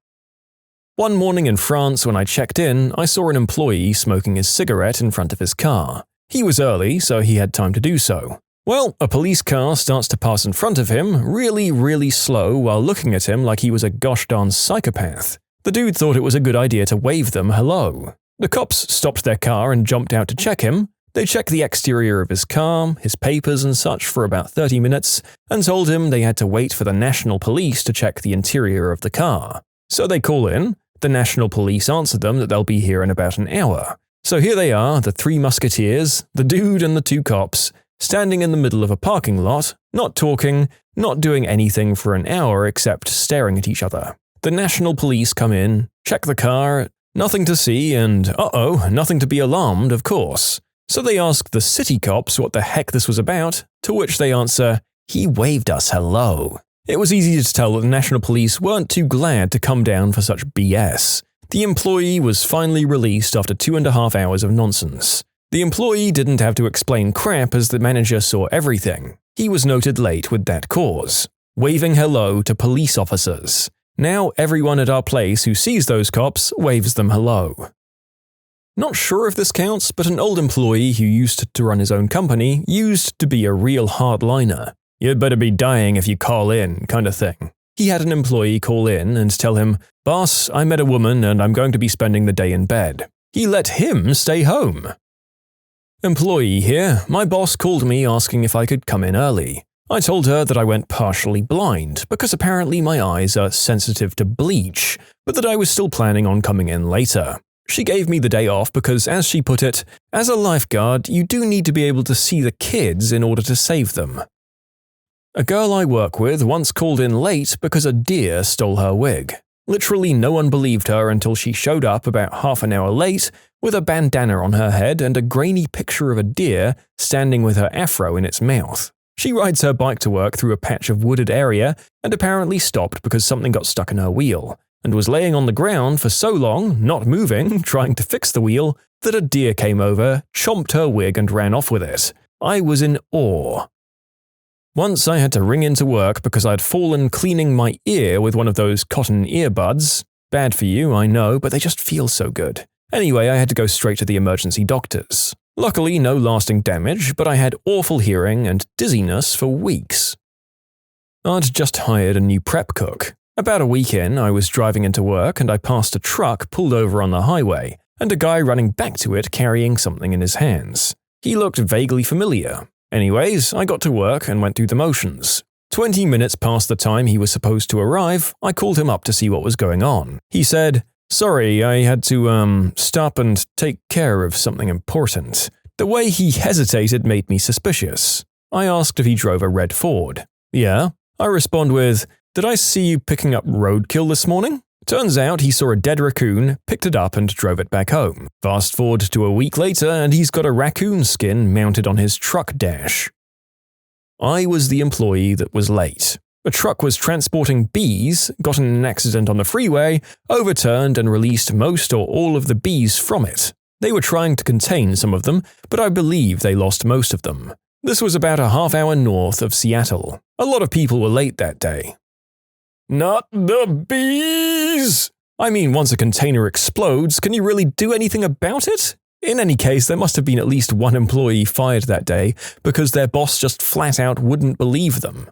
One morning in France when I checked in, I saw an employee smoking his cigarette in front of his car. He was early, so he had time to do so. Well, a police car starts to pass in front of him, really slow while looking at him like he was a gosh darn psychopath. The dude thought it was a good idea to wave them hello. The cops stopped their car and jumped out to check him. They checked the exterior of his car, his papers and such for about 30 minutes, and told him they had to wait for the national police to check the interior of the car. So they call in. The national police answer them that they'll be here in about an hour. So here they are, the 3 musketeers, the dude and the 2 cops, standing in the middle of a parking lot, not talking, not doing anything for an hour except staring at each other. The national police come in, check the car, nothing to see, and nothing to be alarmed, of course. So they ask the city cops what the heck this was about, to which they answer, "He waved us hello." It was easy to tell that the national police weren't too glad to come down for such BS. The employee was finally released after 2.5 hours of nonsense. The employee didn't have to explain crap as the manager saw everything. He was noted late with that cause. Waving hello to police officers. Now everyone at our place who sees those cops waves them hello. Not sure if this counts, but an old employee who used to run his own company used to be a real hardliner. "You'd better be dying if you call in," kind of thing. He had an employee call in and tell him, "Boss, I met a woman and I'm going to be spending the day in bed." He let him stay home. Employee here, my boss called me asking if I could come in early. I told her that I went partially blind because apparently my eyes are sensitive to bleach, but that I was still planning on coming in later. She gave me the day off because, as she put it, as a lifeguard, you do need to be able to see the kids in order to save them. A girl I work with once called in late because a deer stole her wig. Literally no one believed her until she showed up about half an hour late with a bandana on her head and a grainy picture of a deer standing with her afro in its mouth. She rides her bike to work through a patch of wooded area and apparently stopped because something got stuck in her wheel, and was laying on the ground for so long, not moving, trying to fix the wheel, that a deer came over, chomped her wig and ran off with it. I was in awe. Once I had to ring into work because I'd fallen cleaning my ear with one of those cotton earbuds. Bad for you, I know, but they just feel so good. Anyway, I had to go straight to the emergency doctors. Luckily, no lasting damage, but I had awful hearing and dizziness for weeks. I'd just hired a new prep cook. About a week in, I was driving into work and I passed a truck pulled over on the highway, and a guy running back to it carrying something in his hands. He looked vaguely familiar. Anyways, I got to work and went through the motions. 20 minutes past the time he was supposed to arrive, I called him up to see what was going on. He said, "Sorry, I had to, stop and take care of something important." The way he hesitated made me suspicious. I asked if he drove a red Ford. "Yeah." I respond with, "Did I see you picking up roadkill this morning?" Turns out he saw a dead raccoon, picked it up and drove it back home. Fast forward to a week later and he's got a raccoon skin mounted on his truck dash. I was the employee that was late. A truck was transporting bees, got in an accident on the freeway, overturned and released most or all of the bees from it. They were trying to contain some of them, but I believe they lost most of them. This was about a half hour north of Seattle. A lot of people were late that day. Not the bees! I mean, once a container explodes, can you really do anything about it? In any case, there must have been at least one employee fired that day because their boss just flat out wouldn't believe them.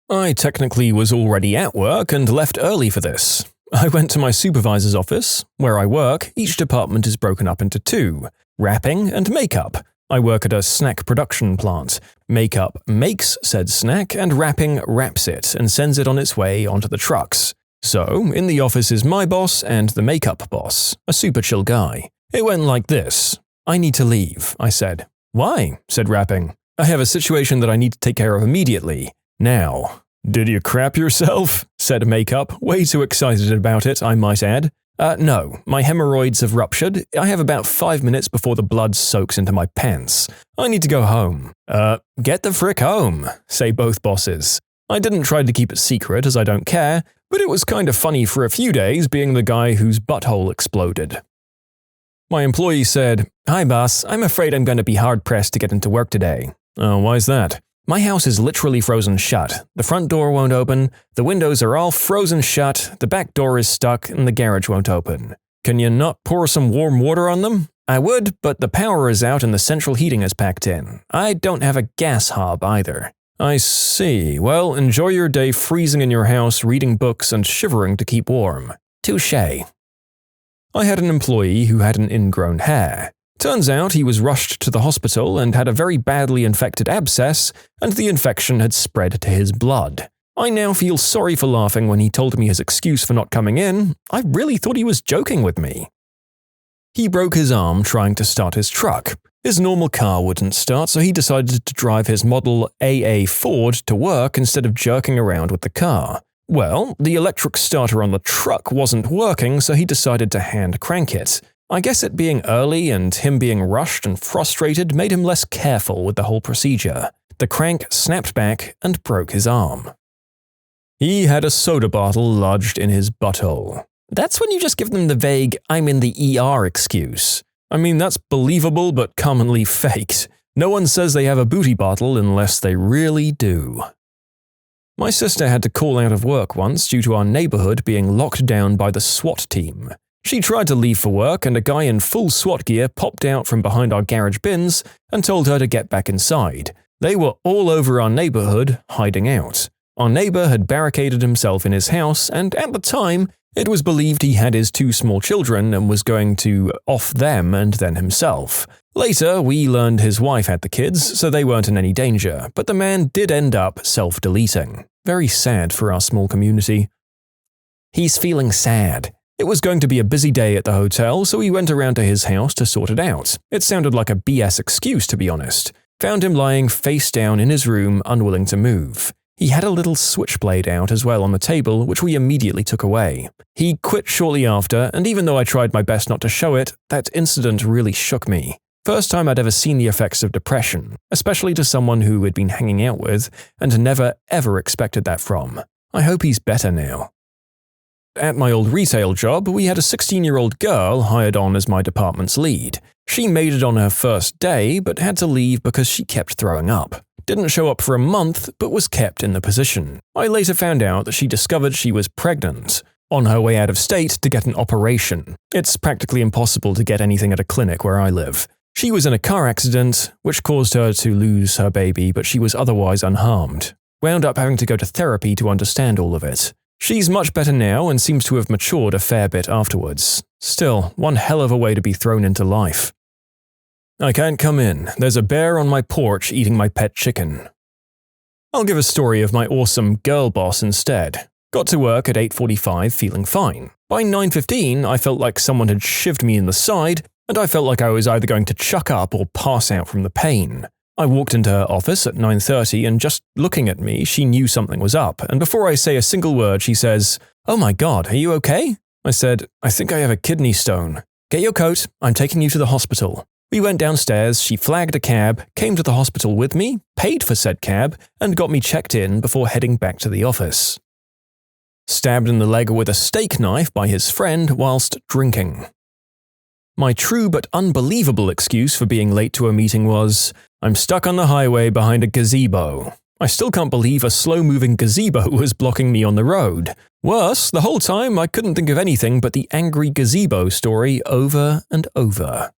I technically was already at work and left early for this. I went to my supervisor's office. Where I work, each department is broken up into 2, wrapping and makeup. I work at a snack production plant. Makeup makes said snack and wrapping wraps it and sends it on its way onto the trucks. So, in the office is my boss and the makeup boss, a super chill guy. It went like this. "I need to leave," I said. "Why?" said wrapping. "I have a situation that I need to take care of immediately. Now." "Did you crap yourself?" said makeup, way too excited about it, I might add. No, my hemorrhoids have ruptured. I have about 5 minutes before the blood soaks into my pants. I need to go home. Get the frick home, say both bosses. I didn't try to keep it secret as I don't care, but it was kind of funny for a few days being the guy whose butthole exploded. My employee said, "Hi boss, I'm afraid I'm going to be hard-pressed to get into work today." "Oh, why's that?" "My house is literally frozen shut. The front door won't open, the windows are all frozen shut, the back door is stuck, and the garage won't open." "Can you not pour some warm water on them?" "I would, but the power is out and the central heating is packed in. I don't have a gas hob either." "I see. Well, enjoy your day freezing in your house, reading books, and shivering to keep warm." "Touché." I had an employee who had an ingrown hair. Turns out he was rushed to the hospital and had a very badly infected abscess, and the infection had spread to his blood. I now feel sorry for laughing when he told me his excuse for not coming in. I really thought he was joking with me. He broke his arm trying to start his truck. His normal car wouldn't start, so he decided to drive his model AA Ford to work instead of jerking around with the car. Well, the electric starter on the truck wasn't working, so he decided to hand crank it. I guess it being early and him being rushed and frustrated made him less careful with the whole procedure. The crank snapped back and broke his arm. He had a soda bottle lodged in his butthole. That's when you just give them the vague "I'm in the ER" excuse. I mean, that's believable but commonly faked. No one says they have a booty bottle unless they really do. My sister had to call out of work once due to our neighborhood being locked down by the SWAT team. She tried to leave for work and a guy in full SWAT gear popped out from behind our garage bins and told her to get back inside. They were all over our neighborhood, hiding out. Our neighbor had barricaded himself in his house, and at the time, it was believed he had his 2 small children and was going to off them and then himself. Later, we learned his wife had the kids, so they weren't in any danger, but the man did end up self-deleting. Very sad for our small community. He's feeling sad. It was going to be a busy day at the hotel, so we went around to his house to sort it out. It sounded like a BS excuse, to be honest. Found him lying face down in his room, unwilling to move. He had a little switchblade out as well on the table, which we immediately took away. He quit shortly after, and even though I tried my best not to show it, that incident really shook me. First time I'd ever seen the effects of depression, especially to someone who had been hanging out with, and never ever expected that from. I hope he's better now. At my old retail job, we had a 16-year-old girl hired on as my department's lead. She made it on her first day, but had to leave because she kept throwing up. Didn't show up for a month, but was kept in the position. I later found out that she discovered she was pregnant, on her way out of state to get an operation. It's practically impossible to get anything at a clinic where I live. She was in a car accident, which caused her to lose her baby, but she was otherwise unharmed. Wound up having to go to therapy to understand all of it. She's much better now and seems to have matured a fair bit afterwards. Still, one hell of a way to be thrown into life. I can't come in. There's a bear on my porch eating my pet chicken. I'll give a story of my awesome girl boss instead. Got to work at 8:45 feeling fine. By 9:15, I felt like someone had shivved me in the side, and I felt like I was either going to chuck up or pass out from the pain. I walked into her office at 9:30 and just looking at me, she knew something was up, and before I say a single word, she says, "Oh my God, are you okay?" I said, "I think I have a kidney stone." "Get your coat, I'm taking you to the hospital." We went downstairs, she flagged a cab, came to the hospital with me, paid for said cab, and got me checked in before heading back to the office. Stabbed in the leg with a steak knife by his friend whilst drinking. My true but unbelievable excuse for being late to a meeting was, "I'm stuck on the highway behind a gazebo." I still can't believe a slow-moving gazebo was blocking me on the road. Worse, the whole time I couldn't think of anything but the angry gazebo story over and over.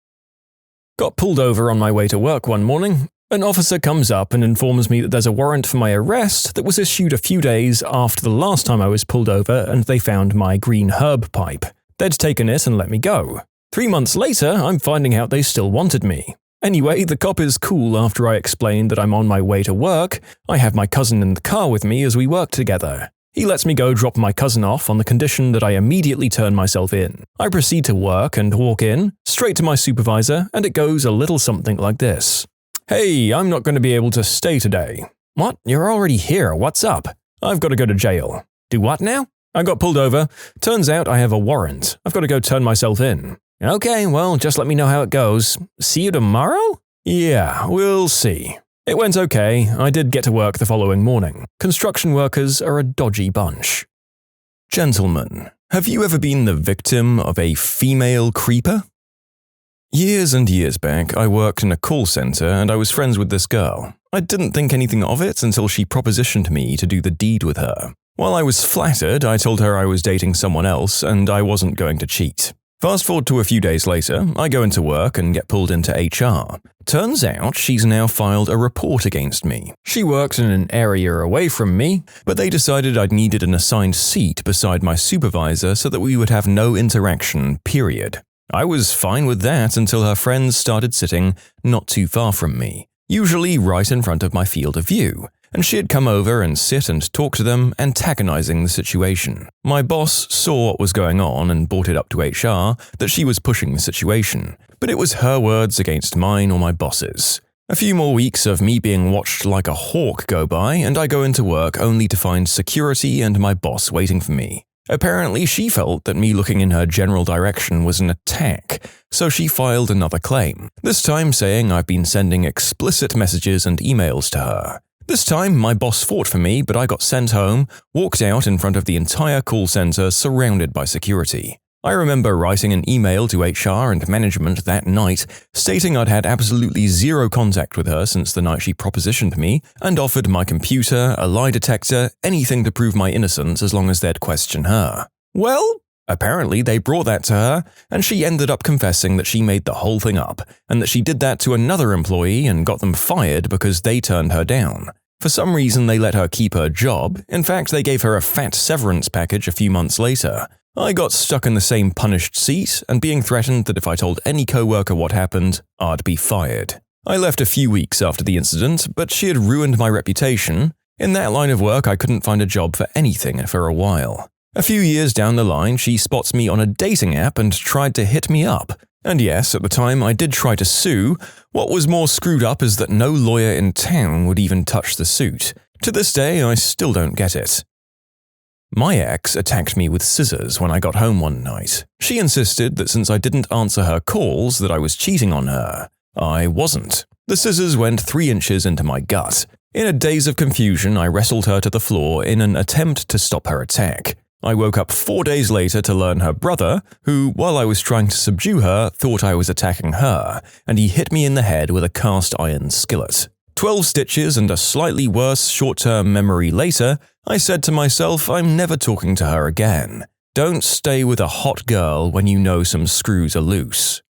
Got pulled over on my way to work one morning. An officer comes up and informs me that there's a warrant for my arrest that was issued a few days after the last time I was pulled over and they found my green herb pipe. They'd taken it and let me go. 3 months later, I'm finding out they still wanted me. Anyway, the cop is cool after I explain that I'm on my way to work. I have my cousin in the car with me as we work together. He lets me go drop my cousin off on the condition that I immediately turn myself in. I proceed to work and walk in, straight to my supervisor, and it goes a little something like this. "Hey, I'm not going to be able to stay today." "What? You're already here. What's up?" "I've got to go to jail." "Do what now?" I got pulled over. Turns out I have a warrant. I've got to go turn myself in. Okay, well, just let me know how it goes. See you tomorrow? Yeah, we'll see. It went okay. I did get to work the following morning. Construction workers are a dodgy bunch. Gentlemen, have you ever been the victim of a female creeper? Years and years back, I worked in a call center and I was friends with this girl. I didn't think anything of it until she propositioned me to do the deed with her. While I was flattered, I told her I was dating someone else and I wasn't going to cheat. Fast forward to a few days later, I go into work and get pulled into HR. Turns out she's now filed a report against me. She works in an area away from me, but they decided I'd needed an assigned seat beside my supervisor so that we would have no interaction, period. I was fine with that until her friends started sitting not too far from me, usually right in front of my field of view. And she'd come over and sit and talk to them, antagonizing the situation. My boss saw what was going on and brought it up to HR that she was pushing the situation, but it was her words against mine or my boss's. A few more weeks of me being watched like a hawk go by, and I go into work only to find security and my boss waiting for me. Apparently, she felt that me looking in her general direction was an attack, so she filed another claim, this time saying I've been sending explicit messages and emails to her. This time, my boss fought for me, but I got sent home, walked out in front of the entire call center surrounded by security. I remember writing an email to HR and management that night, stating I'd had absolutely zero contact with her since the night she propositioned me, and offered my computer, a lie detector, anything to prove my innocence as long as they'd question her. Well, apparently they brought that to her, and she ended up confessing that she made the whole thing up, and that she did that to another employee and got them fired because they turned her down. For some reason, they let her keep her job. In fact, they gave her a fat severance package a few months later. I got stuck in the same punished seat and being threatened that if I told any coworker what happened, I'd be fired. I left a few weeks after the incident, but she had ruined my reputation. In that line of work, I couldn't find a job for anything for a while. A few years down the line, she spots me on a dating app and tried to hit me up. And yes, at the time I did try to sue. What was more screwed up is that no lawyer in town would even touch the suit. To this day, I still don't get it. My ex attacked me with scissors when I got home one night. She insisted that since I didn't answer her calls that I was cheating on her. I wasn't. The scissors went 3 inches into my gut. In a daze of confusion, I wrestled her to the floor in an attempt to stop her attack. I woke up 4 days later to learn her brother, who, while I was trying to subdue her, thought I was attacking her, and he hit me in the head with a cast iron skillet. 12 stitches and a slightly worse short-term memory later, I said to myself I'm never talking to her again. Don't stay with a hot girl when you know some screws are loose.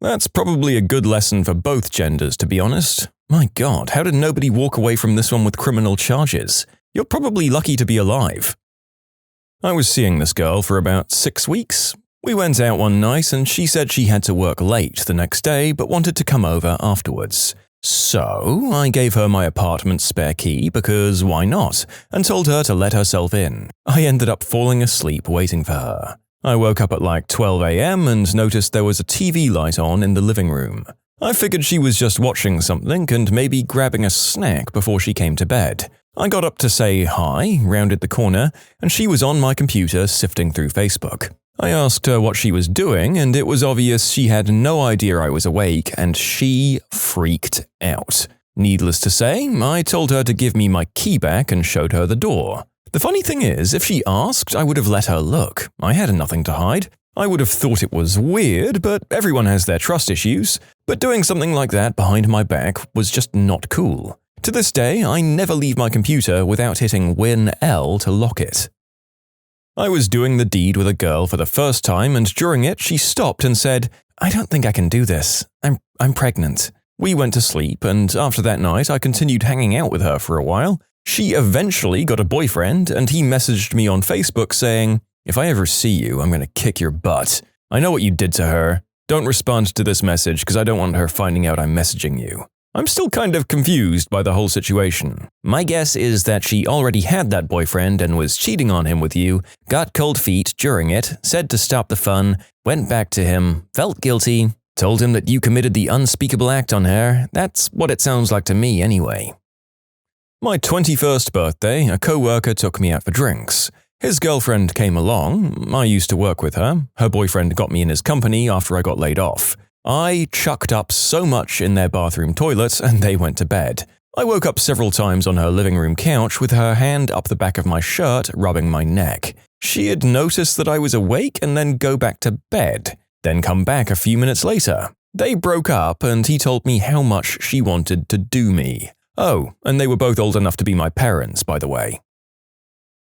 That's probably a good lesson for both genders, to be honest. My God, how did nobody walk away from this one with criminal charges? You're probably lucky to be alive. I was seeing this girl for about 6 weeks. We went out one night and she said she had to work late the next day but wanted to come over afterwards. So I gave her my apartment's spare key because why not, and told her to let herself in. I ended up falling asleep waiting for her. I woke up at like 12 a.m. and noticed there was a TV light on in the living room. I figured she was just watching something and maybe grabbing a snack before she came to bed. I got up to say hi, rounded the corner, and she was on my computer sifting through Facebook. I asked her what she was doing, and it was obvious she had no idea I was awake, and she freaked out. Needless to say, I told her to give me my key back and showed her the door. The funny thing is, if she asked, I would have let her look. I had nothing to hide. I would have thought it was weird, but everyone has their trust issues. But doing something like that behind my back was just not cool. To this day, I never leave my computer without hitting Win-L to lock it. I was doing the deed with a girl for the first time, and during it, she stopped and said, "I don't think I can do this. I'm pregnant." We went to sleep, and after that night, I continued hanging out with her for a while. She eventually got a boyfriend, and he messaged me on Facebook saying, "If I ever see you, I'm going to kick your butt. I know what you did to her. Don't respond to this message because I don't want her finding out I'm messaging you." I'm still kind of confused by the whole situation. My guess is that she already had that boyfriend and was cheating on him with you, got cold feet during it, said to stop the fun, went back to him, felt guilty, told him that you committed the unspeakable act on her. That's what it sounds like to me anyway. My 21st birthday, a coworker took me out for drinks. His girlfriend came along. I used to work with her. Her boyfriend got me in his company after I got laid off. I chucked up so much in their bathroom toilet and they went to bed. I woke up several times on her living room couch with her hand up the back of my shirt, rubbing my neck. She had noticed that I was awake and then go back to bed, then come back a few minutes later. They broke up and he told me how much she wanted to do me. Oh, and they were both old enough to be my parents, by the way.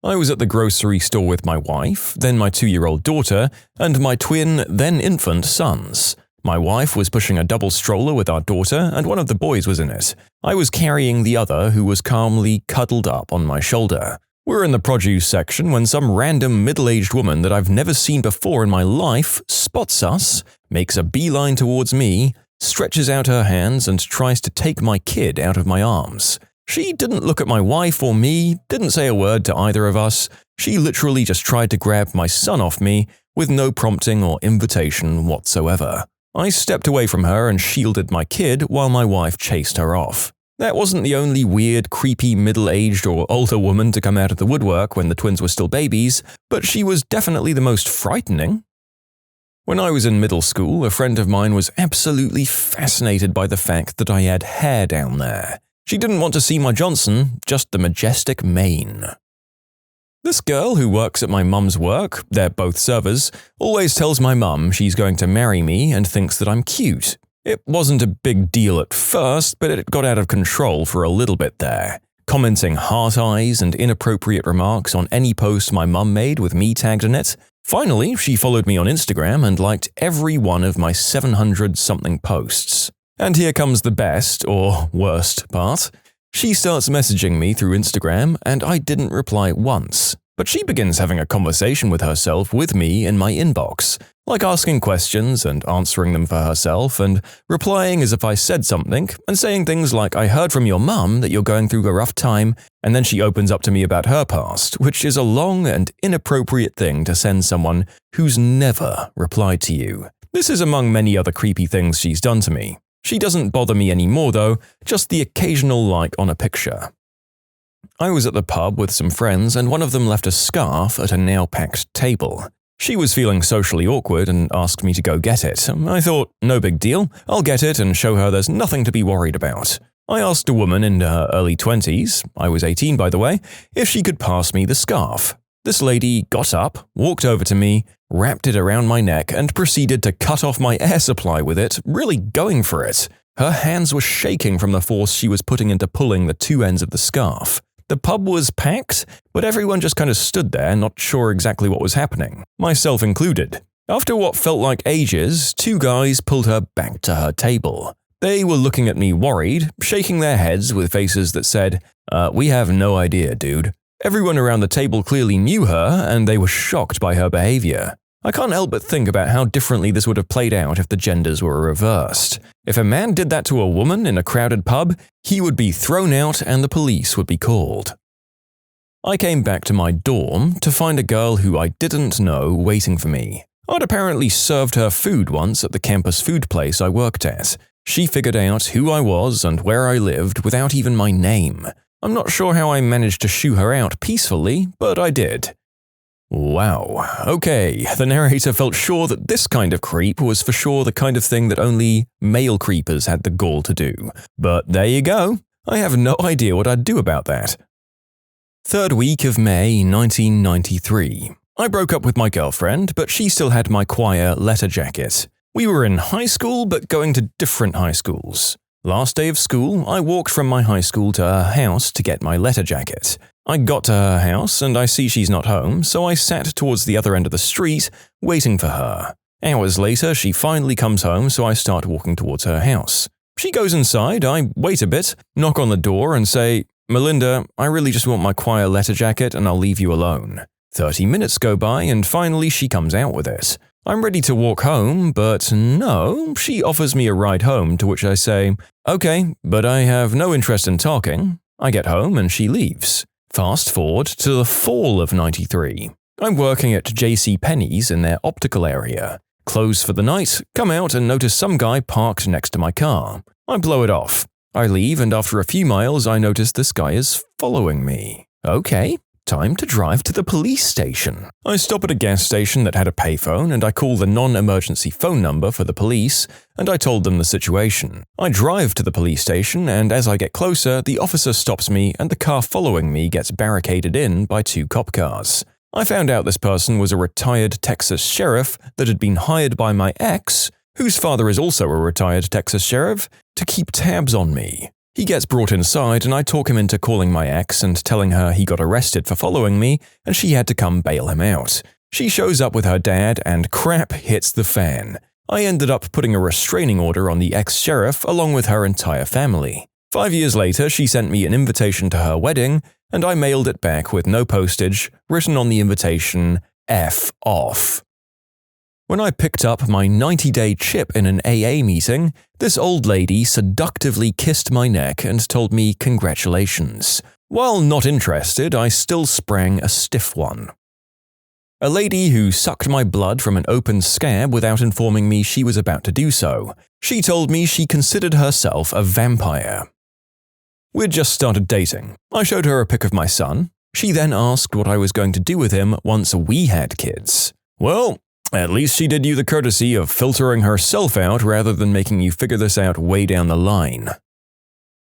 I was at the grocery store with my wife, then my 2-year-old daughter, and my twin, then infant sons. My wife was pushing a double stroller with our daughter, and one of the boys was in it. I was carrying the other, who was calmly cuddled up on my shoulder. We're in the produce section when some random middle-aged woman that I've never seen before in my life spots us, makes a beeline towards me, stretches out her hands and tries to take my kid out of my arms. She didn't look at my wife or me, didn't say a word to either of us. She literally just tried to grab my son off me with no prompting or invitation whatsoever. I stepped away from her and shielded my kid while my wife chased her off. That wasn't the only weird, creepy middle-aged or older woman to come out of the woodwork when the twins were still babies, but she was definitely the most frightening. When I was in middle school, a friend of mine was absolutely fascinated by the fact that I had hair down there. She didn't want to see my Johnson, just the majestic mane. This girl who works at my mum's work, they're both servers, always tells my mum she's going to marry me and thinks that I'm cute. It wasn't a big deal at first, but it got out of control for a little bit there, commenting heart eyes and inappropriate remarks on any post my mum made with me tagged in it. Finally, she followed me on Instagram and liked every one of my 700-something posts. And here comes the best, or worst, part. She starts messaging me through Instagram, and I didn't reply once. But she begins having a conversation with herself with me in my inbox, like asking questions and answering them for herself, and replying as if I said something, and saying things like, "I heard from your mum that you're going through a rough time," and then she opens up to me about her past, which is a long and inappropriate thing to send someone who's never replied to you. This is among many other creepy things she's done to me. She doesn't bother me anymore though, just the occasional like on a picture. I was at the pub with some friends and one of them left a scarf at a now-packed table. She was feeling socially awkward and asked me to go get it. I thought, no big deal, I'll get it and show her there's nothing to be worried about. I asked a woman in her early 20s, I was 18 by the way, if she could pass me the scarf. This lady got up, walked over to me, wrapped it around my neck and proceeded to cut off my air supply with it, really going for it. Her hands were shaking from the force she was putting into pulling the two ends of the scarf. The pub was packed, but everyone just kind of stood there, not sure exactly what was happening, myself included. After what felt like ages, two guys pulled her back to her table. They were looking at me worried, shaking their heads with faces that said, "We have no idea, dude." Everyone around the table clearly knew her, and they were shocked by her behavior. I can't help but think about how differently this would have played out if the genders were reversed. If a man did that to a woman in a crowded pub, he would be thrown out and the police would be called. I came back to my dorm to find a girl who I didn't know waiting for me. I'd apparently served her food once at the campus food place I worked at. She figured out who I was and where I lived without even my name. I'm not sure how I managed to shoo her out peacefully, but I did. Wow, okay, the narrator felt sure that this kind of creep was for sure the kind of thing that only male creepers had the gall to do. But there you go, I have no idea what I'd do about that. Third week of May 1993. I broke up with my girlfriend, but she still had my choir letter jacket. We were in high school, but going to different high schools. Last day of school, I walked from my high school to her house to get my letter jacket. I got to her house and I see she's not home, so I sat towards the other end of the street, waiting for her. Hours later, she finally comes home, so I start walking towards her house. She goes inside, I wait a bit, knock on the door and say, "Melinda, I really just want my choir letter jacket and I'll leave you alone." 30 minutes go by and finally she comes out with it. I'm ready to walk home, but no, she offers me a ride home, to which I say, "Okay, but I have no interest in talking." I get home and she leaves. Fast forward to the fall of 93. I'm working at JCPenney's in their optical area. Close for the night, come out and notice some guy parked next to my car. I blow it off. I leave and after a few miles I notice this guy is following me. Okay, time to drive to the police station. I stop at a gas station that had a payphone and I call the non-emergency phone number for the police and I told them the situation. I drive to the police station and as I get closer, the officer stops me and the car following me gets barricaded in by 2 cop cars. I found out this person was a retired Texas sheriff that had been hired by my ex, whose father is also a retired Texas sheriff, to keep tabs on me. He gets brought inside and I talk him into calling my ex and telling her he got arrested for following me and she had to come bail him out. She shows up with her dad and crap hits the fan. I ended up putting a restraining order on the ex-sheriff along with her entire family. 5 years later, she sent me an invitation to her wedding and I mailed it back with no postage, written on the invitation, F off. When I picked up my 90-day chip in an AA meeting, this old lady seductively kissed my neck and told me congratulations. While not interested, I still sprang a stiff one. A lady who sucked my blood from an open scab without informing me she was about to do so. She told me she considered herself a vampire. We'd just started dating. I showed her a pic of my son. She then asked what I was going to do with him once we had kids. Well, at least she did you the courtesy of filtering herself out rather than making you figure this out way down the line.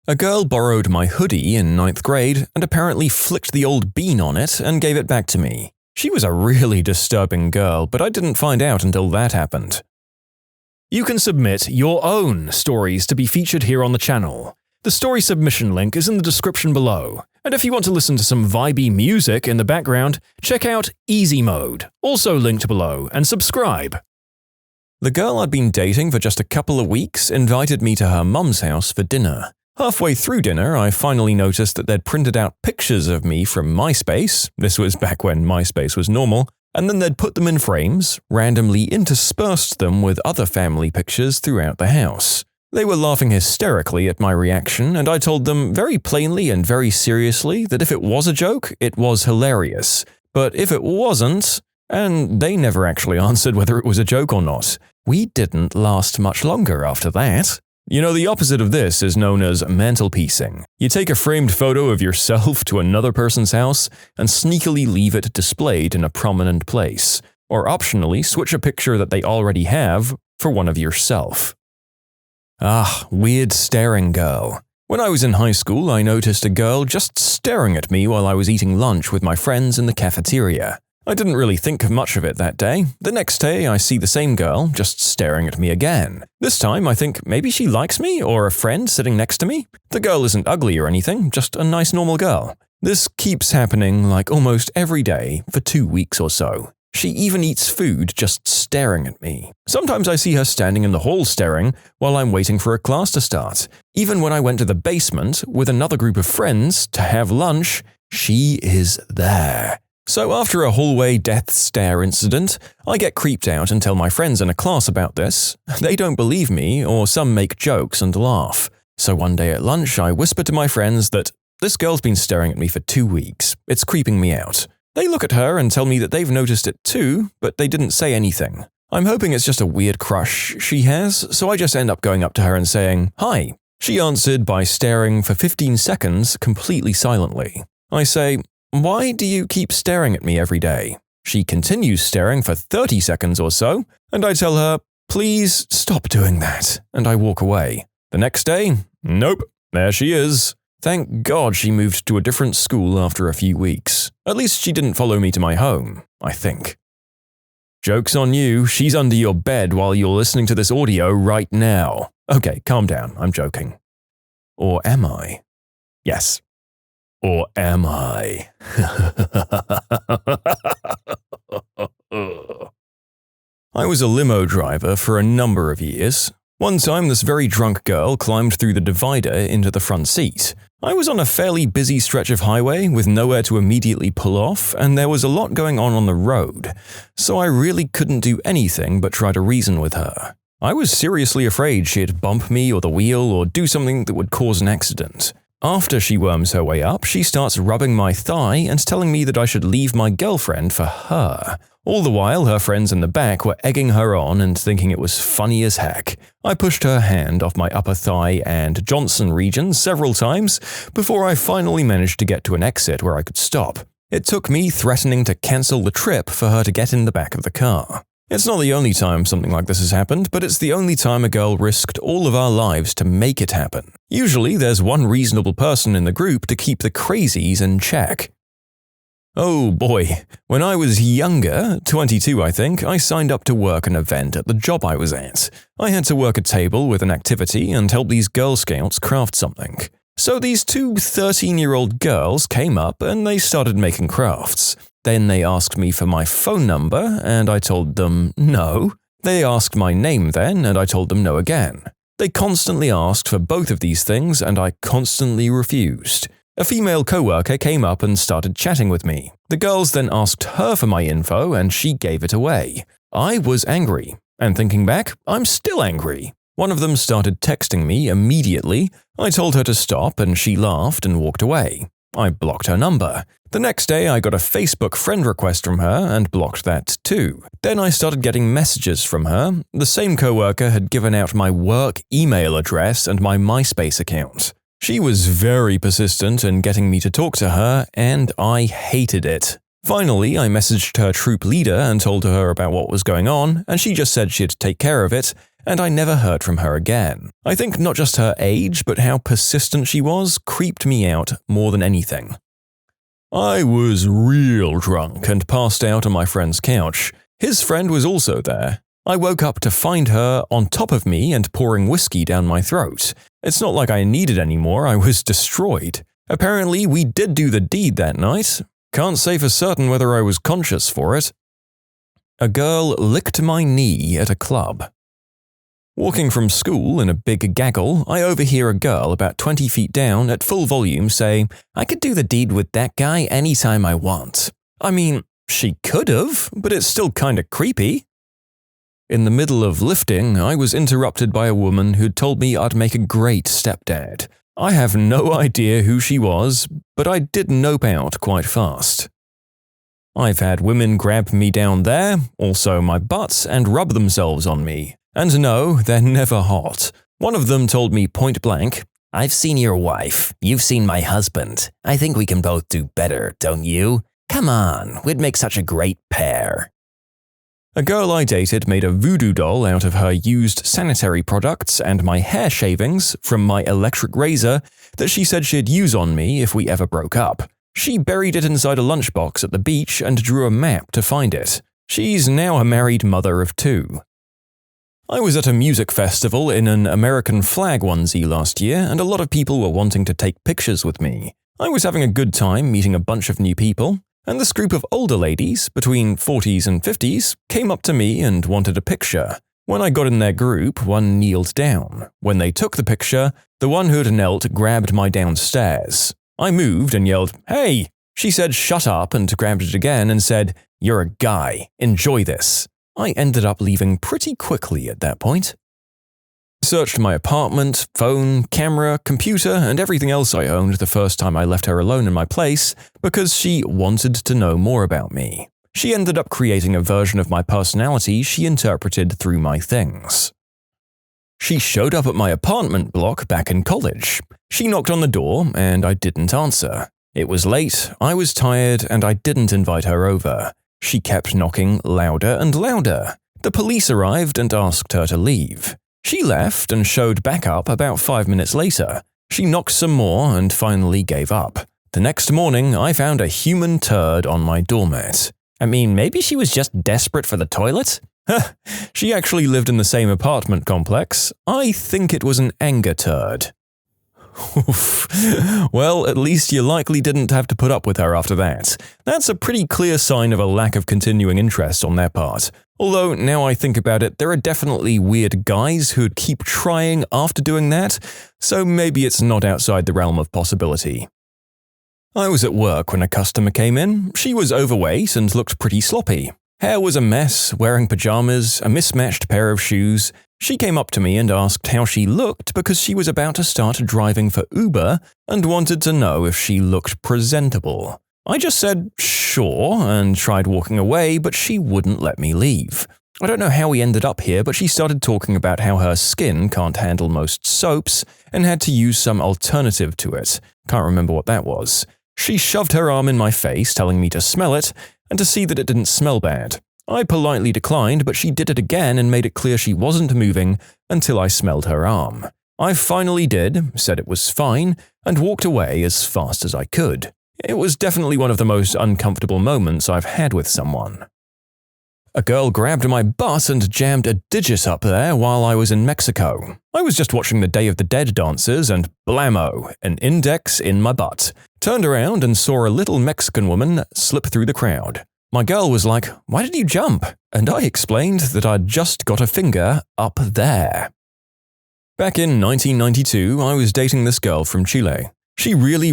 A girl borrowed my hoodie in 9th grade and apparently flicked the old bean on it and gave it back to me. She was a really disturbing girl, but I didn't find out until that happened. You can submit your own stories to be featured here on the channel. The story submission link is in the description below. And if you want to listen to some vibey music in the background, check out easymode, also linked below, and subscribe. The girl I'd been dating for just a couple of weeks invited me to her mum's house for dinner. Halfway through dinner, I finally noticed that they'd printed out pictures of me from MySpace, this was back when MySpace was normal, and then they'd put them in frames, randomly interspersed them with other family pictures throughout the house. They were laughing hysterically at my reaction, and I told them very plainly and very seriously that if it was a joke, it was hilarious. But if it wasn't, and they never actually answered whether it was a joke or not, we didn't last much longer after that. You know, the opposite of this is known as mantelpiecing. You take a framed photo of yourself to another person's house and sneakily leave it displayed in a prominent place, or optionally switch a picture that they already have for one of yourself. Ah, weird staring girl. When I was in high school, I noticed a girl just staring at me while I was eating lunch with my friends in the cafeteria. I didn't really think much of it that day. The next day, I see the same girl just staring at me again. This time, I think maybe she likes me or a friend sitting next to me. The girl isn't ugly or anything, just a nice normal girl. This keeps happening like almost every day for 2 weeks or so. She even eats food just staring at me. Sometimes I see her standing in the hall staring while I'm waiting for a class to start. Even when I went to the basement with another group of friends to have lunch, she is there. So after a hallway death stare incident, I get creeped out and tell my friends in a class about this. They don't believe me, or some make jokes and laugh. So one day at lunch, I whisper to my friends that this girl's been staring at me for 2 weeks. It's creeping me out. They look at her and tell me that they've noticed it too, but they didn't say anything. I'm hoping it's just a weird crush she has, so I just end up going up to her and saying, "Hi." She answered by staring for 15 seconds completely silently. I say, "Why do you keep staring at me every day?" She continues staring for 30 seconds or so, and I tell her, "Please stop doing that," and I walk away. The next day, nope, there she is. Thank God she moved to a different school after a few weeks. At least she didn't follow me to my home, I think. Joke's on you, she's under your bed while you're listening to this audio right now. Okay, calm down, I'm joking. Or am I? Yes. Or am I? I was a limo driver for a number of years. One time, this very drunk girl climbed through the divider into the front seat. I was on a fairly busy stretch of highway with nowhere to immediately pull off, and there was a lot going on the road, so I really couldn't do anything but try to reason with her. I was seriously afraid she'd bump me or the wheel or do something that would cause an accident. After she worms her way up, she starts rubbing my thigh and telling me that I should leave my girlfriend for her. All the while, her friends in the back were egging her on and thinking it was funny as heck. I pushed her hand off my upper thigh and Johnson region several times before I finally managed to get to an exit where I could stop. It took me threatening to cancel the trip for her to get in the back of the car. It's not the only time something like this has happened, but it's the only time a girl risked all of our lives to make it happen. Usually there's one reasonable person in the group to keep the crazies in check. Oh boy, when I was younger, 22 I think, I signed up to work an event at the job I was at. I had to work a table with an activity and help these Girl Scouts craft something. So these two 13-year-old girls came up and they started making crafts. Then they asked me for my phone number and I told them no. They asked my name then and I told them no again. They constantly asked for both of these things and I constantly refused. A female coworker came up and started chatting with me. The girls then asked her for my info and she gave it away. I was angry, and thinking back, I'm still angry. One of them started texting me immediately. I told her to stop and she laughed and walked away. I blocked her number. The next day I got a Facebook friend request from her and blocked that too. Then I started getting messages from her. The same coworker had given out my work email address and my MySpace account. She was very persistent in getting me to talk to her, and I hated it. Finally, I messaged her troop leader and told her about what was going on, and she just said she'd take care of it, and I never heard from her again. I think not just her age, but how persistent she was creeped me out more than anything. I was real drunk and passed out on my friend's couch. His friend was also there. I woke up to find her on top of me and pouring whiskey down my throat. It's not like I needed any more, I was destroyed. Apparently, we did do the deed that night. Can't say for certain whether I was conscious for it. A girl licked my knee at a club. Walking from school in a big gaggle, I overhear a girl about 20 feet down at full volume say, "I could do the deed with that guy anytime I want." I mean, she could have, but it's still kinda creepy. In the middle of lifting, I was interrupted by a woman who'd told me I'd make a great stepdad. I have no idea who she was, but I did nope out quite fast. I've had women grab me down there, also my butt, and rub themselves on me. And no, they're never hot. One of them told me point blank, "I've seen your wife. You've seen my husband. I think we can both do better, don't you? Come on, we'd make such a great pair." A girl I dated made a voodoo doll out of her used sanitary products and my hair shavings from my electric razor that she said she'd use on me if we ever broke up. She buried it inside a lunchbox at the beach and drew a map to find it. She's now a married mother of 2. I was at a music festival in an American flag onesie last year and a lot of people were wanting to take pictures with me. I was having a good time meeting a bunch of new people. And this group of older ladies, between 40s and 50s, came up to me and wanted a picture. When I got in their group, one kneeled down. When they took the picture, the one who'd knelt grabbed my downstairs. I moved and yelled, "Hey!" She said shut up and grabbed it again and said, "You're a guy. Enjoy this." I ended up leaving pretty quickly at that point. Searched my apartment, phone, camera, computer, and everything else I owned the first time I left her alone in my place because she wanted to know more about me. She ended up creating a version of my personality she interpreted through my things. She showed up at my apartment block back in college. She knocked on the door, and I didn't answer. It was late, I was tired, and I didn't invite her over. She kept knocking louder and louder. The police arrived and asked her to leave. She left and showed back up about 5 minutes later. She knocked some more and finally gave up. The next morning, I found a human turd on my doormat. I mean, maybe she was just desperate for the toilet? She actually lived in the same apartment complex. I think it was an anger turd. Oof. Well, at least you likely didn't have to put up with her after that. That's a pretty clear sign of a lack of continuing interest on their part. Although, now I think about it, there are definitely weird guys who'd keep trying after doing that, so maybe it's not outside the realm of possibility. I was at work when a customer came in. She was overweight and looked pretty sloppy. Hair was a mess, wearing pajamas, a mismatched pair of shoes. She came up to me and asked how she looked because she was about to start driving for Uber and wanted to know if she looked presentable. I just said, sure, and tried walking away, but she wouldn't let me leave. I don't know how we ended up here, but she started talking about how her skin can't handle most soaps and had to use some alternative to it. Can't remember what that was. She shoved her arm in my face, telling me to smell it, and to see that it didn't smell bad. I politely declined, but she did it again and made it clear she wasn't moving until I smelled her arm. I finally did, said it was fine, and walked away as fast as I could. It was definitely one of the most uncomfortable moments I've had with someone. A girl grabbed my butt and jammed a digit up there while I was in Mexico. I was just watching the Day of the Dead dances and blammo, an index in my butt. Turned around and saw a little Mexican woman slip through the crowd. My girl was like, "Why did you jump?" And I explained that I'd just got a finger up there. Back in 1992, I was dating this girl from Chile. She really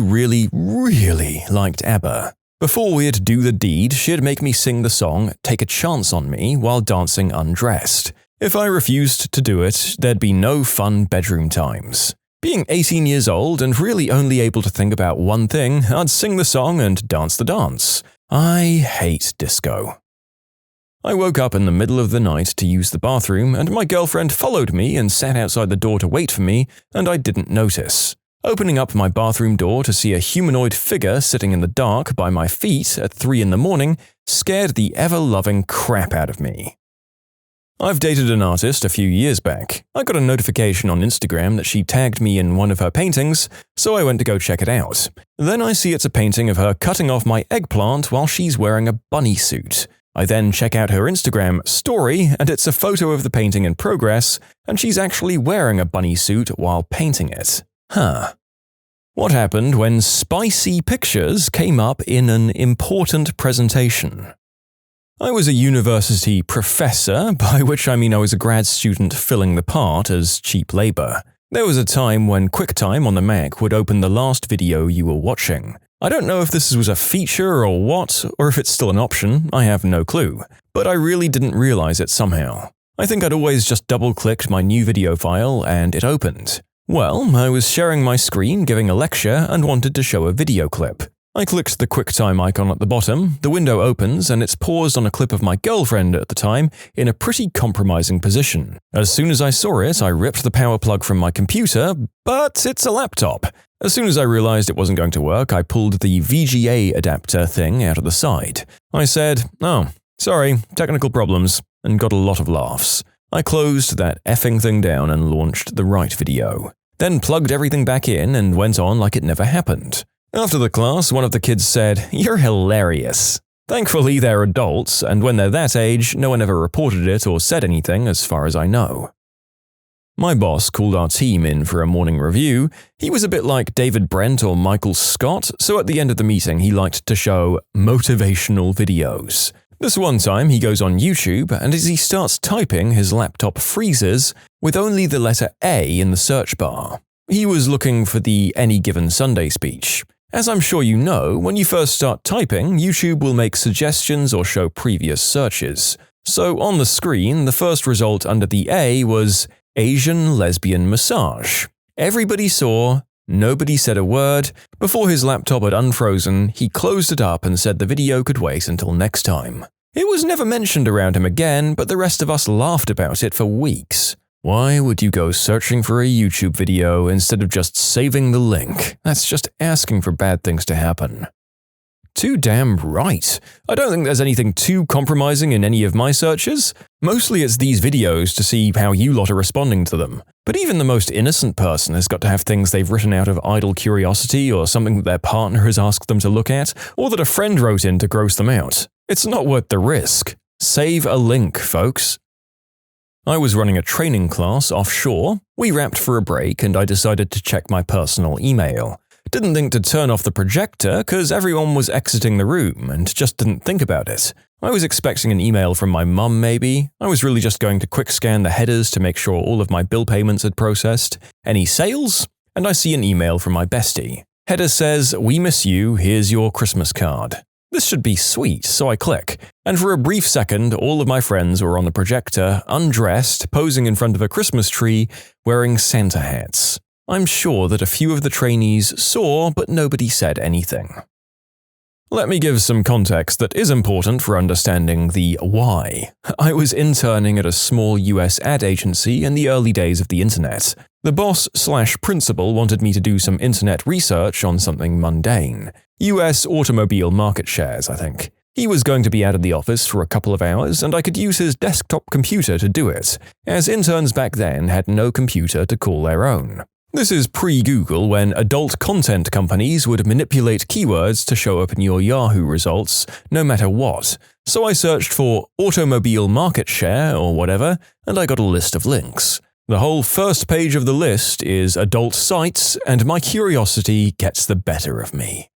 liked ABBA. Before we'd do the deed, she'd make me sing the song Take a Chance on Me while dancing undressed. If I refused to do it, there'd be no fun bedroom times. Being 18 years old and really only able to think about one thing, I'd sing the song and dance the dance. I hate disco. I woke up in the middle of the night to use the bathroom, and my girlfriend followed me and sat outside the door to wait for me, and I didn't notice. Opening up my bathroom door to see a humanoid figure sitting in the dark by my feet at 3 in the morning scared the ever-loving crap out of me. I've dated an artist a few years back. I got a notification on Instagram that she tagged me in one of her paintings, so I went to go check it out. Then I see it's a painting of her cutting off my eggplant while she's wearing a bunny suit. I then check out her Instagram story, and it's a photo of the painting in progress, and she's actually wearing a bunny suit while painting it. What happened when spicy pictures came up in an important presentation? I was a university professor, by which I mean I was a grad student filling the part as cheap labor. There was a time when QuickTime on the Mac would open the last video you were watching. I don't know if this was a feature or what, or if it's still an option, I have no clue. But I really didn't realize it somehow. I think I'd always just double-clicked my new video file and it opened. Well, I was sharing my screen giving a lecture and wanted to show a video clip. I clicked the QuickTime icon at the bottom, the window opens, and it's paused on a clip of my girlfriend at the time in a pretty compromising position. As soon as I saw it, I ripped the power plug from my computer, but it's a laptop. As soon as I realized it wasn't going to work, I pulled the VGA adapter thing out of the side. I said, "Oh, sorry, technical problems," and got a lot of laughs. I closed that effing thing down and launched the right video. Then plugged everything back in and went on like it never happened. After the class, one of the kids said, "You're hilarious." Thankfully, they're adults, and when they're that age, no one ever reported it or said anything as far as I know. My boss called our team in for a morning review. He was a bit like David Brent or Michael Scott, so at the end of the meeting he liked to show motivational videos. This one time he goes on YouTube, and as he starts typing, his laptop freezes with only the letter A in the search bar. He was looking for the Any Given Sunday speech. As I'm sure you know, when you first start typing, YouTube will make suggestions or show previous searches. So on the screen, the first result under the A was Asian lesbian massage. Everybody saw, nobody said a word. Before his laptop had unfrozen, he closed it up and said the video could wait until next time. It was never mentioned around him again, but the rest of us laughed about it for weeks. Why would you go searching for a YouTube video instead of just saving the link? That's just asking for bad things to happen. Too damn right. I don't think there's anything too compromising in any of my searches. Mostly it's these videos to see how you lot are responding to them. But even the most innocent person has got to have things they've written out of idle curiosity or something that their partner has asked them to look at, or that a friend wrote in to gross them out. It's not worth the risk. Save a link, folks. I was running a training class offshore. We wrapped for a break and I decided to check my personal email. Didn't think to turn off the projector because everyone was exiting the room and just didn't think about it. I was expecting an email from my mum maybe. I was really just going to quick scan the headers to make sure all of my bill payments had processed. Any sales? And I see an email from my bestie. Header says, "We miss you, here's your Christmas card." This should be sweet, so I click. And for a brief second, all of my friends were on the projector, undressed, posing in front of a Christmas tree, wearing Santa hats. I'm sure that a few of the trainees saw, but nobody said anything. Let me give some context that is important for understanding the why. I was interning at a small US ad agency in the early days of the internet. The boss/principal wanted me to do some internet research on something mundane. US automobile market shares, I think. He was going to be out of the office for a couple of hours, and I could use his desktop computer to do it, as interns back then had no computer to call their own. This is pre-Google, when adult content companies would manipulate keywords to show up in your Yahoo results, no matter what. So I searched for automobile market share or whatever, and I got a list of links. The whole first page of the list is adult sites, and my curiosity gets the better of me.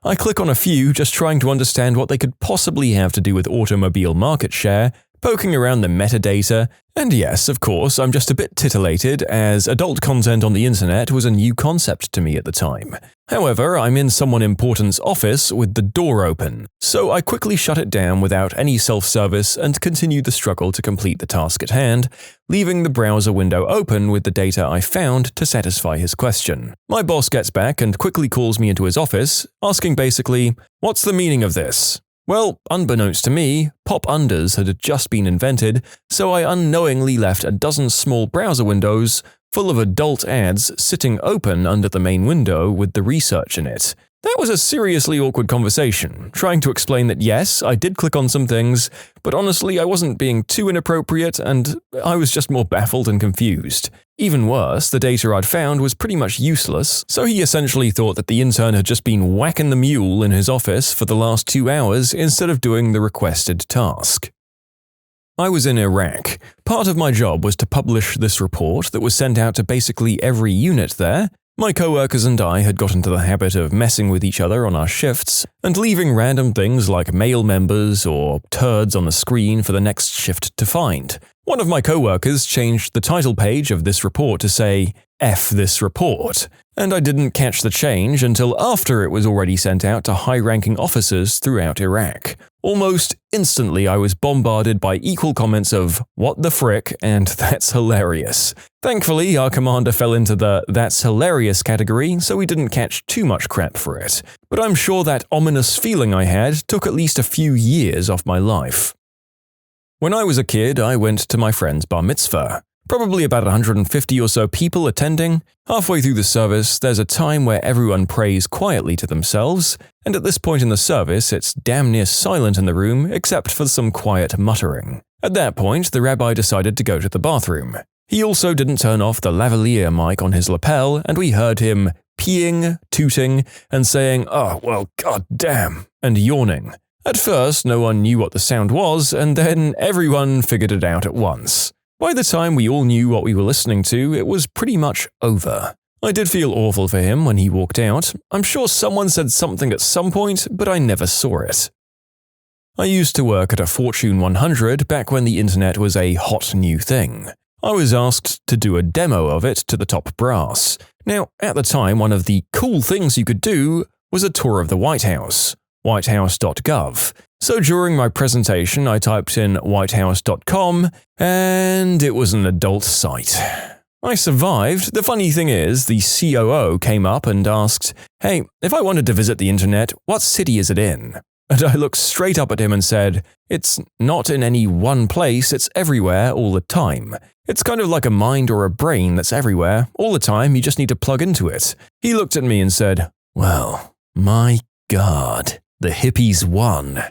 I click on a few, just trying to understand what they could possibly have to do with automobile market share, poking around the metadata, and yes, of course, I'm just a bit titillated, as adult content on the internet was a new concept to me at the time. However, I'm in someone important's office with the door open, so I quickly shut it down without any self-service and continue the struggle to complete the task at hand, leaving the browser window open with the data I found to satisfy his question. My boss gets back and quickly calls me into his office, asking basically, "What's the meaning of this?" Well, unbeknownst to me, pop-unders had just been invented, so I unknowingly left a dozen small browser windows full of adult ads sitting open under the main window with the research in it. That was a seriously awkward conversation, trying to explain that yes, I did click on some things, but honestly I wasn't being too inappropriate and I was just more baffled and confused. Even worse, the data I'd found was pretty much useless, so he essentially thought that the intern had just been whacking the mule in his office for the last 2 hours instead of doing the requested task. I was in Iraq. Part of my job was to publish this report that was sent out to basically every unit there. My coworkers and I had got into the habit of messing with each other on our shifts and leaving random things like male members or turds on the screen for the next shift to find. One of my coworkers changed the title page of this report to say, "F this report," and I didn't catch the change until after it was already sent out to high-ranking officers throughout Iraq. Almost instantly I was bombarded by equal comments of, "What the frick?" and "That's hilarious." Thankfully, our commander fell into the "that's hilarious" category, so we didn't catch too much crap for it. But I'm sure that ominous feeling I had took at least a few years off my life. When I was a kid, I went to my friend's bar mitzvah. Probably about 150 or so people attending. Halfway through the service, there's a time where everyone prays quietly to themselves, and at this point in the service, it's damn near silent in the room except for some quiet muttering. At that point, the rabbi decided to go to the bathroom. He also didn't turn off the lavalier mic on his lapel, and we heard him peeing, tooting, and saying, "Oh, well, god damn," and yawning. At first, no one knew what the sound was, and then everyone figured it out at once. By the time we all knew what we were listening to, it was pretty much over. I did feel awful for him when he walked out. I'm sure someone said something at some point, but I never saw it. I used to work at a Fortune 100 back when the internet was a hot new thing. I was asked to do a demo of it to the top brass. Now, at the time, one of the cool things you could do was a tour of the White House. whitehouse.gov. So during my presentation, I typed in whitehouse.com, and it was an adult site. I survived. The funny thing is, the COO came up and asked, "Hey, if I wanted to visit the internet, what city is it in?" And I looked straight up at him and said, "It's not in any one place, it's everywhere all the time. It's kind of like a mind or a brain that's everywhere, all the time, you just need to plug into it." He looked at me and said, "Well, my God. The hippies won."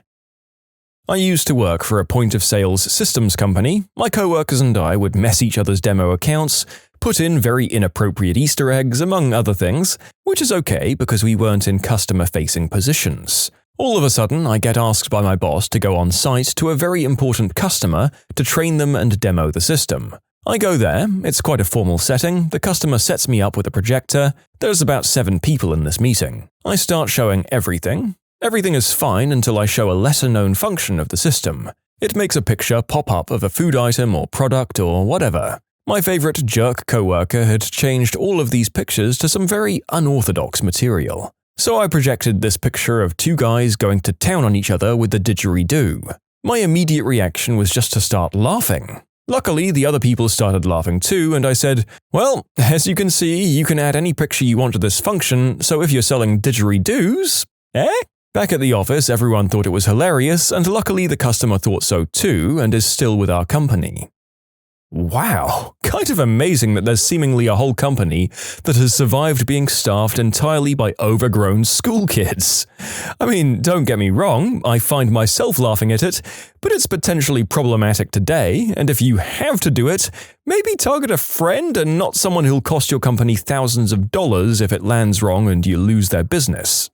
I used to work for a point-of-sales systems company. My coworkers and I would mess each other's demo accounts, put in very inappropriate Easter eggs, among other things, which is okay because we weren't in customer-facing positions. All of a sudden, I get asked by my boss to go on site to a very important customer to train them and demo the system. I go there, it's quite a formal setting, the customer sets me up with a projector, there's about 7 people in this meeting. I start showing everything. Everything is fine until I show a lesser-known function of the system. It makes a picture pop up of a food item or product or whatever. My favorite jerk coworker had changed all of these pictures to some very unorthodox material. So I projected this picture of 2 guys going to town on each other with the didgeridoo. My immediate reaction was just to start laughing. Luckily, the other people started laughing too, and I said, "Well, as you can see, you can add any picture you want to this function, so if you're selling didgeridoos, eh?" Back at the office, everyone thought it was hilarious, and luckily the customer thought so too and is still with our company. Wow, kind of amazing that there's seemingly a whole company that has survived being staffed entirely by overgrown school kids. I mean, don't get me wrong, I find myself laughing at it, but it's potentially problematic today, and if you have to do it, maybe target a friend and not someone who'll cost your company thousands of dollars if it lands wrong and you lose their business.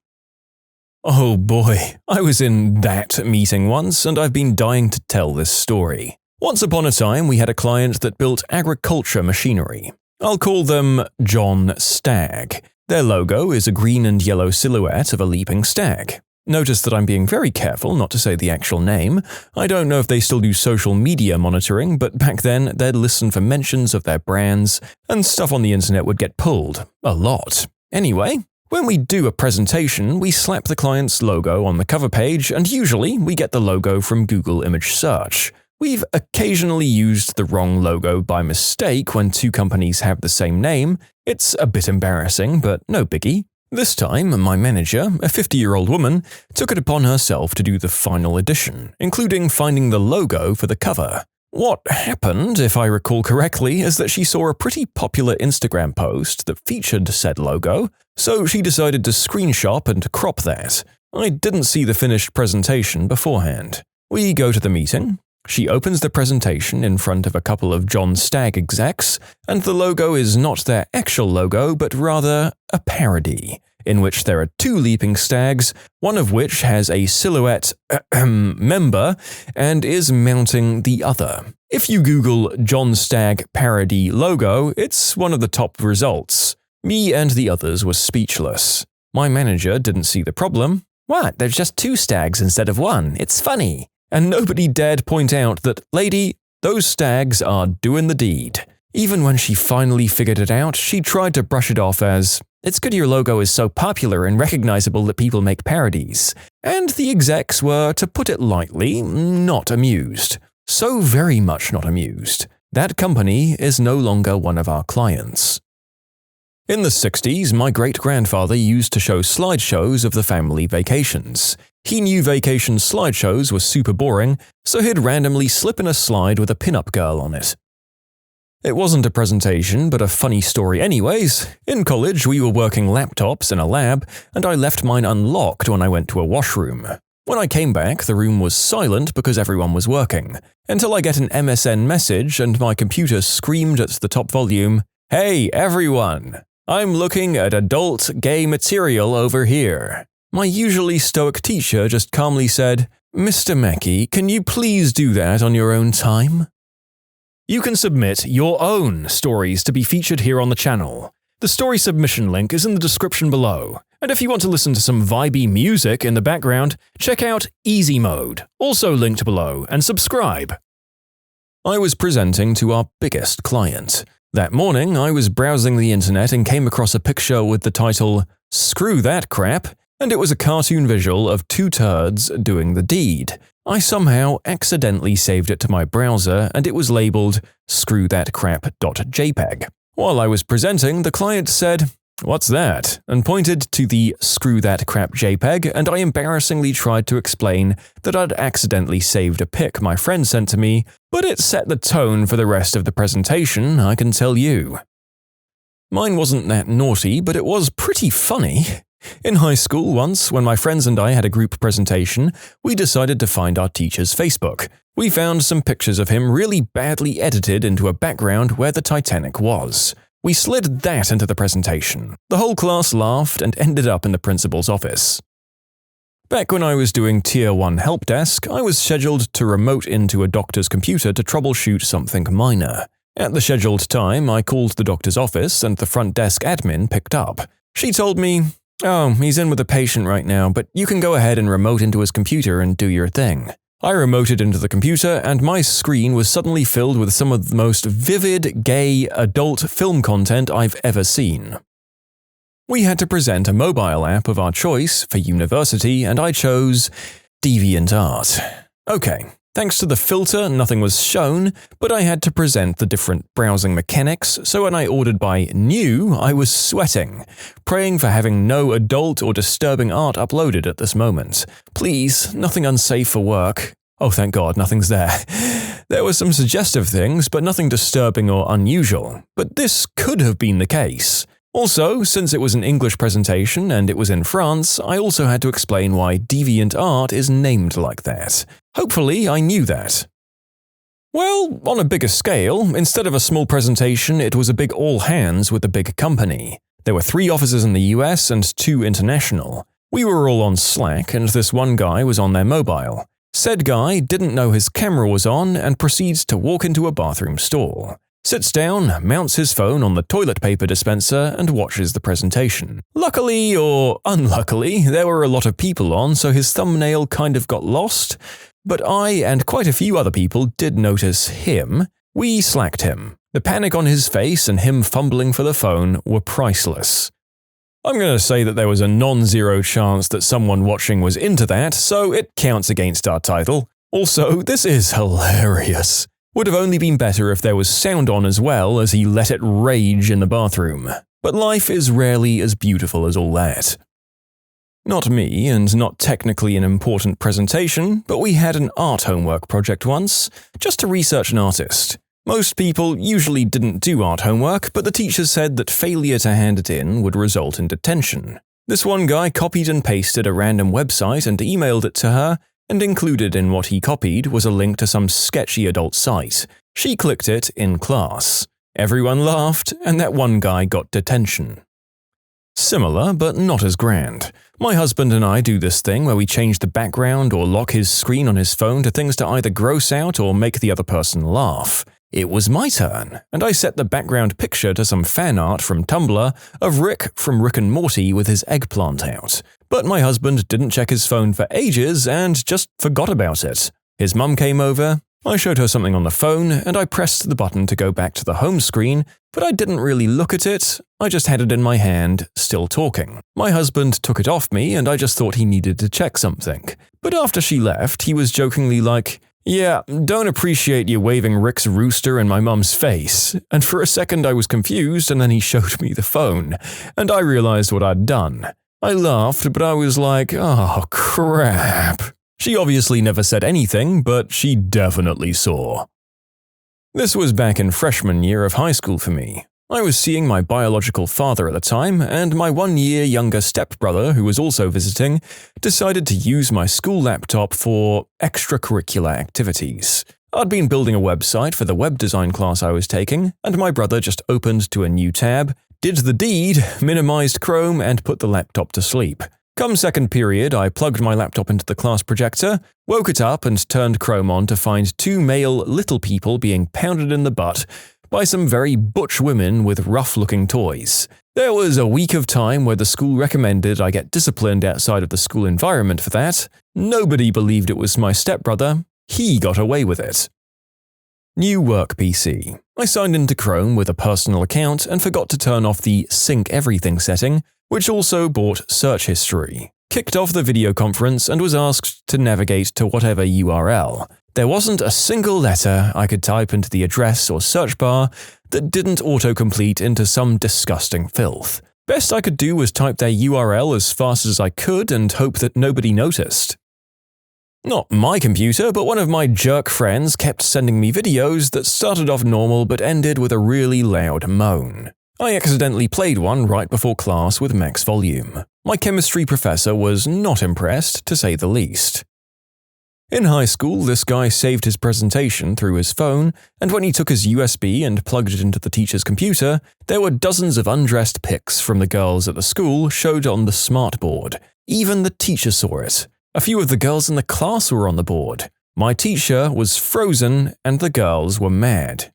Oh boy, I was in that meeting once, and I've been dying to tell this story. Once upon a time, we had a client that built agriculture machinery. I'll call them John Stag. Their logo is a green and yellow silhouette of a leaping stag. Notice that I'm being very careful not to say the actual name. I don't know if they still do social media monitoring, but back then they'd listen for mentions of their brands, and stuff on the internet would get pulled. A lot. Anyway, when we do a presentation, we slap the client's logo on the cover page, and usually we get the logo from Google image search. We've occasionally used the wrong logo by mistake when two companies have the same name. It's a bit embarrassing, but no biggie. This time, my manager, a 50-year-old woman, took it upon herself to do the final edition, including finding the logo for the cover. What happened, if I recall correctly, is that she saw a pretty popular Instagram post that featured said logo, so she decided to screenshot and crop that. I didn't see the finished presentation beforehand. We go to the meeting. She opens the presentation in front of a couple of John Stag execs, and the logo is not their actual logo, but rather a parody, in which there are two leaping stags, one of which has a silhouette member and is mounting the other. If you Google John Stag parody logo, it's one of the top results. Me and the others were speechless. My manager didn't see the problem. What? There's just two stags instead of one. It's funny. And nobody dared point out that, lady, those stags are doing the deed. Even when she finally figured it out, she tried to brush it off as, it's good your logo is so popular and recognizable that people make parodies. And the execs were, to put it lightly, not amused. So very much not amused. That company is no longer one of our clients. In the 60s, my great-grandfather used to show slideshows of the family vacations. He knew vacation slideshows were super boring, so he'd randomly slip in a slide with a pin-up girl on it. It wasn't a presentation, but a funny story anyways. In college, we were working laptops in a lab, and I left mine unlocked when I went to a washroom. When I came back, the room was silent because everyone was working, until I get an MSN message and my computer screamed at the top volume, "Hey, everyone! I'm looking at adult gay material over here." My usually stoic teacher just calmly said, "Mr. Mackey, can you please do that on your own time?" You can submit your own stories to be featured here on the channel. The story submission link is in the description below. And if you want to listen to some vibey music in the background, check out easymode, also linked below, and subscribe. I was presenting to our biggest client. That morning, I was browsing the internet and came across a picture with the title, "Screw That Crap," and it was a cartoon visual of two turds doing the deed. I somehow accidentally saved it to my browser and it was labeled screwthatcrap.jpg. While I was presenting, the client said, "What's that?" and pointed to the "Screw That Crap" JPEG, and I embarrassingly tried to explain that I'd accidentally saved a pic my friend sent to me, but it set the tone for the rest of the presentation, I can tell you. Mine wasn't that naughty, but it was pretty funny. In high school once, when my friends and I had a group presentation, we decided to find our teacher's Facebook. We found some pictures of him really badly edited into a background where the Titanic was. We slid that into the presentation. The whole class laughed and ended up in the principal's office. Back when I was doing Tier 1 help desk, I was scheduled to remote into a doctor's computer to troubleshoot something minor. At the scheduled time, I called the doctor's office and the front desk admin picked up. She told me, "Oh, he's in with a patient right now, but you can go ahead and remote into his computer and do your thing." I remoted into the computer and my screen was suddenly filled with some of the most vivid, gay, adult film content I've ever seen. We had to present a mobile app of our choice for university and I chose DeviantArt. Okay, thanks to the filter, nothing was shown, but I had to present the different browsing mechanics, so when I ordered by new, I was sweating, praying for having no adult or disturbing art uploaded at this moment. Please, nothing unsafe for work. Oh, thank God, nothing's there. There were some suggestive things, but nothing disturbing or unusual. But this could have been the case. Also, since it was an English presentation and it was in France, I also had to explain why deviant art is named like that. Hopefully, I knew that. Well, on a bigger scale, instead of a small presentation, it was a big all-hands with a big company. There were 3 offices in the US and 2 international. We were all on Slack, and this one guy was on their mobile. Said guy didn't know his camera was on and proceeds to walk into a bathroom stall. Sits down, mounts his phone on the toilet paper dispenser, and watches the presentation. Luckily or unluckily, there were a lot of people on, so his thumbnail kind of got lost. But I and quite a few other people did notice him. We slacked him. The panic on his face and him fumbling for the phone were priceless. I'm going to say that there was a non-zero chance that someone watching was into that, so it counts against our title. Also, this is hilarious. Would have only been better if there was sound on as well as he let it rage in the bathroom. But life is rarely as beautiful as all that. Not me, and not technically an important presentation, but we had an art homework project once, just to research an artist. Most people usually didn't do art homework, but the teacher said that failure to hand it in would result in detention. This one guy copied and pasted a random website and emailed it to her, and included in what he copied was a link to some sketchy adult site. She clicked it in class. Everyone laughed, and that one guy got detention. Similar, but not as grand. My husband and I do this thing where we change the background or lock his screen on his phone to things to either gross out or make the other person laugh. It was my turn, and I set the background picture to some fan art from Tumblr of Rick from Rick and Morty with his eggplant out. But my husband didn't check his phone for ages and just forgot about it. His mum came over, I showed her something on the phone, and I pressed the button to go back to the home screen, but I didn't really look at it, I just had it in my hand, still talking. My husband took it off me, and I just thought he needed to check something. But after she left, he was jokingly like, "Yeah, don't appreciate you waving Rick's rooster in my mum's face." And for a second I was confused, and then he showed me the phone, and I realized what I'd done. I laughed, but I was like, oh crap. She obviously never said anything, but she definitely saw. This was back in freshman year of high school for me. I was seeing my biological father at the time, and my 1 year younger stepbrother, who was also visiting, decided to use my school laptop for extracurricular activities. I'd been building a website for the web design class I was taking, and my brother just opened to a new tab, did the deed, minimized Chrome, and put the laptop to sleep. Come second period, I plugged my laptop into the class projector, woke it up, and turned Chrome on to find 2 male little people being pounded in the butt by some very butch women with rough-looking toys. There was a week of time where the school recommended I get disciplined outside of the school environment for that. Nobody believed it was my stepbrother. He got away with it. New work PC. I signed into Chrome with a personal account and forgot to turn off the Sync Everything setting, which also bought search history. Kicked off the video conference and was asked to navigate to whatever URL. There wasn't a single letter I could type into the address or search bar that didn't autocomplete into some disgusting filth. Best I could do was type their URL as fast as I could and hope that nobody noticed. Not my computer, but one of my jerk friends kept sending me videos that started off normal but ended with a really loud moan. I accidentally played one right before class with max volume. My chemistry professor was not impressed, to say the least. In high school, this guy saved his presentation through his phone, and when he took his USB and plugged it into the teacher's computer, there were dozens of undressed pics from the girls at the school showed on the smartboard. Even the teacher saw it. A few of the girls in the class were on the board. My teacher was frozen, and the girls were mad.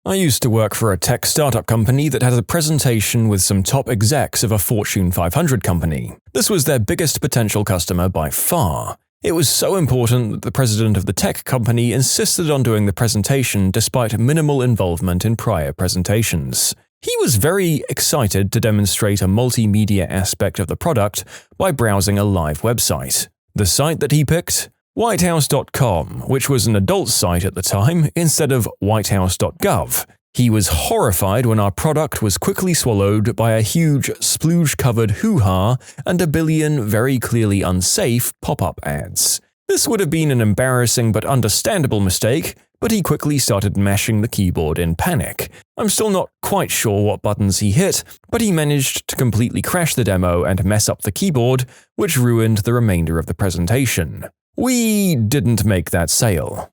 I used to work for a tech startup company that had a presentation with some top execs of a Fortune 500 company. This was their biggest potential customer by far. It was so important that the president of the tech company insisted on doing the presentation despite minimal involvement in prior presentations. He was very excited to demonstrate a multimedia aspect of the product by browsing a live website. The site that he picked? Whitehouse.com, which was an adult site at the time instead of whitehouse.gov. He was horrified when our product was quickly swallowed by a huge splooge-covered hoo-ha and a billion very clearly unsafe pop-up ads. This would have been an embarrassing but understandable mistake, but he quickly started mashing the keyboard in panic. I'm still not quite sure what buttons he hit, but he managed to completely crash the demo and mess up the keyboard, which ruined the remainder of the presentation. We didn't make that sale.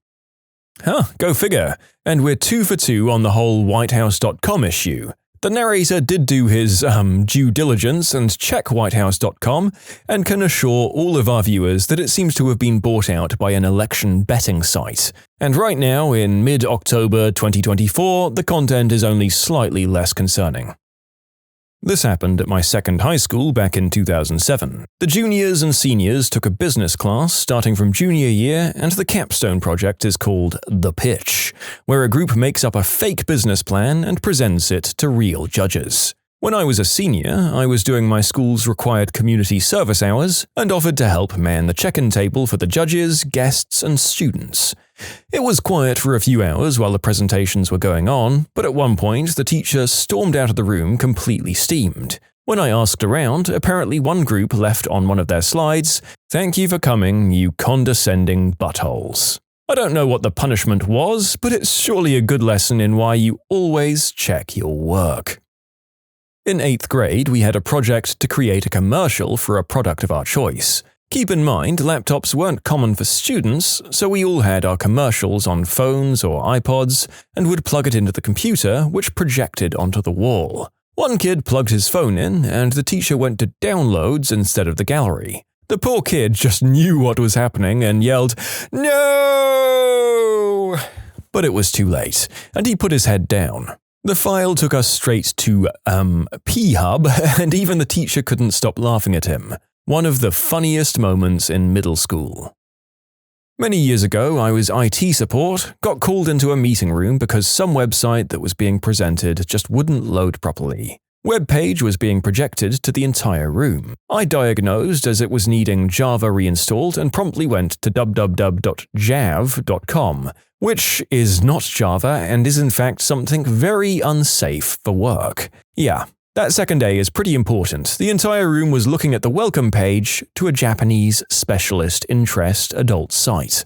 Go figure. And we're 2 for 2 on the whole whitehouse.com issue. The narrator did do his, due diligence and check whitehouse.com, and can assure all of our viewers that it seems to have been bought out by an election betting site. And right now, in mid-October 2024, the content is only slightly less concerning. This happened at my second high school back in 2007. The juniors and seniors took a business class starting from junior year, and the capstone project is called The Pitch, where a group makes up a fake business plan and presents it to real judges. When I was a senior, I was doing my school's required community service hours and offered to help man the check-in table for the judges, guests, and students. It was quiet for a few hours while the presentations were going on, but at one point the teacher stormed out of the room completely steamed. When I asked around, apparently one group left on one of their slides, "Thank you for coming, you condescending buttholes." I don't know what the punishment was, but it's surely a good lesson in why you always check your work. In 8th grade, we had a project to create a commercial for a product of our choice. Keep in mind, laptops weren't common for students, so we all had our commercials on phones or iPods and would plug it into the computer, which projected onto the wall. One kid plugged his phone in, and the teacher went to downloads instead of the gallery. The poor kid just knew what was happening and yelled, "No!" But it was too late, and he put his head down. The file took us straight to, P-Hub, and even the teacher couldn't stop laughing at him. One of the funniest moments in middle school. Many years ago, I was IT support, got called into a meeting room because some website that was being presented just wouldn't load properly. Web page was being projected to the entire room. I diagnosed as it was needing Java reinstalled and promptly went to www.jav.com, which is not Java and is in fact something very unsafe for work. Yeah, that second day is pretty important. The entire room was looking at the welcome page to a Japanese specialist interest adult site.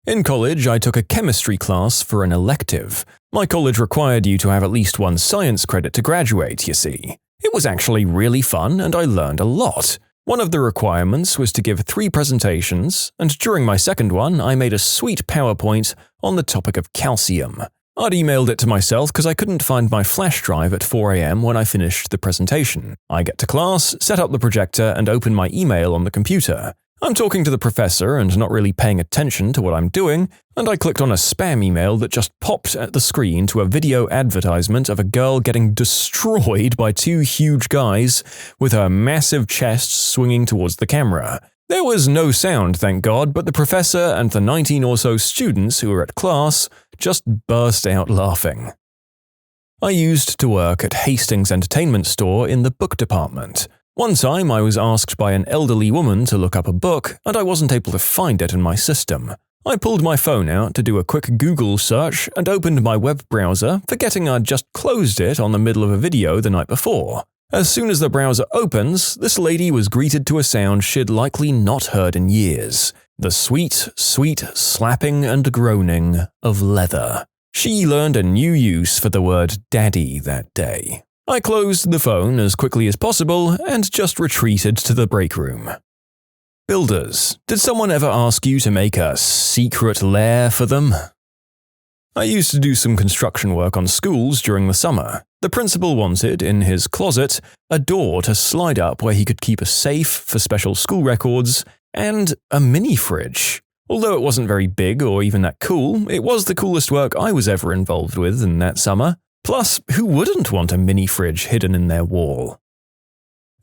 In college, I took a chemistry class for an elective. My college required you to have at least one science credit to graduate, you see. It was actually really fun, and I learned a lot. One of the requirements was to give 3 presentations, and during my second one, I made a sweet PowerPoint on the topic of calcium. I'd emailed it to myself because I couldn't find my flash drive at 4 a.m. when I finished the presentation. I get to class, set up the projector, and open my email on the computer. I'm talking to the professor and not really paying attention to what I'm doing, and I clicked on a spam email that just popped at the screen to a video advertisement of a girl getting destroyed by 2 huge guys with her massive chest swinging towards the camera. There was no sound, thank God, but the professor and the 19 or so students who were at class just burst out laughing. I used to work at Hastings Entertainment Store in the book department. One time I was asked by an elderly woman to look up a book, and I wasn't able to find it in my system. I pulled my phone out to do a quick Google search and opened my web browser, forgetting I'd just closed it on the middle of a video the night before. As soon as the browser opens, this lady was greeted to a sound she'd likely not heard in years. The sweet, sweet slapping and groaning of leather. She learned a new use for the word daddy that day. I closed the phone as quickly as possible and just retreated to the break room. Builders, did someone ever ask you to make a secret lair for them? I used to do some construction work on schools during the summer. The principal wanted, in his closet, a door to slide up where he could keep a safe for special school records and a mini fridge. Although it wasn't very big or even that cool, it was the coolest work I was ever involved with in that summer. Plus, who wouldn't want a mini fridge hidden in their wall?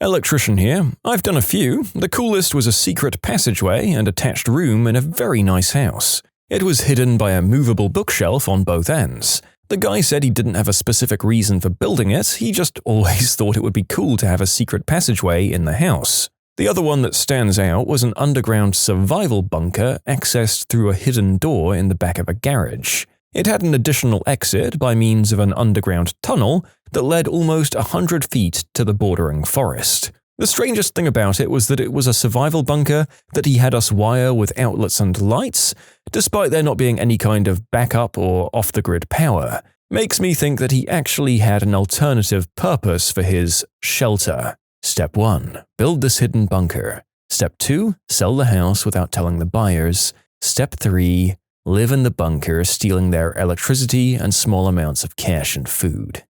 Electrician here. I've done a few. The coolest was a secret passageway and attached room in a very nice house. It was hidden by a movable bookshelf on both ends. The guy said he didn't have a specific reason for building it, he just always thought it would be cool to have a secret passageway in the house. The other one that stands out was an underground survival bunker accessed through a hidden door in the back of a garage. It had an additional exit by means of an underground tunnel that led almost 100 feet to the bordering forest. The strangest thing about it was that it was a survival bunker that he had us wire with outlets and lights, despite there not being any kind of backup or off-the-grid power. Makes me think that he actually had an alternative purpose for his shelter. Step 1. Build this hidden bunker. Step 2. Sell the house without telling the buyers. Step 3. Live in the bunker, stealing their electricity and small amounts of cash and food.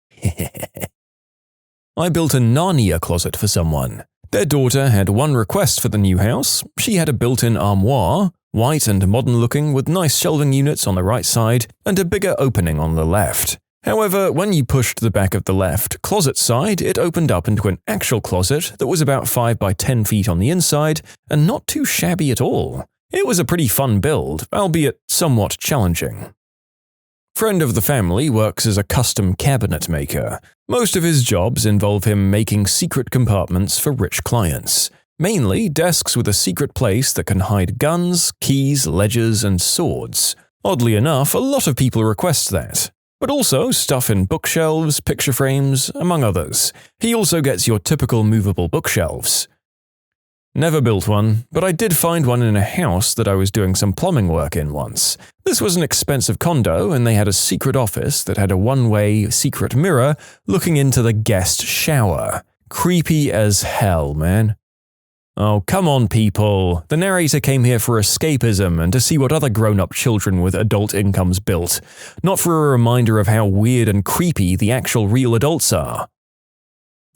I built a Narnia closet for someone. Their daughter had one request for the new house. She had a built-in armoire, white and modern-looking with nice shelving units on the right side and a bigger opening on the left. However, when you pushed the back of the left closet side, it opened up into an actual closet that was about 5 by 10 feet on the inside and not too shabby at all. It was a pretty fun build, albeit somewhat challenging. Friend of the family works as a custom cabinet maker. Most of his jobs involve him making secret compartments for rich clients. Mainly desks with a secret place that can hide guns, keys, ledgers, and swords. Oddly enough, a lot of people request that. But also stuff in bookshelves, picture frames, among others. He also gets your typical movable bookshelves. Never built one, but I did find one in a house that I was doing some plumbing work in once. This was an expensive condo, and they had a secret office that had a one-way secret mirror looking into the guest shower. Creepy as hell, man. Oh, come on, people. The narrator came here for escapism and to see what other grown-up children with adult incomes built, not for a reminder of how weird and creepy the actual real adults are.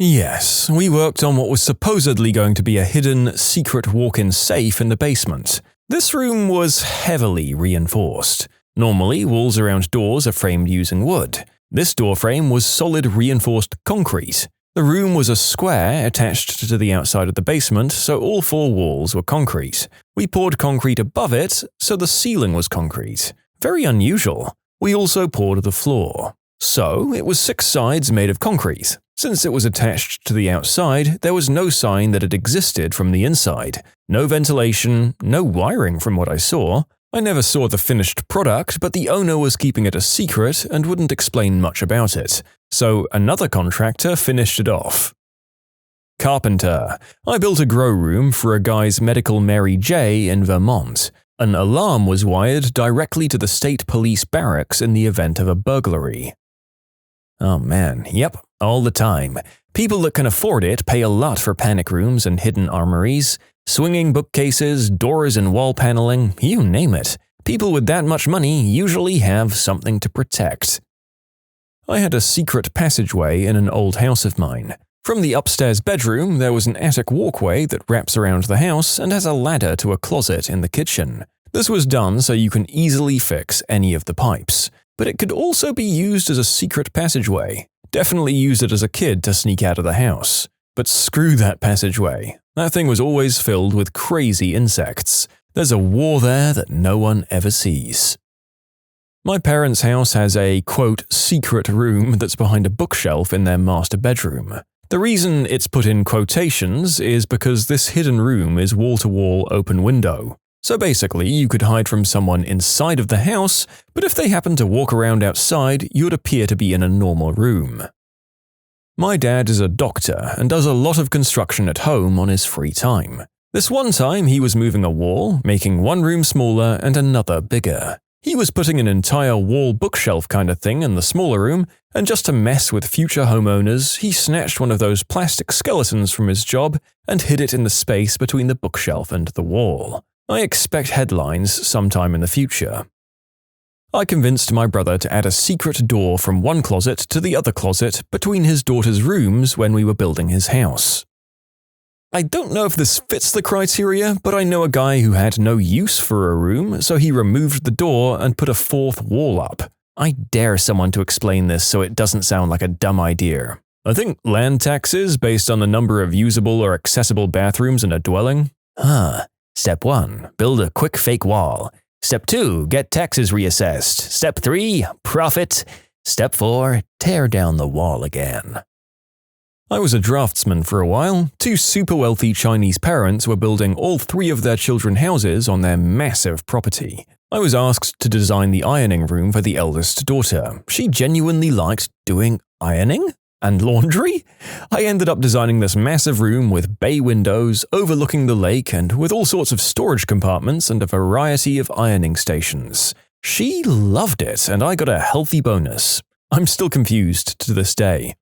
Yes, we worked on what was supposedly going to be a hidden, secret walk-in safe in the basement. This room was heavily reinforced. Normally, walls around doors are framed using wood. This door frame was solid reinforced concrete. The room was a square attached to the outside of the basement, so all 4 walls were concrete. We poured concrete above it, so the ceiling was concrete. Very unusual. We also poured the floor. So, it was 6 sides made of concrete. Since it was attached to the outside, there was no sign that it existed from the inside. No ventilation, no wiring from what I saw. I never saw the finished product, but the owner was keeping it a secret and wouldn't explain much about it. So another contractor finished it off. Carpenter. I built a grow room for a guy's medical Mary J in Vermont. An alarm was wired directly to the state police barracks in the event of a burglary. Oh man, yep, all the time. People that can afford it pay a lot for panic rooms and hidden armories, swinging bookcases, doors and wall paneling, you name it. People with that much money usually have something to protect. I had a secret passageway in an old house of mine. From the upstairs bedroom, there was an attic walkway that wraps around the house and has a ladder to a closet in the kitchen. This was done so you can easily fix any of the pipes. But it could also be used as a secret passageway. Definitely used it as a kid to sneak out of the house. But screw that passageway. That thing was always filled with crazy insects. There's a war there that no one ever sees. My parents' house has a, quote, secret room that's behind a bookshelf in their master bedroom. The reason it's put in quotations is because this hidden room is wall-to-wall open window. So basically, you could hide from someone inside of the house, but if they happened to walk around outside, you'd appear to be in a normal room. My dad is a doctor and does a lot of construction at home on his free time. This one time, he was moving a wall, making one room smaller and another bigger. He was putting an entire wall bookshelf kind of thing in the smaller room, and just to mess with future homeowners, he snatched one of those plastic skeletons from his job and hid it in the space between the bookshelf and the wall. I expect headlines sometime in the future. I convinced my brother to add a secret door from one closet to the other closet between his daughter's rooms when we were building his house. I don't know if this fits the criteria, but I know a guy who had no use for a room, so he removed the door and put a 4th wall up. I dare someone to explain this so it doesn't sound like a dumb idea. I think land taxes based on the number of usable or accessible bathrooms in a dwelling? Step 1. Build a quick fake wall. Step 2. Get taxes reassessed. Step 3. Profit. Step 4. Tear down the wall again. I was a draftsman for a while. 2 super wealthy Chinese parents were building all 3 of their children's houses on their massive property. I was asked to design the ironing room for the eldest daughter. She genuinely liked doing ironing? And laundry? I ended up designing this massive room with bay windows overlooking the lake and with all sorts of storage compartments and a variety of ironing stations. She loved it, and I got a healthy bonus. I'm still confused to this day.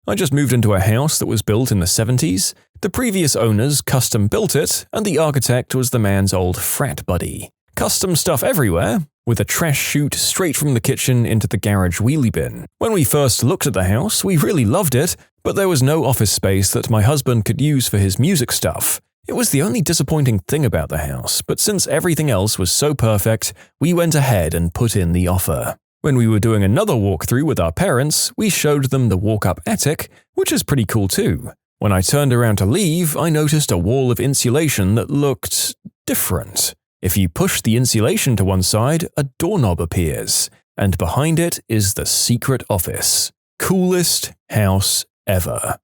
I just moved into a house that was built in the 70s. The previous owners custom built it, and the architect was the man's old frat buddy. Custom stuff everywhere, with a trash chute straight from the kitchen into the garage wheelie bin. When we first looked at the house, we really loved it, but there was no office space that my husband could use for his music stuff. It was the only disappointing thing about the house, but since everything else was so perfect, we went ahead and put in the offer. When we were doing another walkthrough with our parents, we showed them the walk-up attic, which is pretty cool too. When I turned around to leave, I noticed a wall of insulation that looked different. If you push the insulation to one side, a doorknob appears, and behind it is the secret office. Coolest house ever.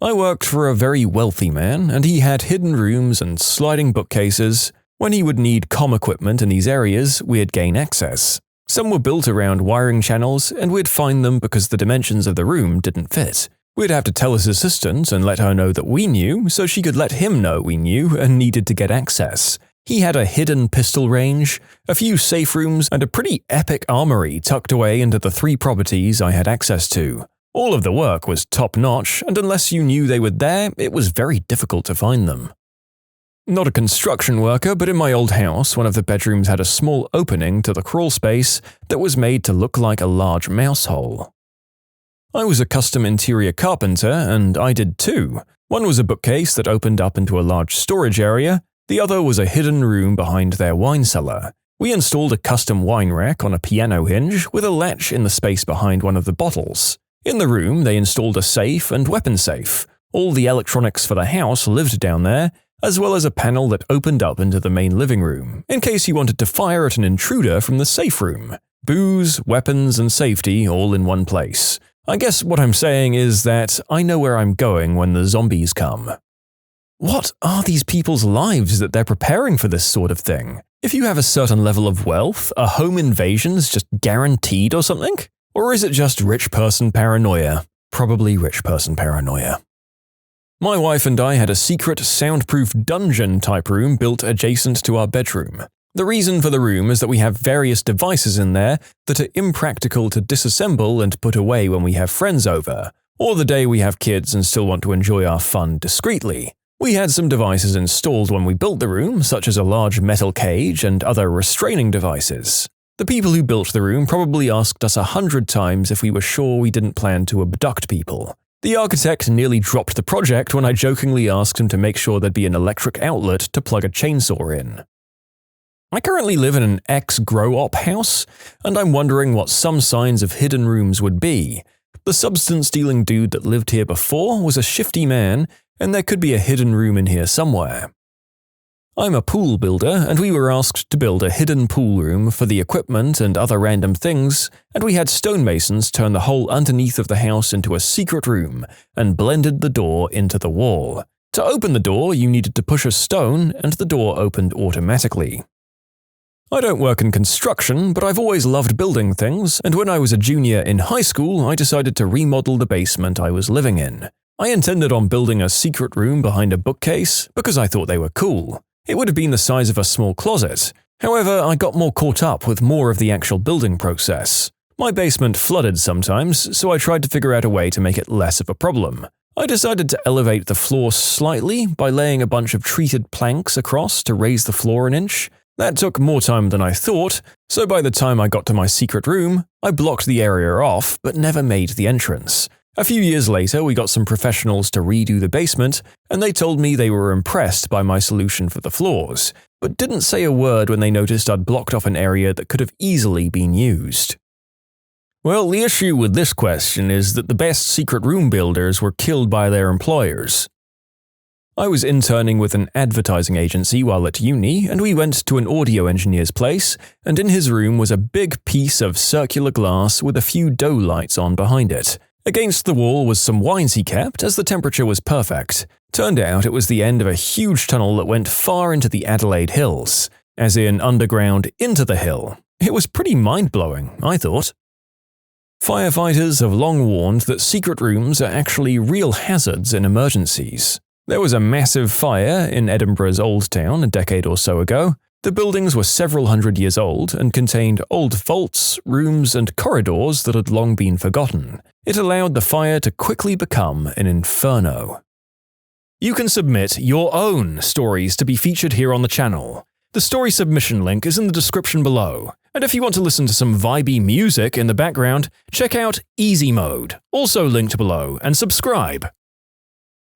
I worked for a very wealthy man, and he had hidden rooms and sliding bookcases. When he would need comm equipment in these areas, we'd gain access. Some were built around wiring channels, and we'd find them because the dimensions of the room didn't fit. We'd have to tell his assistant and let her know that we knew, so she could let him know we knew and needed to get access. He had a hidden pistol range, a few safe rooms, and a pretty epic armory tucked away into the 3 properties I had access to. All of the work was top-notch, and unless you knew they were there, it was very difficult to find them. Not a construction worker, but in my old house, one of the bedrooms had a small opening to the crawl space that was made to look like a large mouse hole. I was a custom interior carpenter, and I did 2. One was a bookcase that opened up into a large storage area. The other was a hidden room behind their wine cellar. We installed a custom wine rack on a piano hinge with a latch in the space behind one of the bottles. In the room, they installed a safe and weapon safe. All the electronics for the house lived down there, as well as a panel that opened up into the main living room, in case you wanted to fire at an intruder from the safe room. Booze, weapons, and safety all in one place. I guess what I'm saying is that I know where I'm going when the zombies come. What are these people's lives that they're preparing for this sort of thing? If you have a certain level of wealth, are home invasions just guaranteed or something? Or is it just rich person paranoia? Probably rich person paranoia. My wife and I had a secret soundproof dungeon type room built adjacent to our bedroom. The reason for the room is that we have various devices in there that are impractical to disassemble and put away when we have friends over, or the day we have kids and still want to enjoy our fun discreetly. We had some devices installed when we built the room, such as a large metal cage and other restraining devices. The people who built the room probably asked us 100 times if we were sure we didn't plan to abduct people. The architect nearly dropped the project when I jokingly asked him to make sure there'd be an electric outlet to plug a chainsaw in. I currently live in an ex-grow-op house, and I'm wondering what some signs of hidden rooms would be. The substance-dealing dude that lived here before was a shifty man, and there could be a hidden room in here somewhere. I'm a pool builder, and we were asked to build a hidden pool room for the equipment and other random things, and we had stonemasons turn the whole underneath of the house into a secret room and blended the door into the wall. To open the door, you needed to push a stone, and the door opened automatically. I don't work in construction, but I've always loved building things, and when I was a junior in high school, I decided to remodel the basement I was living in. I intended on building a secret room behind a bookcase because I thought they were cool. It would have been the size of a small closet. However, I got more caught up with more of the actual building process. My basement flooded sometimes, so I tried to figure out a way to make it less of a problem. I decided to elevate the floor slightly by laying a bunch of treated planks across to raise the floor an inch. That took more time than I thought, so by the time I got to my secret room, I blocked the area off but never made the entrance. A few years later, we got some professionals to redo the basement, and they told me they were impressed by my solution for the floors, but didn't say a word when they noticed I'd blocked off an area that could have easily been used. Well, the issue with this question is that the best secret room builders were killed by their employers. I was interning with an advertising agency while at uni, and we went to an audio engineer's place, and in his room was a big piece of circular glass with a few dough lights on behind it. Against the wall was some wines he kept, as the temperature was perfect. Turned out it was the end of a huge tunnel that went far into the Adelaide Hills, as in underground into the hill. It was pretty mind-blowing, I thought. Firefighters have long warned that secret rooms are actually real hazards in emergencies. There was a massive fire in Edinburgh's Old Town a decade or so ago. The buildings were several hundred years old and contained old vaults, rooms, and corridors that had long been forgotten. It allowed the fire to quickly become an inferno. You can submit your own stories to be featured here on the channel. The story submission link is in the description below. And if you want to listen to some vibey music in the background, check out easymode, also linked below, and subscribe.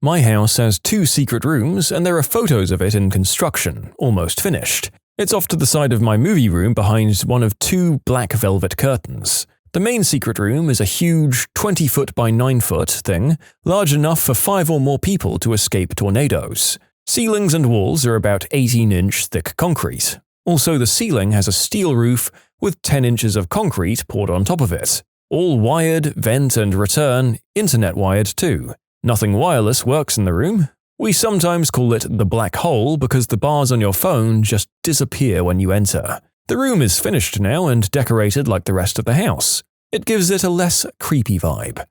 My house has 2 secret rooms, and there are photos of it in construction, almost finished. It's off to the side of my movie room behind one of 2 black velvet curtains. The main secret room is a huge 20-foot by 9-foot thing, large enough for 5 or more people to escape tornadoes. Ceilings and walls are about 18-inch thick concrete. Also, the ceiling has a steel roof with 10 inches of concrete poured on top of it. All wired, vent and return, internet wired too. Nothing wireless works in the room. We sometimes call it the black hole because the bars on your phone just disappear when you enter. The room is finished now and decorated like the rest of the house. It gives it a less creepy vibe.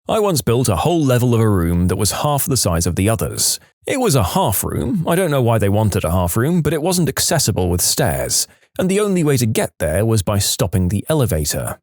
I once built a whole level of a room that was half the size of the others. It was a half room. I don't know why they wanted a half room, but it wasn't accessible with stairs, and the only way to get there was by stopping the elevator.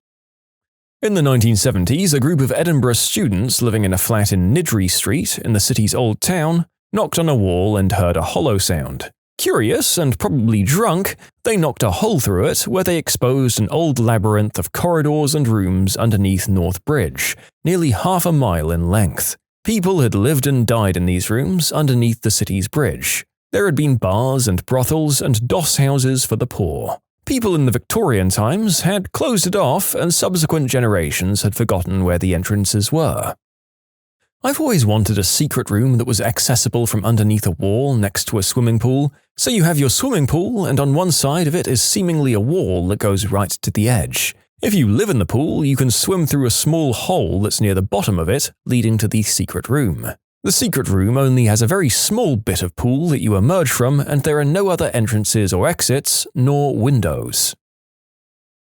In the 1970s, a group of Edinburgh students living in a flat in Niddry Street in the city's old town knocked on a wall and heard a hollow sound. Curious and probably drunk, they knocked a hole through it where they exposed an old labyrinth of corridors and rooms underneath North Bridge, nearly half a mile in length. People had lived and died in these rooms underneath the city's bridge. There had been bars and brothels and doss houses for the poor. People in the Victorian times had closed it off, and subsequent generations had forgotten where the entrances were. I've always wanted a secret room that was accessible from underneath a wall next to a swimming pool. So you have your swimming pool, and on one side of it is seemingly a wall that goes right to the edge. If you live in the pool, you can swim through a small hole that's near the bottom of it, leading to the secret room. The secret room only has a very small bit of pool that you emerge from, and there are no other entrances or exits, nor windows.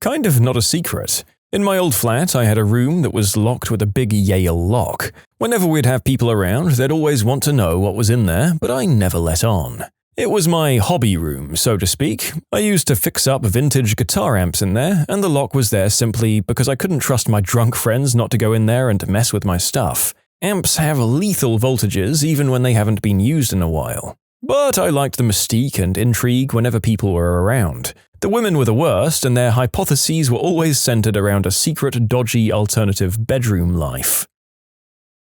Kind of not a secret. In my old flat, I had a room that was locked with a big Yale lock. Whenever we'd have people around, they'd always want to know what was in there, but I never let on. It was my hobby room, so to speak. I used to fix up vintage guitar amps in there, and the lock was there simply because I couldn't trust my drunk friends not to go in there and mess with my stuff. Amps have lethal voltages even when they haven't been used in a while. But I liked the mystique and intrigue whenever people were around. The women were the worst, and their hypotheses were always centered around a secret, dodgy alternative bedroom life.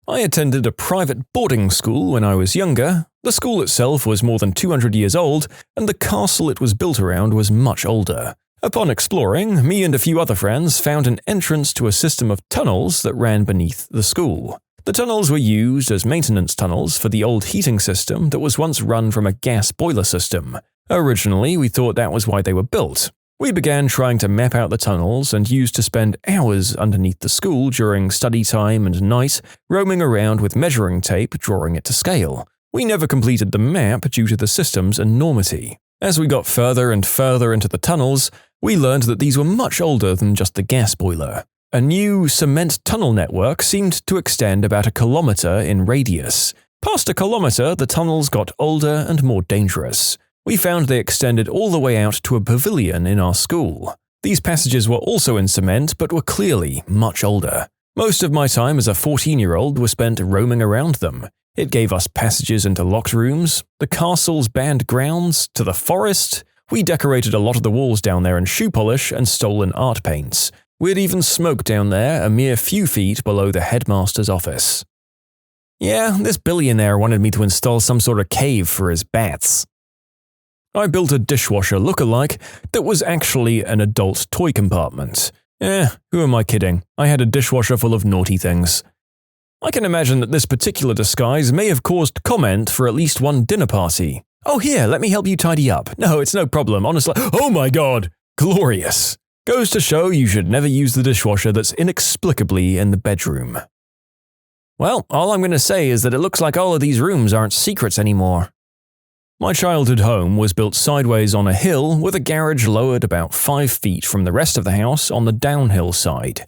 I attended a private boarding school when I was younger. The school itself was more than 200 years old, and the castle it was built around was much older. Upon exploring, me and a few other friends found an entrance to a system of tunnels that ran beneath the school. The tunnels were used as maintenance tunnels for the old heating system that was once run from a gas boiler system. Originally, we thought that was why they were built. We began trying to map out the tunnels and used to spend hours underneath the school during study time and night, roaming around with measuring tape, drawing it to scale. We never completed the map due to the system's enormity. As we got further and further into the tunnels, we learned that these were much older than just the gas boiler. A new cement tunnel network seemed to extend about 1 kilometer in radius. Past 1 kilometer, the tunnels got older and more dangerous. We found they extended all the way out to a pavilion in our school. These passages were also in cement, but were clearly much older. Most of my time as a 14-year-old was spent roaming around them. It gave us passages into locked rooms, the castle's banned grounds, to the forest. We decorated a lot of the walls down there in shoe polish and stolen art paints. We'd even smoked down there a mere few feet below the headmaster's office. Yeah, this billionaire wanted me to install some sort of cave for his bats. I built a dishwasher look-alike that was actually an adult toy compartment. Who am I kidding? I had a dishwasher full of naughty things. I can imagine that this particular disguise may have caused comment for at least one dinner party. Oh, here, let me help you tidy up. No, it's no problem, honestly. Oh my god! Glorious! Goes to show you should never use the dishwasher that's inexplicably in the bedroom. Well, all I'm going to say is that it looks like all of these rooms aren't secrets anymore. My childhood home was built sideways on a hill with a garage lowered about 5 feet from the rest of the house on the downhill side.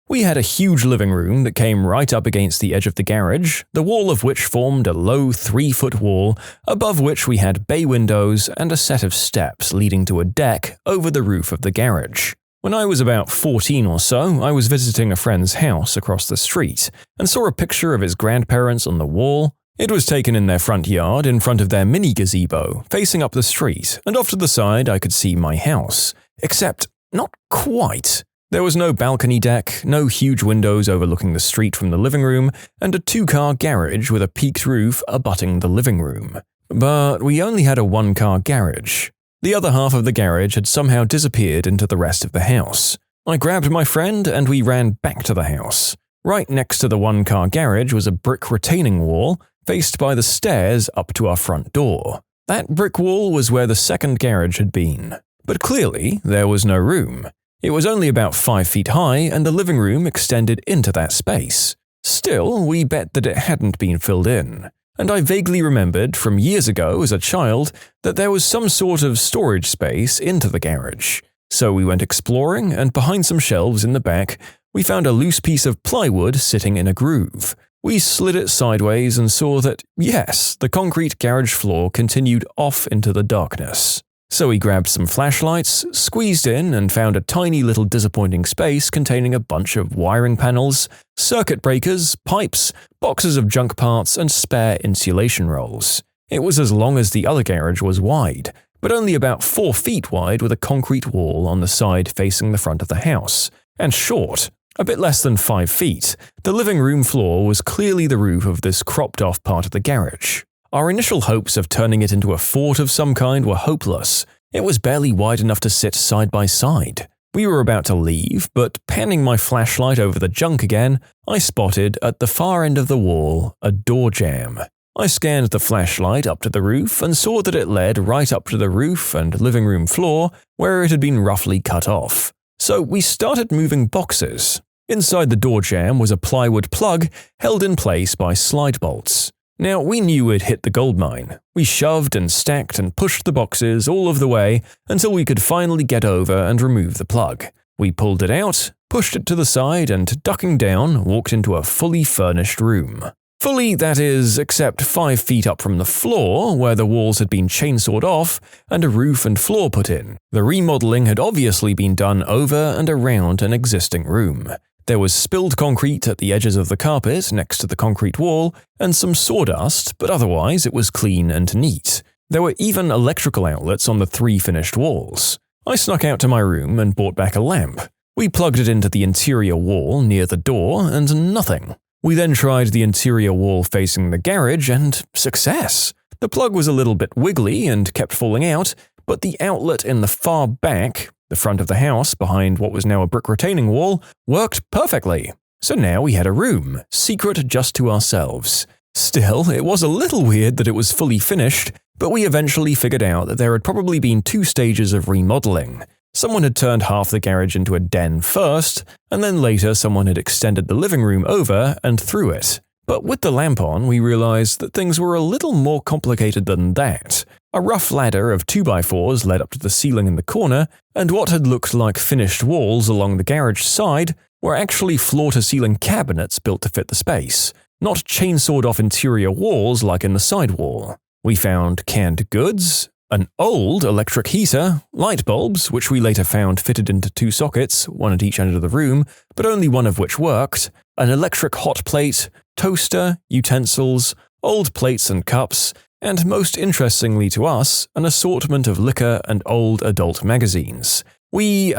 We had a huge living room that came right up against the edge of the garage, the wall of which formed a low 3-foot wall, above which we had bay windows and a set of steps leading to a deck over the roof of the garage. When I was about 14 or so, I was visiting a friend's house across the street and saw a picture of his grandparents on the wall. It was taken in their front yard in front of their mini gazebo, facing up the street, and off to the side I could see my house. Except, not quite. There was no balcony deck, no huge windows overlooking the street from the living room, and a 2-car garage with a peaked roof abutting the living room. But we only had a 1-car garage. The other half of the garage had somehow disappeared into the rest of the house. I grabbed my friend and we ran back to the house. Right next to the 1-car garage was a brick retaining wall, faced by the stairs up to our front door. That brick wall was where the second garage had been. But clearly, there was no room. It was only about 5 feet high and the living room extended into that space. Still, we bet that it hadn't been filled in. And I vaguely remembered from years ago as a child that there was some sort of storage space into the garage. So we went exploring, and behind some shelves in the back, we found a loose piece of plywood sitting in a groove. We slid it sideways and saw that, yes, the concrete garage floor continued off into the darkness. So we grabbed some flashlights, squeezed in, and found a tiny little disappointing space containing a bunch of wiring panels, circuit breakers, pipes, boxes of junk parts, and spare insulation rolls. It was as long as the other garage was wide, but only about 4 feet wide with a concrete wall on the side facing the front of the house, and short. A bit less than 5 feet, the living room floor was clearly the roof of this cropped-off part of the garage. Our initial hopes of turning it into a fort of some kind were hopeless. It was barely wide enough to sit side by side. We were about to leave, but panning my flashlight over the junk again, I spotted, at the far end of the wall, a door jamb. I scanned the flashlight up to the roof and saw that it led right up to the roof and living room floor, where it had been roughly cut off. So we started moving boxes. Inside the door jamb was a plywood plug held in place by slide bolts. Now, we knew we'd hit the goldmine. We shoved and stacked and pushed the boxes all of the way until we could finally get over and remove the plug. We pulled it out, pushed it to the side, and ducking down, walked into a fully furnished room. Fully, that is, except 5 feet up from the floor, where the walls had been chainsawed off and a roof and floor put in. The remodeling had obviously been done over and around an existing room. There was spilled concrete at the edges of the carpet next to the concrete wall, and some sawdust, but otherwise it was clean and neat. There were even electrical outlets on the 3 finished walls. I snuck out to my room and brought back a lamp. We plugged it into the interior wall near the door, and nothing. We then tried the interior wall facing the garage, and success! The plug was a little bit wiggly and kept falling out, but the outlet in the far back, the front of the house behind what was now a brick retaining wall, worked perfectly. So now we had a room, secret just to ourselves. Still, it was a little weird that it was fully finished, but we eventually figured out that there had probably been 2 stages of remodeling. Someone had turned half the garage into a den first, and then later someone had extended the living room over and through it. But with the lamp on, we realized that things were a little more complicated than that. A rough ladder of 2x4s led up to the ceiling in the corner, and what had looked like finished walls along the garage side were actually floor-to-ceiling cabinets built to fit the space, not chainsawed-off interior walls like in the sidewall. We found canned goods, an old electric heater, light bulbs, which we later found fitted into 2 sockets, one at each end of the room, but only one of which worked, an electric hot plate, toaster, utensils, old plates and cups, and most interestingly to us, an assortment of liquor and old adult magazines. We,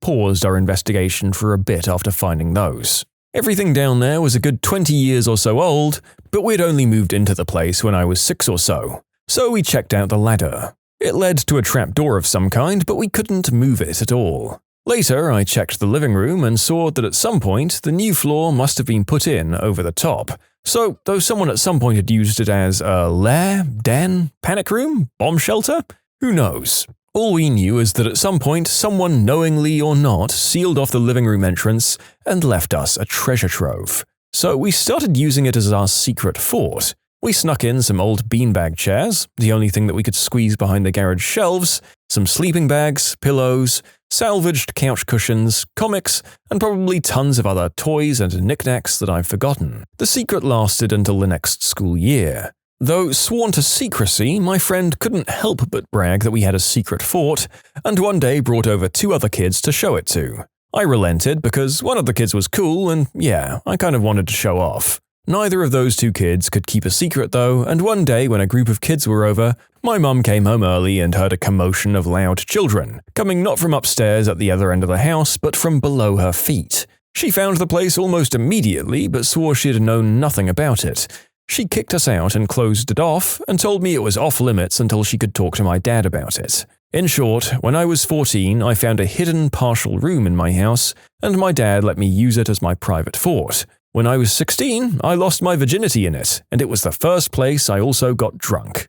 paused our investigation for a bit after finding those. Everything down there was a good 20 years or so old, but we'd only moved into the place when I was 6 or so. So we checked out the ladder. It led to a trapdoor of some kind, but we couldn't move it at all. Later, I checked the living room and saw that at some point the new floor must have been put in over the top. So, though someone at some point had used it as a lair, den, panic room, bomb shelter, who knows? All we knew is that at some point someone, knowingly or not, sealed off the living room entrance and left us a treasure trove. So we started using it as our secret fort. We snuck in some old beanbag chairs, the only thing that we could squeeze behind the garage shelves, some sleeping bags, pillows, salvaged couch cushions, comics, and probably tons of other toys and knickknacks that I've forgotten. The secret lasted until the next school year. Though sworn to secrecy, my friend couldn't help but brag that we had a secret fort, and one day brought over 2 other kids to show it to. I relented because one of the kids was cool and yeah, I kind of wanted to show off. Neither of those 2 kids could keep a secret though, and one day when a group of kids were over, my mum came home early and heard a commotion of loud children, coming not from upstairs at the other end of the house, but from below her feet. She found the place almost immediately, but swore she had known nothing about it. She kicked us out and closed it off, and told me it was off limits until she could talk to my dad about it. In short, when I was 14, I found a hidden partial room in my house, and my dad let me use it as my private fort. When I was 16, I lost my virginity in it, and it was the first place I also got drunk.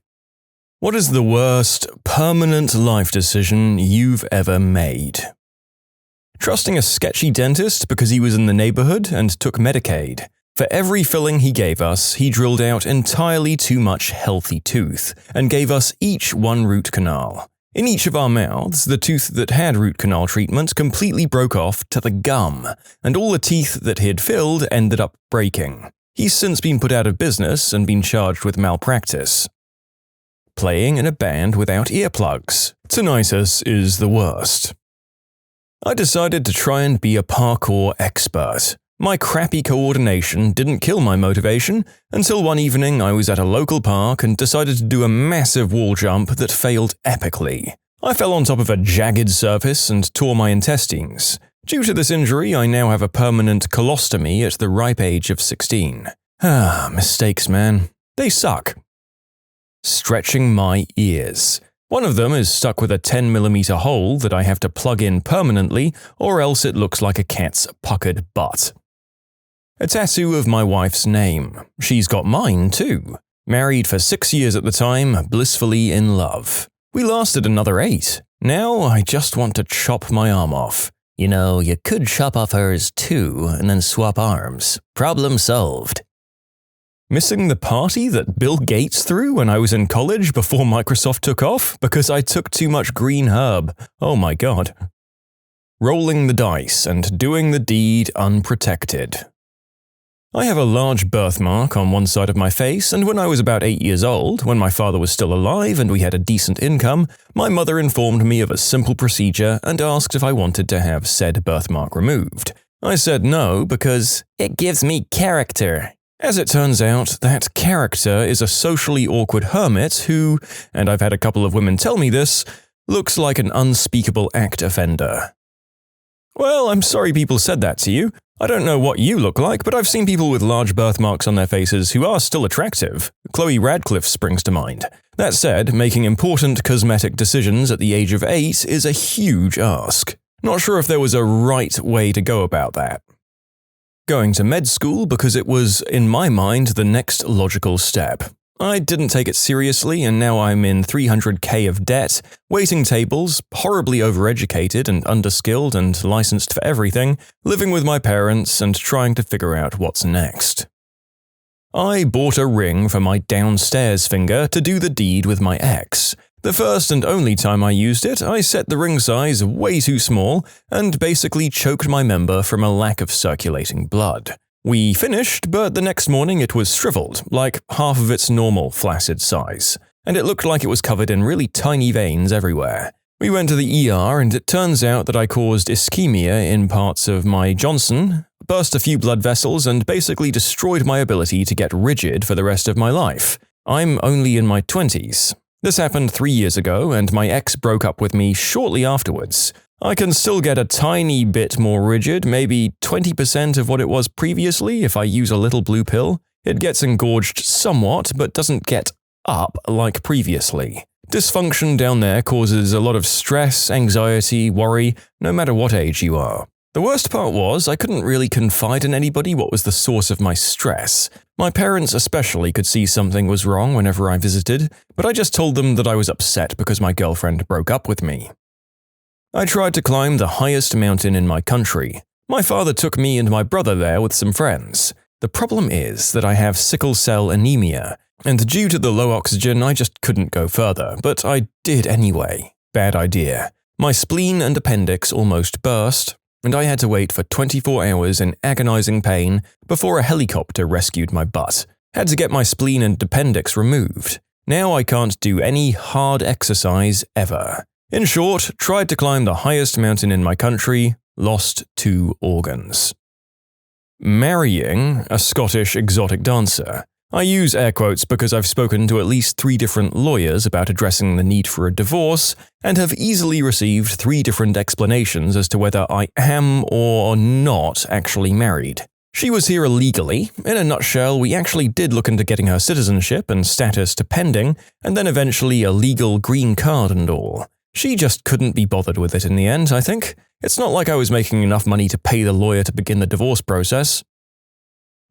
What is the worst permanent life decision you've ever made? Trusting a sketchy dentist because he was in the neighborhood and took Medicaid. For every filling he gave us, he drilled out entirely too much healthy tooth, and gave us each 1 root canal. In each of our mouths, the tooth that had root canal treatment completely broke off to the gum, and all the teeth that he had filled ended up breaking. He's since been put out of business and been charged with malpractice. Playing in a band without earplugs. Tinnitus is the worst. I decided to try and be a parkour expert. My crappy coordination didn't kill my motivation until one evening I was at a local park and decided to do a massive wall jump that failed epically. I fell on top of a jagged surface and tore my intestines. Due to this injury, I now have a permanent colostomy at the ripe age of 16. Mistakes, man. They suck. Stretching my ears. One of them is stuck with a 10mm hole that I have to plug in permanently, or else it looks like a cat's puckered butt. A tattoo of my wife's name. She's got mine too. Married for 6 years at the time, blissfully in love. We lasted another 8. Now I just want to chop my arm off. You know, you could chop off hers too, and then swap arms. Problem solved. Missing the party that Bill Gates threw when I was in college before Microsoft took off because I took too much green herb. Oh my god. Rolling the dice and doing the deed unprotected. I have a large birthmark on one side of my face, and when I was about 8 years old, when my father was still alive and we had a decent income, my mother informed me of a simple procedure and asked if I wanted to have said birthmark removed. I said no because it gives me character. As it turns out, that character is a socially awkward hermit who, and I've had a couple of women tell me this, looks like an unspeakable act offender. Well, I'm sorry people said that to you. I don't know what you look like, but I've seen people with large birthmarks on their faces who are still attractive. Chloe Radcliffe springs to mind. That said, making important cosmetic decisions at the age of 8 is a huge ask. Not sure if there was a right way to go about that. Going to med school because it was, in my mind, the next logical step. I didn't take it seriously, and now I'm in $300K of debt, waiting tables, horribly overeducated and underskilled and licensed for everything, living with my parents and trying to figure out what's next. I bought a ring for my downstairs finger to do the deed with my ex. The first and only time I used it, I set the ring size way too small and basically choked my member from a lack of circulating blood. We finished, but the next morning it was shriveled, like half of its normal flaccid size, and it looked like it was covered in really tiny veins everywhere. We went to the ER, and it turns out that I caused ischemia in parts of my Johnson, burst a few blood vessels, and basically destroyed my ability to get rigid for the rest of my life. I'm only in my 20s. This happened 3 years ago, and my ex broke up with me shortly afterwards. I can still get a tiny bit more rigid, maybe 20% of what it was previously if I use a little blue pill. It gets engorged somewhat, but doesn't get up like previously. Dysfunction down there causes a lot of stress, anxiety, worry, no matter what age you are. The worst part was I couldn't really confide in anybody what was the source of my stress. My parents especially could see something was wrong whenever I visited, but I just told them that I was upset because my girlfriend broke up with me. I tried to climb the highest mountain in my country. My father took me and my brother there with some friends. The problem is that I have sickle cell anemia, And due to the low oxygen, I just couldn't go further, but I did anyway. Bad idea. My spleen and appendix almost burst, and I had to wait for 24 hours in agonizing pain before a helicopter rescued my butt. Had to get my spleen and appendix removed. Now I can't do any hard exercise ever. In short, tried to climb the highest mountain in my country, lost 2 organs. Marrying a Scottish exotic dancer. I use air quotes because I've spoken to at least 3 different lawyers about addressing the need for a divorce and have easily received 3 different explanations as to whether I am or not actually married. She was here illegally. In a nutshell, we actually did look into getting her citizenship and status depending, and then eventually a legal green card and all. She just couldn't be bothered with it in the end, I think. It's not like I was making enough money to pay the lawyer to begin the divorce process.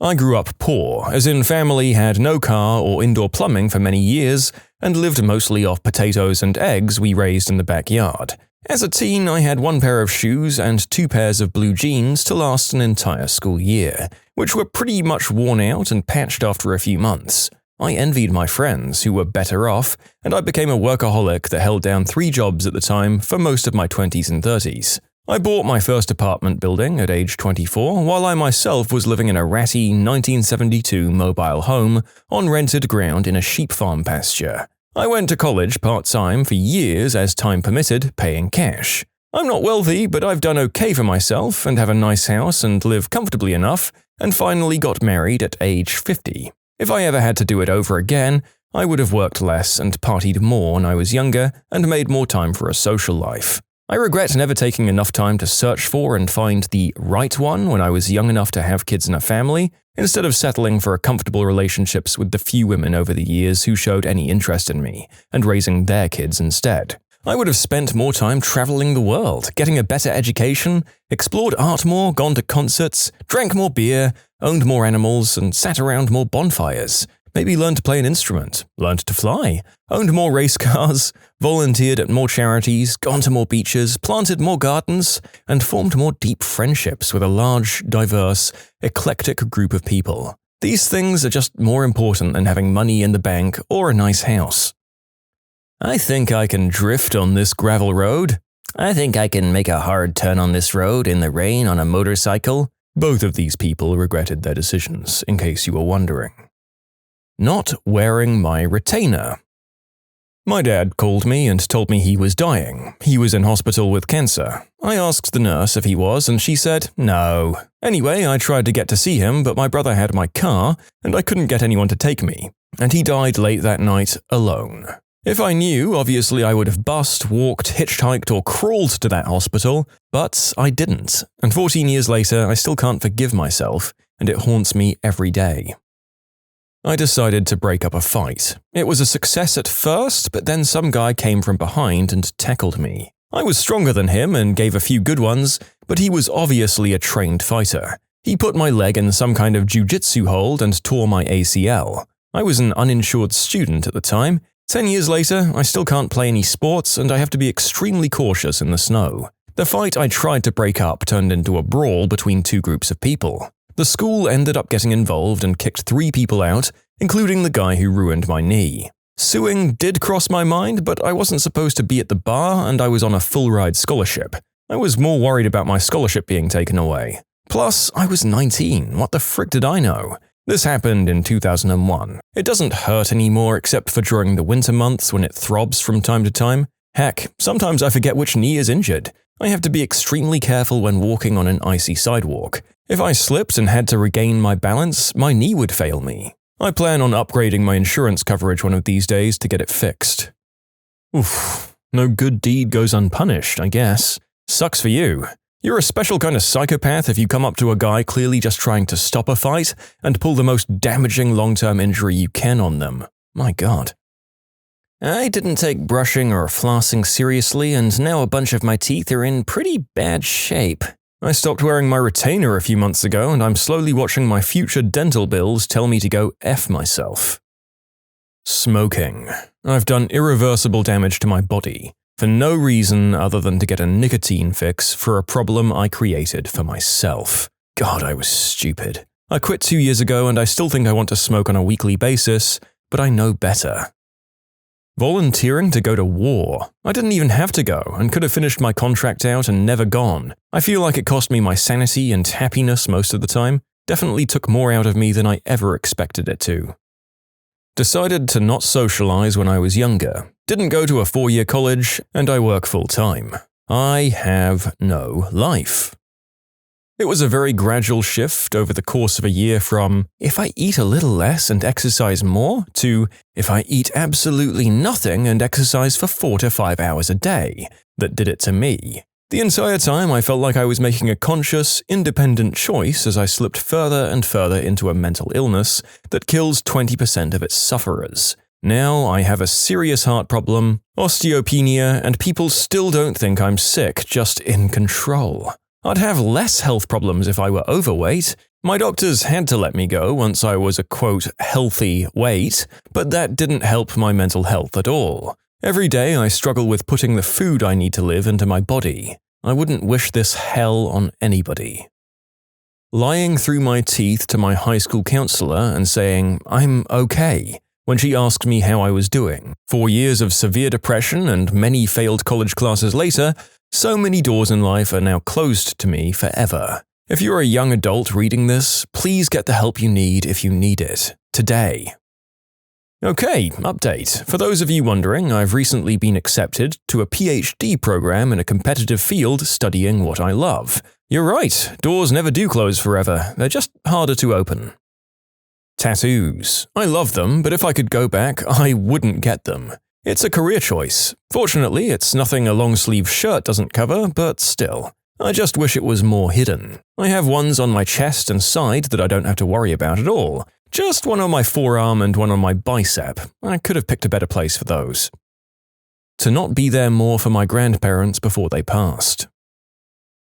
I grew up poor, as in family had no car or indoor plumbing for many years, and lived mostly off potatoes and eggs we raised in the backyard. As a teen, I had 1 pair of shoes and 2 pairs of blue jeans to last an entire school year, which were pretty much worn out and patched after a few months. I envied my friends who were better off, and I became a workaholic that held down 3 jobs at the time for most of my 20s and 30s. I bought my first apartment building at age 24, while I myself was living in a ratty 1972 mobile home on rented ground in a sheep farm pasture. I went to college part-time for years as time permitted, paying cash. I'm not wealthy, but I've done okay for myself and have a nice house and live comfortably enough, and finally got married at age 50. If I ever had to do it over again, I would have worked less and partied more when I was younger and made more time for a social life. I regret never taking enough time to search for and find the right one when I was young enough to have kids and a family, instead of settling for comfortable relationships with the few women over the years who showed any interest in me, and raising their kids instead. I would have spent more time traveling the world, getting a better education, explored art more, gone to concerts, drank more beer, owned more animals, and sat around more bonfires. Maybe learned to play an instrument, learned to fly, owned more race cars, volunteered at more charities, gone to more beaches, planted more gardens, and formed more deep friendships with a large, diverse, eclectic group of people. These things are just more important than having money in the bank or a nice house. I think I can drift on this gravel road. I think I can make a hard turn on this road in the rain on a motorcycle. Both of these people regretted their decisions, in case you were wondering. Not wearing my retainer. My dad called me and told me he was dying. He was in hospital with cancer. I asked the nurse if he was, and she said no. Anyway, I tried to get to see him, but my brother had my car, and I couldn't get anyone to take me. And he died late that night, alone. If I knew, obviously I would have bussed, walked, hitchhiked, or crawled to that hospital, but I didn't. And 14 years later, I still can't forgive myself, and it haunts me every day. I decided to break up a fight. It was a success at first, but then some guy came from behind and tackled me. I was stronger than him and gave a few good ones, but he was obviously a trained fighter. He put my leg in some kind of jiu-jitsu hold and tore my ACL. I was an uninsured student at the time. 10 years later, I still can't play any sports and I have to be extremely cautious in the snow. The fight I tried to break up turned into a brawl between 2 groups of people. The school ended up getting involved and kicked 3 people out, including the guy who ruined my knee. Suing did cross my mind, but I wasn't supposed to be at the bar and I was on a full-ride scholarship. I was more worried about my scholarship being taken away. Plus, I was 19. What the frick did I know? This happened in 2001. It doesn't hurt anymore except for during the winter months when it throbs from time to time. Heck, sometimes I forget which knee is injured. I have to be extremely careful when walking on an icy sidewalk. If I slipped and had to regain my balance, my knee would fail me. I plan on upgrading my insurance coverage one of these days to get it fixed. Oof, no good deed goes unpunished, I guess. Sucks for you. You're a special kind of psychopath if you come up to a guy clearly just trying to stop a fight and pull the most damaging long-term injury you can on them. My God. I didn't take brushing or flossing seriously, and now a bunch of my teeth are in pretty bad shape. I stopped wearing my retainer a few months ago, and I'm slowly watching my future dental bills tell me to go F myself. Smoking. I've done irreversible damage to my body, for no reason other than to get a nicotine fix for a problem I created for myself. God, I was stupid. I quit 2 years ago, and I still think I want to smoke on a weekly basis, but I know better. Volunteering to go to war. I didn't even have to go and could have finished my contract out and never gone. I feel like it cost me my sanity and happiness most of the time. Definitely took more out of me than I ever expected it to. Decided to not socialize when I was younger. Didn't go to a 4-year college, and I work full-time. I have no life. It was a very gradual shift over the course of a year from, if I eat a little less and exercise more, to, if I eat absolutely nothing and exercise for 4 to 5 hours a day, that did it to me. The entire time I felt like I was making a conscious, independent choice as I slipped further and further into a mental illness that kills 20% of its sufferers. Now I have a serious heart problem, osteopenia, and people still don't think I'm sick, just in control. I'd have less health problems if I were overweight. My doctors had to let me go once I was a quote healthy weight, but that didn't help my mental health at all. Every day I struggle with putting the food I need to live into my body. I wouldn't wish this hell on anybody. Lying through my teeth to my high school counselor and saying, "I'm okay," when she asked me how I was doing. 4 years of severe depression and many failed college classes later, so many doors in life are now closed to me forever. If you're a young adult reading this, please get the help you need if you need it. Today. Okay, update. For those of you wondering, I've recently been accepted to a PhD program in a competitive field studying what I love. You're right, doors never do close forever, they're just harder to open. Tattoos. I love them, but if I could go back, I wouldn't get them. It's a career choice. Fortunately, it's nothing a long-sleeve shirt doesn't cover, but still. I just wish it was more hidden. I have ones on my chest and side that I don't have to worry about at all. Just one on my forearm and one on my bicep. I could have picked a better place for those. To not be there more for my grandparents before they passed.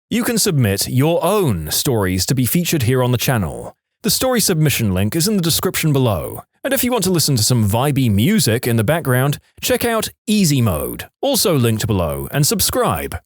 You can submit your own stories to be featured here on the channel. The story submission link is in the description below. And if you want to listen to some vibey music in the background, check out easymode, also linked below, and subscribe.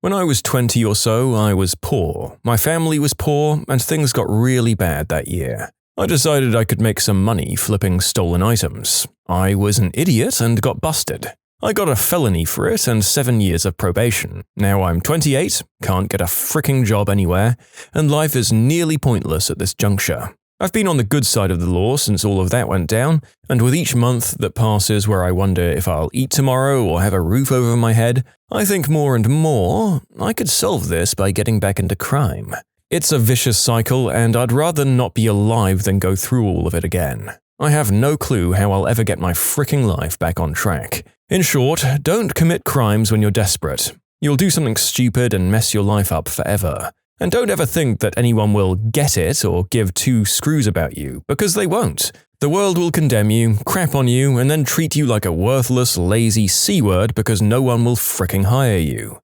When I was 20 or so, I was poor. My family was poor, and things got really bad that year. I decided I could make some money flipping stolen items. I was an idiot and got busted. I got a felony for it and 7 years of probation. Now I'm 28, can't get a fricking job anywhere, and life is nearly pointless at this juncture. I've been on the good side of the law since all of that went down, and with each month that passes where I wonder if I'll eat tomorrow or have a roof over my head, I think more and more, I could solve this by getting back into crime. It's a vicious cycle, and I'd rather not be alive than go through all of it again. I have no clue how I'll ever get my fricking life back on track. In short, don't commit crimes when you're desperate. You'll do something stupid and mess your life up forever. And don't ever think that anyone will get it or give two screws about you, because they won't. The world will condemn you, crap on you, and then treat you like a worthless, lazy C-word because no one will fricking hire you.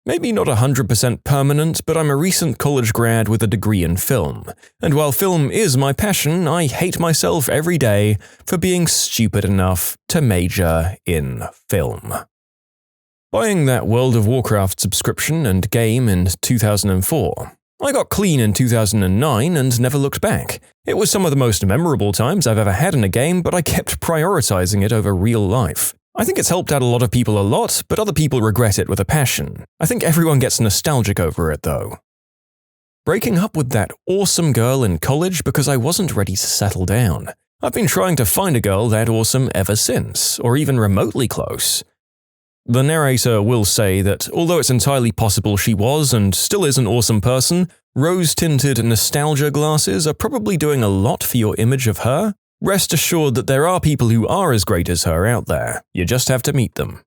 Maybe not 100% permanent, but I'm a recent college grad with a degree in film. And while film is my passion, I hate myself every day for being stupid enough to major in film. Buying that World of Warcraft subscription and game in 2004. I got clean in 2009 and never looked back. It was some of the most memorable times I've ever had in a game, but I kept prioritizing it over real life. I think it's helped out a lot of people a lot, but other people regret it with a passion. I think everyone gets nostalgic over it though. Breaking up with that awesome girl in college because I wasn't ready to settle down. I've been trying to find a girl that awesome ever since, or even remotely close. The narrator will say that although it's entirely possible she was and still is an awesome person, rose-tinted nostalgia glasses are probably doing a lot for your image of her. Rest assured that there are people who are as great as her out there. You just have to meet them.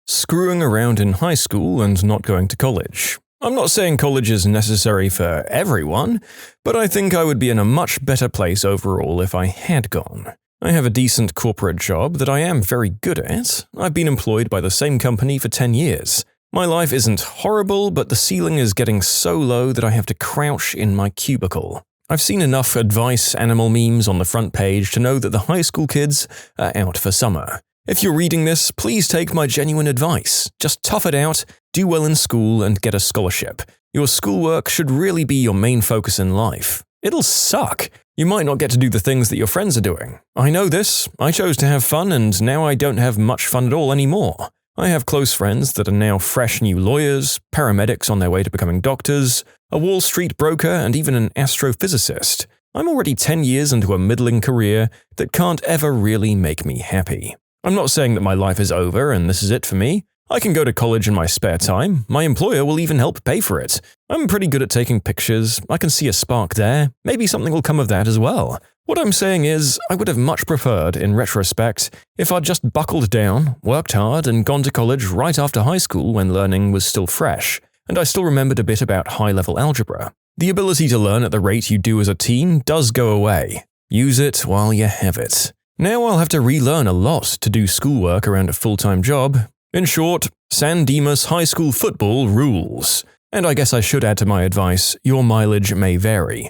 Screwing around in high school and not going to college. I'm not saying college is necessary for everyone, but I think I would be in a much better place overall if I had gone. I have a decent corporate job that I am very good at. I've been employed by the same company for 10 years. My life isn't horrible, but the ceiling is getting so low that I have to crouch in my cubicle. I've seen enough advice animal memes on the front page to know that the high school kids are out for summer. If you're reading this, please take my genuine advice. Just tough it out, do well in school, and get a scholarship. Your schoolwork should really be your main focus in life. It'll suck. You might not get to do the things that your friends are doing. I know this. I chose to have fun, and now I don't have much fun at all anymore. I have close friends that are now fresh new lawyers, paramedics on their way to becoming doctors, a Wall Street broker, and even an astrophysicist. I'm already 10 years into a middling career that can't ever really make me happy. I'm not saying that my life is over and this is it for me. I can go to college in my spare time. My employer will even help pay for it. I'm pretty good at taking pictures. I can see a spark there. Maybe something will come of that as well. What I'm saying is, I would have much preferred, in retrospect, if I'd just buckled down, worked hard, and gone to college right after high school when learning was still fresh, and I still remembered a bit about high-level algebra. The ability to learn at the rate you do as a teen does go away. Use it while you have it. Now I'll have to relearn a lot to do schoolwork around a full-time job. In short, San Dimas High School football rules. And I guess I should add to my advice, your mileage may vary.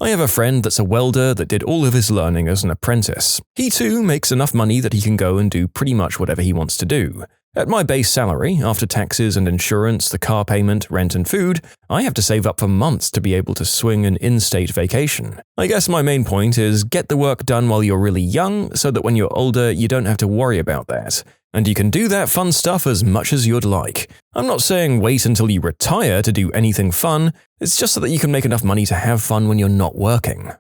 I have a friend that's a welder that did all of his learning as an apprentice. He too makes enough money that he can go and do pretty much whatever he wants to do. At my base salary, after taxes and insurance, the car payment, rent and food, I have to save up for months to be able to swing an in-state vacation. I guess my main point is get the work done while you're really young so that when you're older you don't have to worry about that. And you can do that fun stuff as much as you'd like. I'm not saying wait until you retire to do anything fun, it's just so that you can make enough money to have fun when you're not working.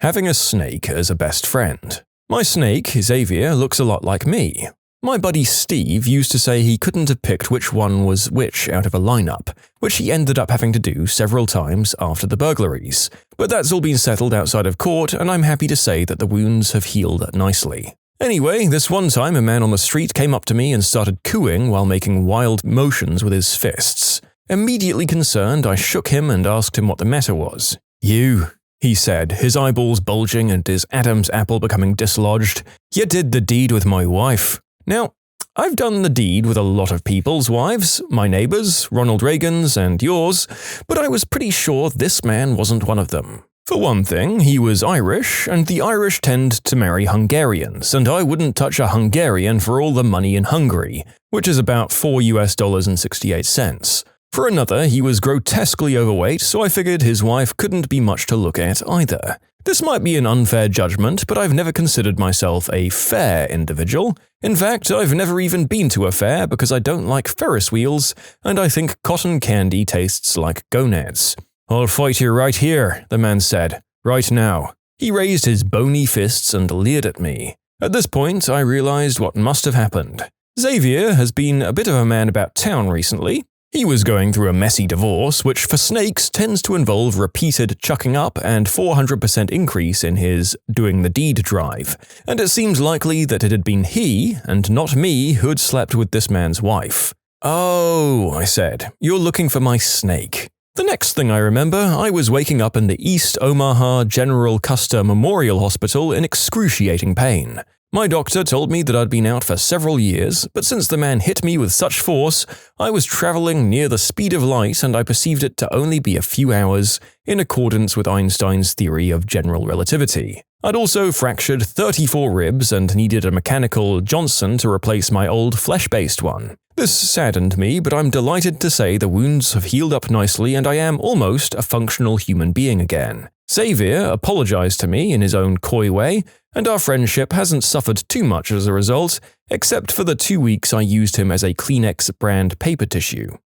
Having a snake as a best friend. My snake, Xavier, looks a lot like me. My buddy Steve used to say he couldn't have picked which one was which out of a lineup, which he ended up having to do several times after the burglaries. But that's all been settled outside of court, and I'm happy to say that the wounds have healed nicely. Anyway, this one time a man on the street came up to me and started cooing while making wild motions with his fists. Immediately concerned, I shook him and asked him what the matter was. "You," he said, his eyeballs bulging and his Adam's apple becoming dislodged. "You did the deed with my wife." Now, I've done the deed with a lot of people's wives, my neighbors, Ronald Reagan's, and yours, but I was pretty sure this man wasn't one of them. For one thing, he was Irish, and the Irish tend to marry Hungarians, and I wouldn't touch a Hungarian for all the money in Hungary, which is about $4.68. For another, he was grotesquely overweight, so I figured his wife couldn't be much to look at either. This might be an unfair judgment, but I've never considered myself a fair individual. In fact, I've never even been to a fair because I don't like Ferris wheels, and I think cotton candy tastes like gonads. "I'll fight you right here," the man said. "Right now." He raised his bony fists and leered at me. At this point, I realized what must have happened. Xavier has been a bit of a man about town recently. He was going through a messy divorce, which for snakes tends to involve repeated chucking up and 400% increase in his doing the deed drive, and it seemed likely that it had been he, and not me, who had slept with this man's wife. "Oh," I said, "you're looking for my snake." The next thing I remember, I was waking up in the East Omaha General Custer Memorial Hospital in excruciating pain. My doctor told me that I'd been out for several years, but since the man hit me with such force, I was traveling near the speed of light and I perceived it to only be a few hours, in accordance with Einstein's theory of general relativity. I'd also fractured 34 ribs and needed a mechanical Johnson to replace my old flesh-based one. This saddened me, but I'm delighted to say the wounds have healed up nicely and I am almost a functional human being again. Xavier apologized to me in his own coy way, and our friendship hasn't suffered too much as a result, except for the 2 weeks I used him as a Kleenex brand paper tissue.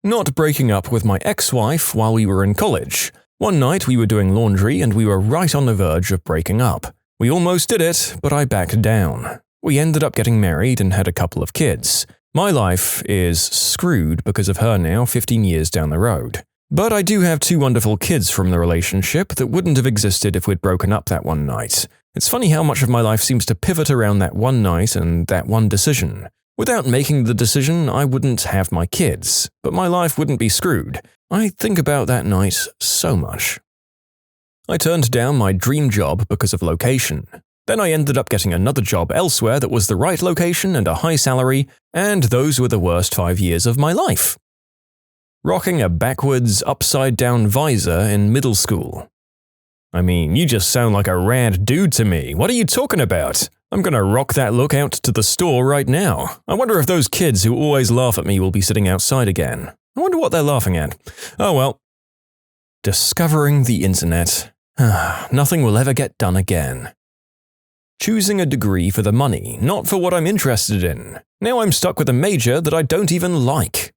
Not breaking up with my ex-wife while we were in college. One night we were doing laundry and we were right on the verge of breaking up. We almost did it, but I backed down. We ended up getting married and had a couple of kids. My life is screwed because of her now 15 years down the road. But I do have 2 wonderful kids from the relationship that wouldn't have existed if we'd broken up that one night. It's funny how much of my life seems to pivot around that one night and that one decision. Without making the decision, I wouldn't have my kids, but my life wouldn't be screwed. I think about that night so much. I turned down my dream job because of location. Then I ended up getting another job elsewhere that was the right location and a high salary, and those were the worst 5 years of my life. Rocking a backwards, upside-down visor in middle school. I mean, you just sound like a rad dude to me. What are you talking about? I'm gonna rock that look out to the store right now. I wonder if those kids who always laugh at me will be sitting outside again. I wonder what they're laughing at. Oh well. Discovering the internet. Nothing will ever get done again. Choosing a degree for the money, not for what I'm interested in. Now I'm stuck with a major that I don't even like.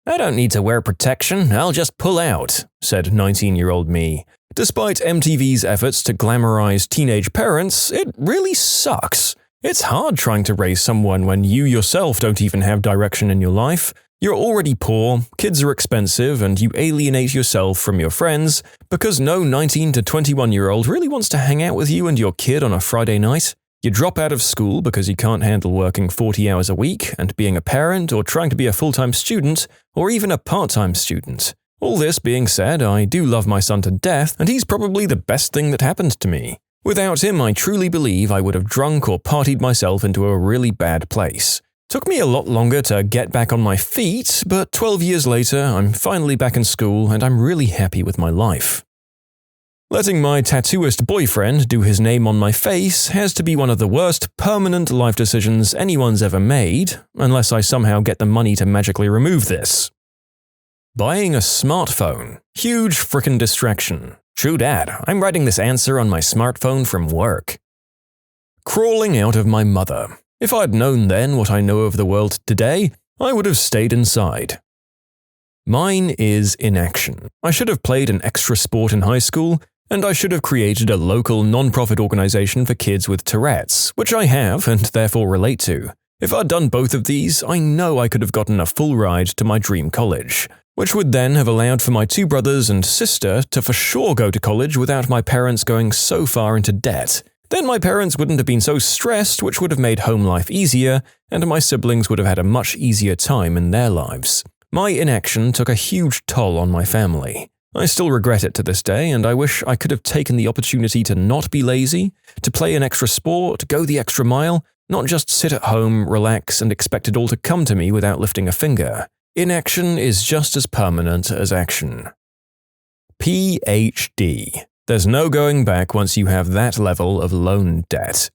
I don't need to wear protection, I'll just pull out, said 19-year-old me. Despite MTV's efforts to glamorize teenage parents, it really sucks. It's hard trying to raise someone when you yourself don't even have direction in your life. You're already poor, kids are expensive, and you alienate yourself from your friends because no 19 to 21-year-old really wants to hang out with you and your kid on a Friday night. You drop out of school because you can't handle working 40 hours a week and being a parent or trying to be a full-time student or even a part-time student. All this being said, I do love my son to death, and he's probably the best thing that happened to me. Without him, I truly believe I would have drunk or partied myself into a really bad place. Took me a lot longer to get back on my feet, but 12 years later, I'm finally back in school and I'm really happy with my life. Letting my tattooist boyfriend do his name on my face has to be one of the worst permanent life decisions anyone's ever made, unless I somehow get the money to magically remove this. Buying a smartphone. Huge frickin' distraction. True dad, I'm writing this answer on my smartphone from work. Crawling out of my mother. If I'd known then what I know of the world today, I would have stayed inside. Mine is inaction. I should have played an extra sport in high school, and I should have created a local non-profit organization for kids with Tourette's, which I have and therefore relate to. If I'd done both of these, I know I could have gotten a full ride to my dream college, which would then have allowed for my 2 brothers and sister to for sure go to college without my parents going so far into debt. Then my parents wouldn't have been so stressed, which would have made home life easier, and my siblings would have had a much easier time in their lives. My inaction took a huge toll on my family. I still regret it to this day, and I wish I could have taken the opportunity to not be lazy, to play an extra sport, go the extra mile, not just sit at home, relax, and expect it all to come to me without lifting a finger. Inaction is just as permanent as action. PhD. There's no going back once you have that level of loan debt.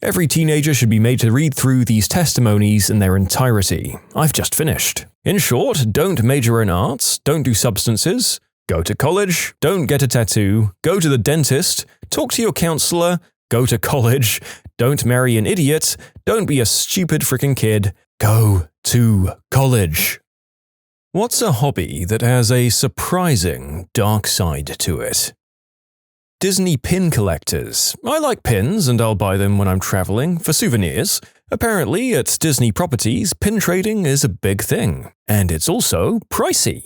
Every teenager should be made to read through these testimonies in their entirety. I've just finished. In short, don't major in arts, don't do substances, go to college, don't get a tattoo, go to the dentist, talk to your counselor, go to college, don't marry an idiot, don't be a stupid freaking kid, go to college. What's a hobby that has a surprising dark side to it? Disney pin collectors. I like pins and I'll buy them when I'm traveling for souvenirs. Apparently, at Disney properties, pin trading is a big thing. And it's also pricey.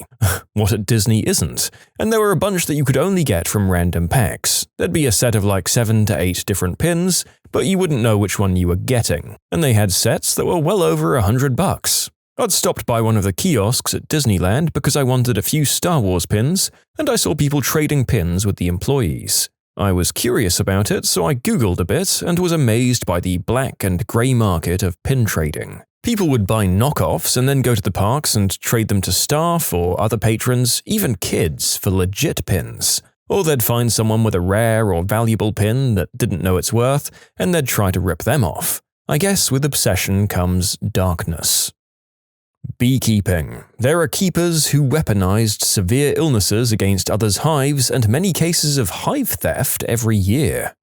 What at Disney isn't. And there were a bunch that you could only get from random packs. There'd be a set of like 7 to 8 different pins, but you wouldn't know which one you were getting. And they had sets that were well over $100. I'd stopped by one of the kiosks at Disneyland because I wanted a few Star Wars pins, and I saw people trading pins with the employees. I was curious about it, so I googled a bit and was amazed by the black and grey market of pin trading. People would buy knockoffs and then go to the parks and trade them to staff or other patrons, even kids, for legit pins. Or they'd find someone with a rare or valuable pin that didn't know its worth, and they'd try to rip them off. I guess with obsession comes darkness. Beekeeping. There are keepers who weaponized severe illnesses against others' hives and many cases of hive theft every year.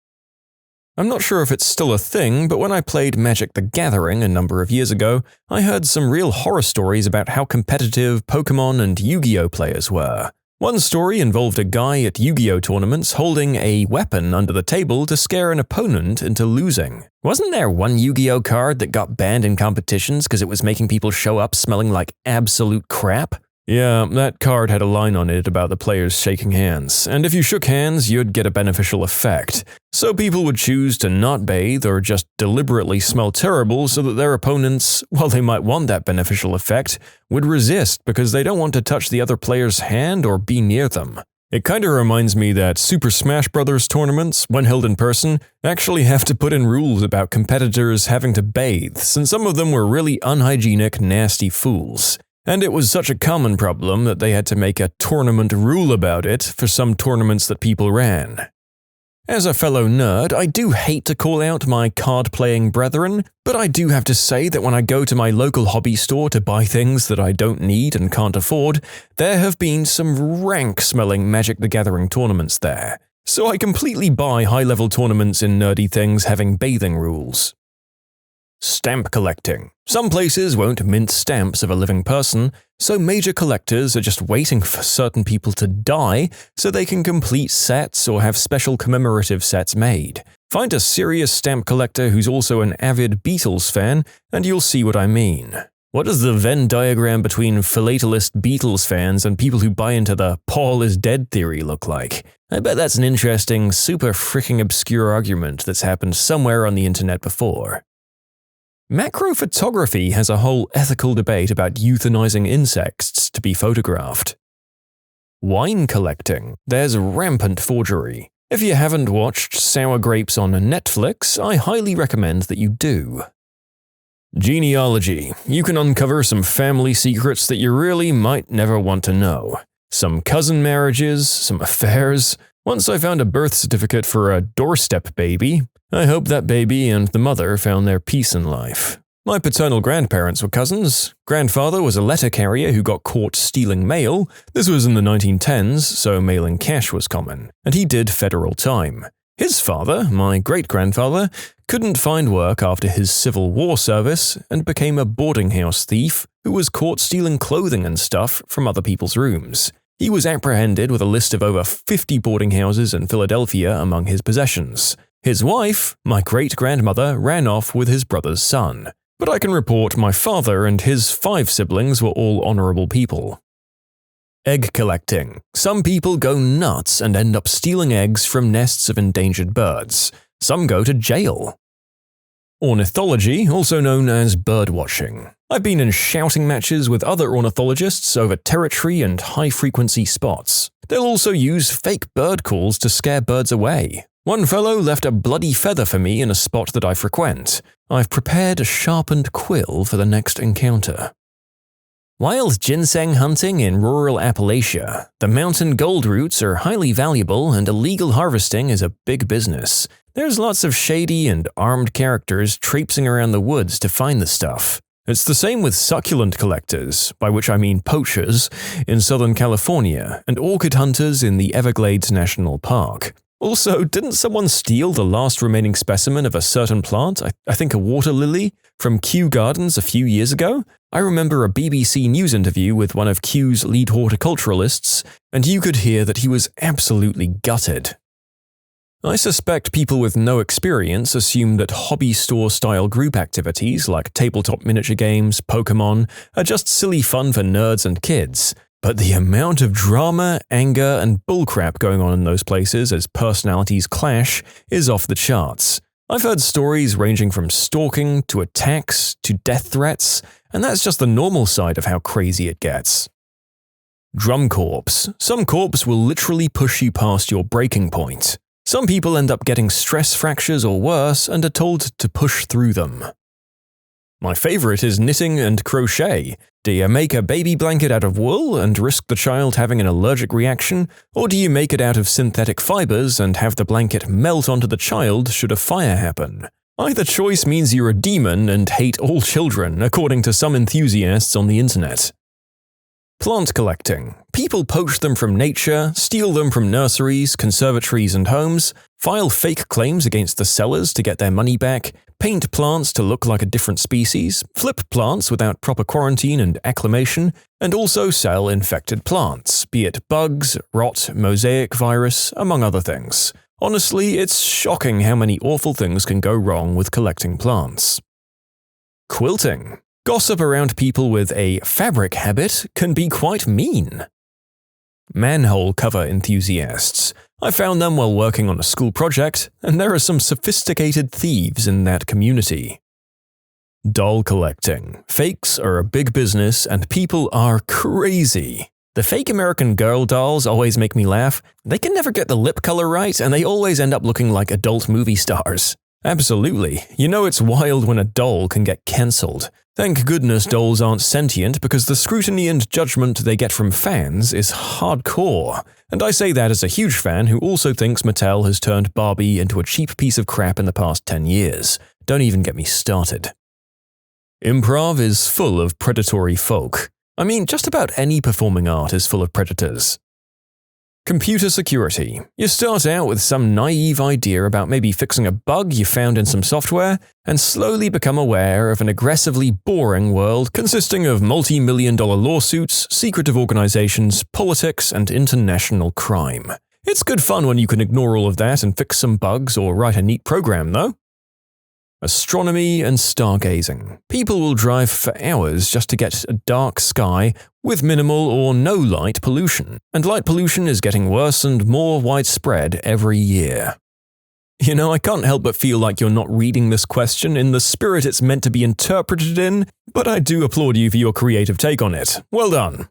I'm not sure if it's still a thing, but when I played Magic the Gathering a number of years ago, I heard some real horror stories about how competitive Pokemon and Yu-Gi-Oh players were. One story involved a guy at Yu-Gi-Oh tournaments holding a weapon under the table to scare an opponent into losing. Wasn't there one Yu-Gi-Oh card that got banned in competitions because it was making people show up smelling like absolute crap? Yeah, that card had a line on it about the players shaking hands, and if you shook hands, you'd get a beneficial effect. So people would choose to not bathe or just deliberately smell terrible so that their opponents, while they might want that beneficial effect, would resist because they don't want to touch the other player's hand or be near them. It kinda reminds me that Super Smash Bros. Tournaments, when held in person, actually have to put in rules about competitors having to bathe, since some of them were really unhygienic, nasty fools. And it was such a common problem that they had to make a tournament rule about it for some tournaments that people ran. As a fellow nerd, I do hate to call out my card-playing brethren, but I do have to say that when I go to my local hobby store to buy things that I don't need and can't afford, there have been some rank-smelling Magic the Gathering tournaments there. So I completely buy high-level tournaments in nerdy things having bathing rules. Stamp collecting. Some places won't mint stamps of a living person, so major collectors are just waiting for certain people to die so they can complete sets or have special commemorative sets made. Find a serious stamp collector who's also an avid Beatles fan, and you'll see what I mean. What does the Venn diagram between philatelist Beatles fans and people who buy into the Paul is dead theory look like? I bet that's an interesting, super freaking obscure argument that's happened somewhere on the internet before. Macrophotography has a whole ethical debate about euthanizing insects to be photographed. Wine collecting. There's rampant forgery. If you haven't watched Sour Grapes on Netflix, I highly recommend that you do. Genealogy. You can uncover some family secrets that you really might never want to know. Some cousin marriages, some affairs. Once I found a birth certificate for a doorstep baby. I hope that baby and the mother found their peace in life. My paternal grandparents were cousins. Grandfather was a letter carrier who got caught stealing mail. This was in the 1910s, so mailing cash was common, and he did federal time. His father, my great-grandfather, couldn't find work after his Civil War service and became a boarding house thief who was caught stealing clothing and stuff from other people's rooms. He was apprehended with a list of over 50 boarding houses in Philadelphia among his possessions. His wife, my great-grandmother, ran off with his brother's son. But I can report my father and his 5 siblings were all honorable people. Egg collecting. Some people go nuts and end up stealing eggs from nests of endangered birds. Some go to jail. Ornithology, also known as birdwatching. I've been in shouting matches with other ornithologists over territory and high-frequency spots. They'll also use fake bird calls to scare birds away. One fellow left a bloody feather for me in a spot that I frequent. I've prepared a sharpened quill for the next encounter. Wild ginseng hunting in rural Appalachia. The mountain gold roots are highly valuable and illegal harvesting is a big business. There's lots of shady and armed characters traipsing around the woods to find the stuff. It's the same with succulent collectors, by which I mean poachers, in Southern California, and orchid hunters in the Everglades National Park. Also, didn't someone steal the last remaining specimen of a certain plant, I think a water lily, from Kew Gardens a few years ago? I remember a BBC News interview with one of Kew's lead horticulturalists, and you could hear that he was absolutely gutted. I suspect people with no experience assume that hobby store-style group activities like tabletop miniature games, Pokemon, are just silly fun for nerds and kids. But the amount of drama, anger, and bullcrap going on in those places as personalities clash is off the charts. I've heard stories ranging from stalking to attacks to death threats, and that's just the normal side of how crazy it gets. Drum corps. Some corps will literally push you past your breaking point. Some people end up getting stress fractures or worse and are told to push through them. My favorite is knitting and crochet. Do you make a baby blanket out of wool and risk the child having an allergic reaction, or do you make it out of synthetic fibers and have the blanket melt onto the child should a fire happen? Either choice means you're a demon and hate all children, according to some enthusiasts on the internet. Plant collecting. People poach them from nature, steal them from nurseries, conservatories, and homes, file fake claims against the sellers to get their money back, paint plants to look like a different species, flip plants without proper quarantine and acclimation, and also sell infected plants, be it bugs, rot, mosaic virus, among other things. Honestly, it's shocking how many awful things can go wrong with collecting plants. Quilting. Gossip around people with a fabric habit can be quite mean. Manhole cover enthusiasts. I found them while working on a school project, and there are some sophisticated thieves in that community. Doll collecting. Fakes are a big business, and people are crazy. The fake American Girl dolls always make me laugh. They can never get the lip color right, and they always end up looking like adult movie stars. Absolutely. You know it's wild when a doll can get cancelled. Thank goodness dolls aren't sentient because the scrutiny and judgment they get from fans is hardcore. And I say that as a huge fan who also thinks Mattel has turned Barbie into a cheap piece of crap in the past 10 years. Don't even get me started. Improv is full of predatory folk. I mean, just about any performing art is full of predators. Computer security. You start out with some naive idea about maybe fixing a bug you found in some software, and slowly become aware of an aggressively boring world consisting of multi-million-dollar lawsuits, secretive organizations, politics, and international crime. It's good fun when you can ignore all of that and fix some bugs or write a neat program, though. Astronomy and stargazing. People will drive for hours just to get a dark sky with minimal or no light pollution, and light pollution is getting worse and more widespread every year. You know, I can't help but feel like you're not reading this question in the spirit it's meant to be interpreted in, but I do applaud you for your creative take on it. Well done.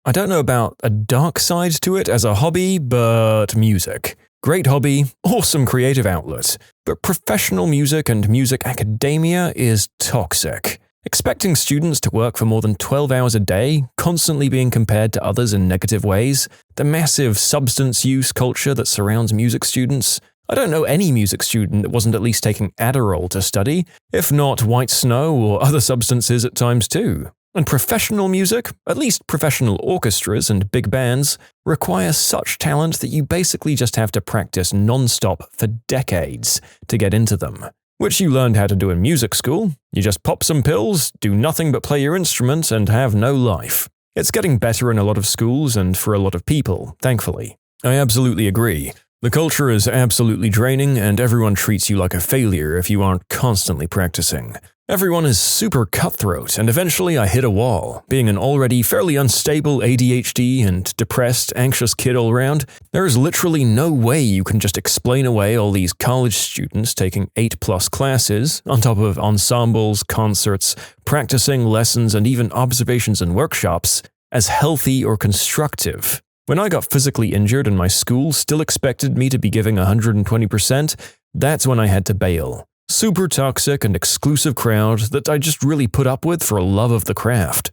I don't know about a dark side to it as a hobby, but music. Great hobby, awesome creative outlet, but professional music and music academia is toxic. Expecting students to work for more than 12 hours a day, constantly being compared to others in negative ways, the massive substance use culture that surrounds music students. I don't know any music student that wasn't at least taking Adderall to study, if not white snow or other substances at times too. And professional music, at least professional orchestras and big bands, require such talent that you basically just have to practice non-stop for decades to get into them. Which you learned how to do in music school. You just pop some pills, do nothing but play your instrument, and have no life. It's getting better in a lot of schools and for a lot of people, thankfully. I absolutely agree. The culture is absolutely draining, and everyone treats you like a failure if you aren't constantly practicing. Everyone is super cutthroat, and eventually I hit a wall. Being an already fairly unstable ADHD and depressed, anxious kid all around, there is literally no way you can just explain away all these college students taking 8+ classes, on top of ensembles, concerts, practicing lessons, and even observations and workshops, as healthy or constructive. When I got physically injured and my school still expected me to be giving 120%, that's when I had to bail. Super toxic and exclusive crowd that I just really put up with for a love of the craft.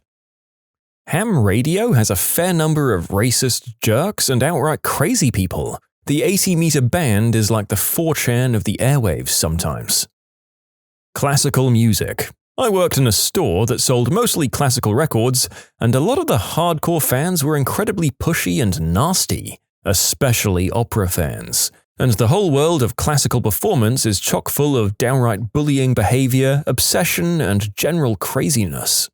Ham radio has a fair number of racist jerks and outright crazy people. The AITA band is like the 4chan of the airwaves sometimes. Classical music. I worked in a store that sold mostly classical records, and a lot of the hardcore fans were incredibly pushy and nasty, especially opera fans. And the whole world of classical performance is chock full of downright bullying behavior, obsession, and general craziness.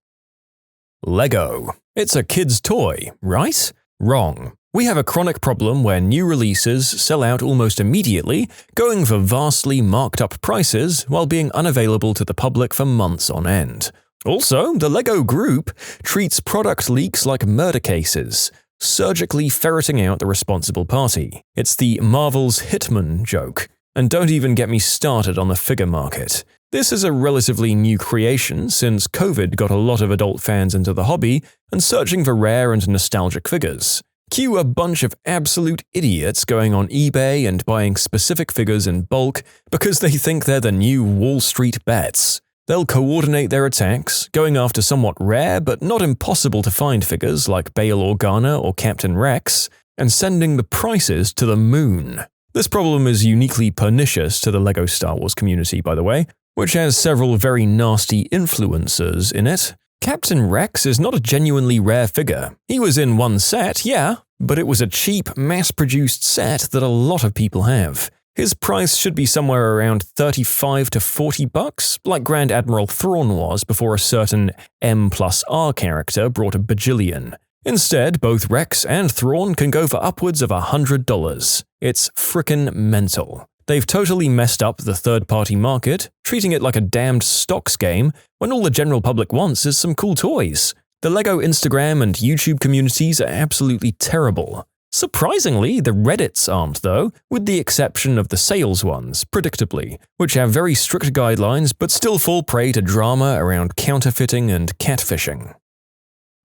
Lego. It's a kid's toy, right? Wrong. We have a chronic problem where new releases sell out almost immediately, going for vastly marked up prices while being unavailable to the public for months on end. Also, the Lego Group treats product leaks like murder cases, surgically ferreting out the responsible party. It's the Marvel's Hitman joke. And don't even get me started on the figure market. This is a relatively new creation since COVID got a lot of adult fans into the hobby and searching for rare and nostalgic figures. Cue a bunch of absolute idiots going on eBay and buying specific figures in bulk because they think they're the new Wall Street bets. They'll coordinate their attacks, going after somewhat rare but not impossible to find figures like Bail Organa or Captain Rex, and sending the prices to the moon. This problem is uniquely pernicious to the LEGO Star Wars community, by the way, which has several very nasty influencers in it. Captain Rex is not a genuinely rare figure. He was in one set, yeah, but it was a cheap, mass-produced set that a lot of people have. His price should be somewhere around $35 to $40, like Grand Admiral Thrawn was before a certain M+R character brought a bajillion. Instead, both Rex and Thrawn can go for upwards of $100. It's frickin' mental. They've totally messed up the third-party market, treating it like a damned stocks game when all the general public wants is some cool toys. The LEGO Instagram and YouTube communities are absolutely terrible. Surprisingly, the Reddits aren't though, with the exception of the sales ones, predictably, which have very strict guidelines but still fall prey to drama around counterfeiting and catfishing.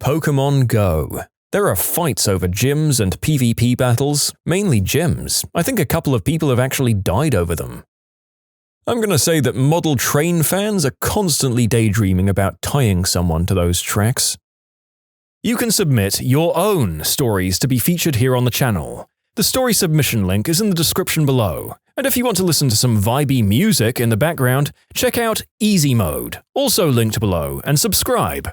Pokémon Go. There are fights over gyms and PvP battles, mainly gyms. I think a couple of people have actually died over them. I'm gonna say that model train fans are constantly daydreaming about tying someone to those tracks. You can submit your own stories to be featured here on the channel. The story submission link is in the description below, and if you want to listen to some vibey music in the background, check out easymode, also linked below, and subscribe.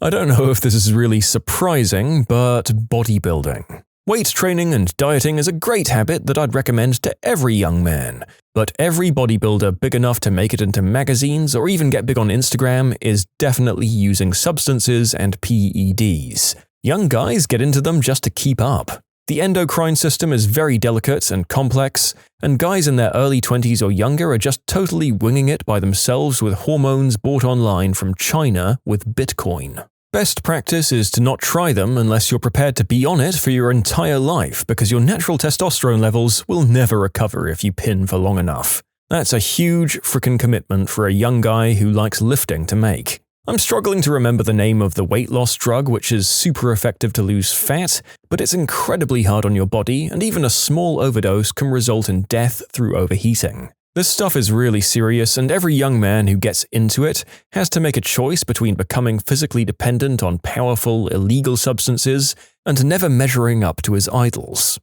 I don't know if this is really surprising, but bodybuilding. Weight training and dieting is a great habit that I'd recommend to every young man, but every bodybuilder big enough to make it into magazines or even get big on Instagram is definitely using substances and PEDs. Young guys get into them just to keep up. The endocrine system is very delicate and complex, and guys in their early 20s or younger are just totally winging it by themselves with hormones bought online from China with Bitcoin. Best practice is to not try them unless you're prepared to be on it for your entire life, because your natural testosterone levels will never recover if you pin for long enough. That's a huge frickin' commitment for a young guy who likes lifting to make. I'm struggling to remember the name of the weight loss drug which is super effective to lose fat, but it's incredibly hard on your body, and even a small overdose can result in death through overheating. This stuff is really serious, and every young man who gets into it has to make a choice between becoming physically dependent on powerful, illegal substances and never measuring up to his idols.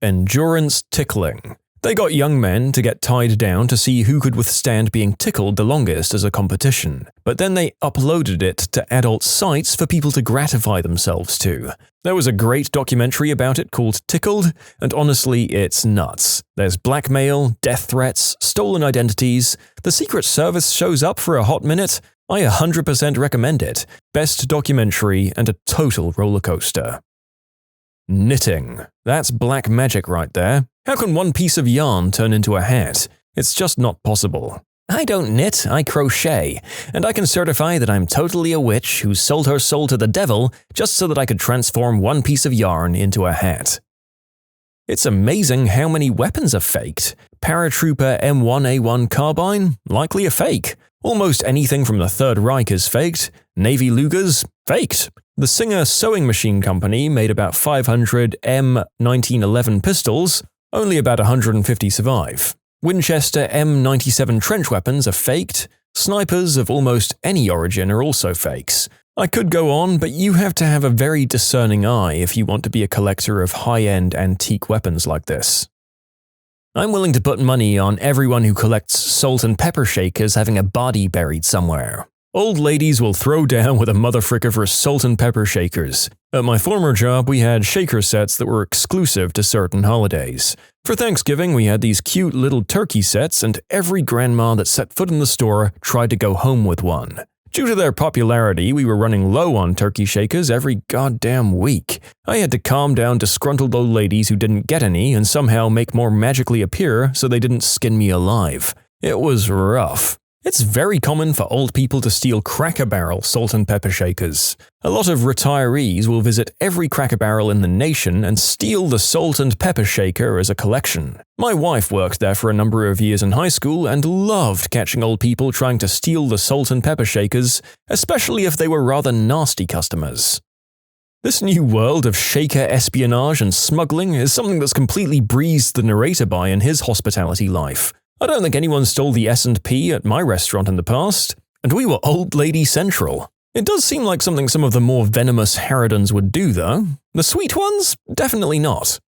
Endurance tickling. They got young men to get tied down to see who could withstand being tickled the longest as a competition, but then they uploaded it to adult sites for people to gratify themselves to. There was a great documentary about it called Tickled, and honestly, it's nuts. There's blackmail, death threats, stolen identities, the Secret Service shows up for a hot minute. I 100% recommend it. Best documentary and a total rollercoaster. Knitting. That's black magic right there. How can one piece of yarn turn into a hat? It's just not possible. I don't knit, I crochet, and I can certify that I'm totally a witch who sold her soul to the devil just so that I could transform one piece of yarn into a hat. It's amazing how many weapons are faked. Paratrooper M1A1 carbine? Likely a fake. Almost anything from the Third Reich is faked. Navy Lugers? Faked. The Singer Sewing Machine Company made about 500 M1911 pistols. Only about 150 survive. Winchester M97 trench weapons are faked. Snipers of almost any origin are also fakes. I could go on, but you have to have a very discerning eye if you want to be a collector of high-end antique weapons like this. I'm willing to put money on everyone who collects salt and pepper shakers having a body buried somewhere. Old ladies will throw down with a motherfricker for salt and pepper shakers. At my former job, we had shaker sets that were exclusive to certain holidays. For Thanksgiving, we had these cute little turkey sets, and every grandma that set foot in the store tried to go home with one. Due to their popularity, we were running low on turkey shakers every goddamn week. I had to calm down disgruntled old ladies who didn't get any and somehow make more magically appear so they didn't skin me alive. It was rough. It's very common for old people to steal Cracker Barrel salt and pepper shakers. A lot of retirees will visit every Cracker Barrel in the nation and steal the salt and pepper shaker as a collection. My wife worked there for a number of years in high school and loved catching old people trying to steal the salt and pepper shakers, especially if they were rather nasty customers. This new world of shaker espionage and smuggling is something that's completely breezed the narrator by in his hospitality life. I don't think anyone stole the S&P at my restaurant in the past, and we were old lady central. It does seem like something some of the more venomous harridans would do, though. The sweet ones? Definitely not.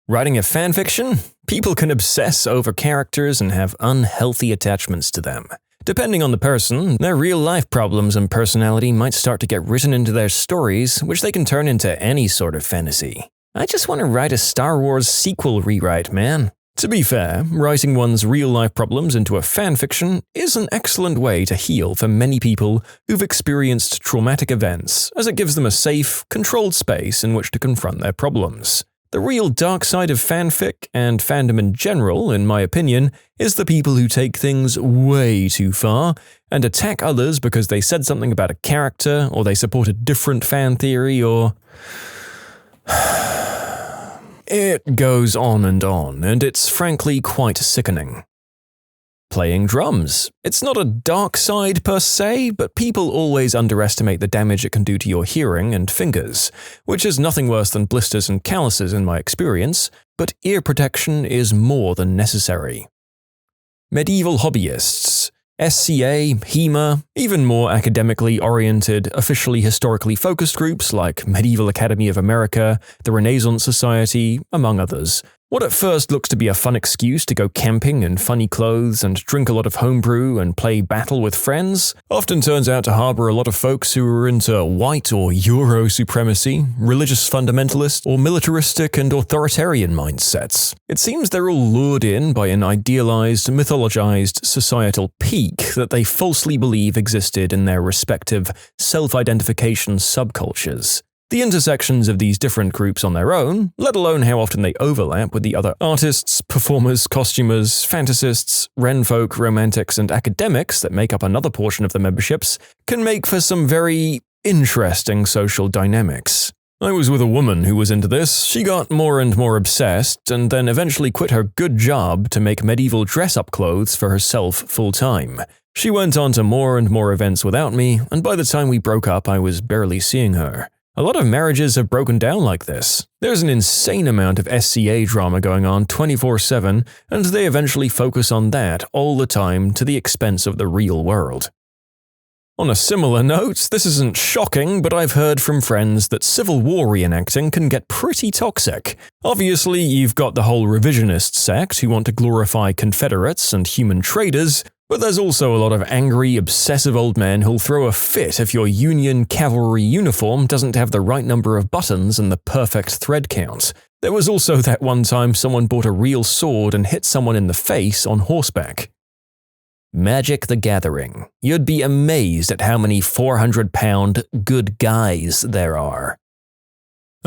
Writing a fanfiction? People can obsess over characters and have unhealthy attachments to them. Depending on the person, their real-life problems and personality might start to get written into their stories, which they can turn into any sort of fantasy. I just want to write a Star Wars sequel rewrite, man. To be fair, writing one's real-life problems into a fanfiction is an excellent way to heal for many people who've experienced traumatic events, as it gives them a safe, controlled space in which to confront their problems. The real dark side of fanfic, and fandom in general, in my opinion, is the people who take things way too far and attack others because they said something about a character, or they support a different fan theory, or... It goes on, and it's frankly quite sickening. Playing drums. It's not a dark side per se, but people always underestimate the damage it can do to your hearing and fingers, which is nothing worse than blisters and calluses in my experience, but ear protection is more than necessary. medieval hobbyists, SCA, HEMA, even more academically oriented, officially historically focused groups like Medieval Academy of America, the Renaissance Society, among others. What at first looks to be a fun excuse to go camping in funny clothes and drink a lot of homebrew and play battle with friends often turns out to harbor a lot of folks who are into white or Euro supremacy, religious fundamentalist, or militaristic and authoritarian mindsets. It seems they're all lured in by an idealized, mythologized societal peak that they falsely believe existed in their respective self-identification subcultures. The intersections of these different groups on their own, let alone how often they overlap with the other artists, performers, costumers, fantasists, renfolk, romantics, and academics that make up another portion of the memberships, can make for some very interesting social dynamics. I was with a woman who was into this. She got more and more obsessed, and then eventually quit her good job to make medieval dress-up clothes for herself full-time. She went on to more and more events without me, and by the time we broke up, I was barely seeing her. A lot of marriages have broken down like this. There's an insane amount of SCA drama going on 24/7, and they eventually focus on that all the time to the expense of the real world. On a similar note, this isn't shocking, but I've heard from friends that Civil War reenacting can get pretty toxic. Obviously, you've got the whole revisionist sect who want to glorify Confederates and human traders, but there's also a lot of angry, obsessive old men who'll throw a fit if your Union cavalry uniform doesn't have the right number of buttons and the perfect thread count. There was also that one time someone bought a real sword and hit someone in the face on horseback. Magic the Gathering. You'd be amazed at how many 400-pound good guys there are.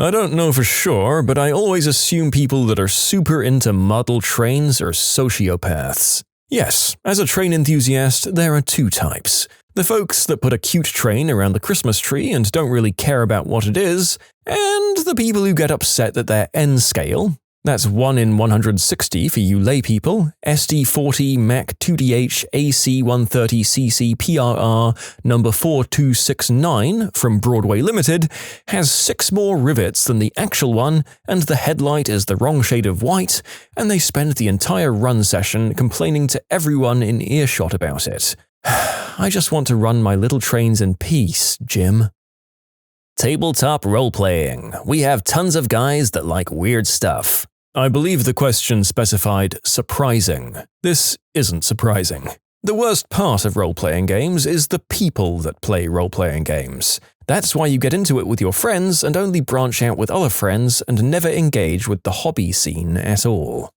I don't know for sure, but I always assume people that are super into model trains are sociopaths. Yes, as a train enthusiast, there are two types. The folks that put a cute train around the Christmas tree and don't really care about what it is, and the people who get upset that their N-scale, that's 1 in 160 for you laypeople, SD40 Mac 2DH AC130cc PRR number 4269 from Broadway Limited, has 6 more rivets than the actual one, and the headlight is the wrong shade of white, and they spend the entire run session complaining to everyone in earshot about it. I just want to run my little trains in peace, Jim. Tabletop role-playing. We have tons of guys that like weird stuff. I believe the question specified surprising. This isn't surprising. The worst part of role-playing games is the people that play role-playing games. That's why you get into it with your friends and only branch out with other friends and never engage with the hobby scene at all.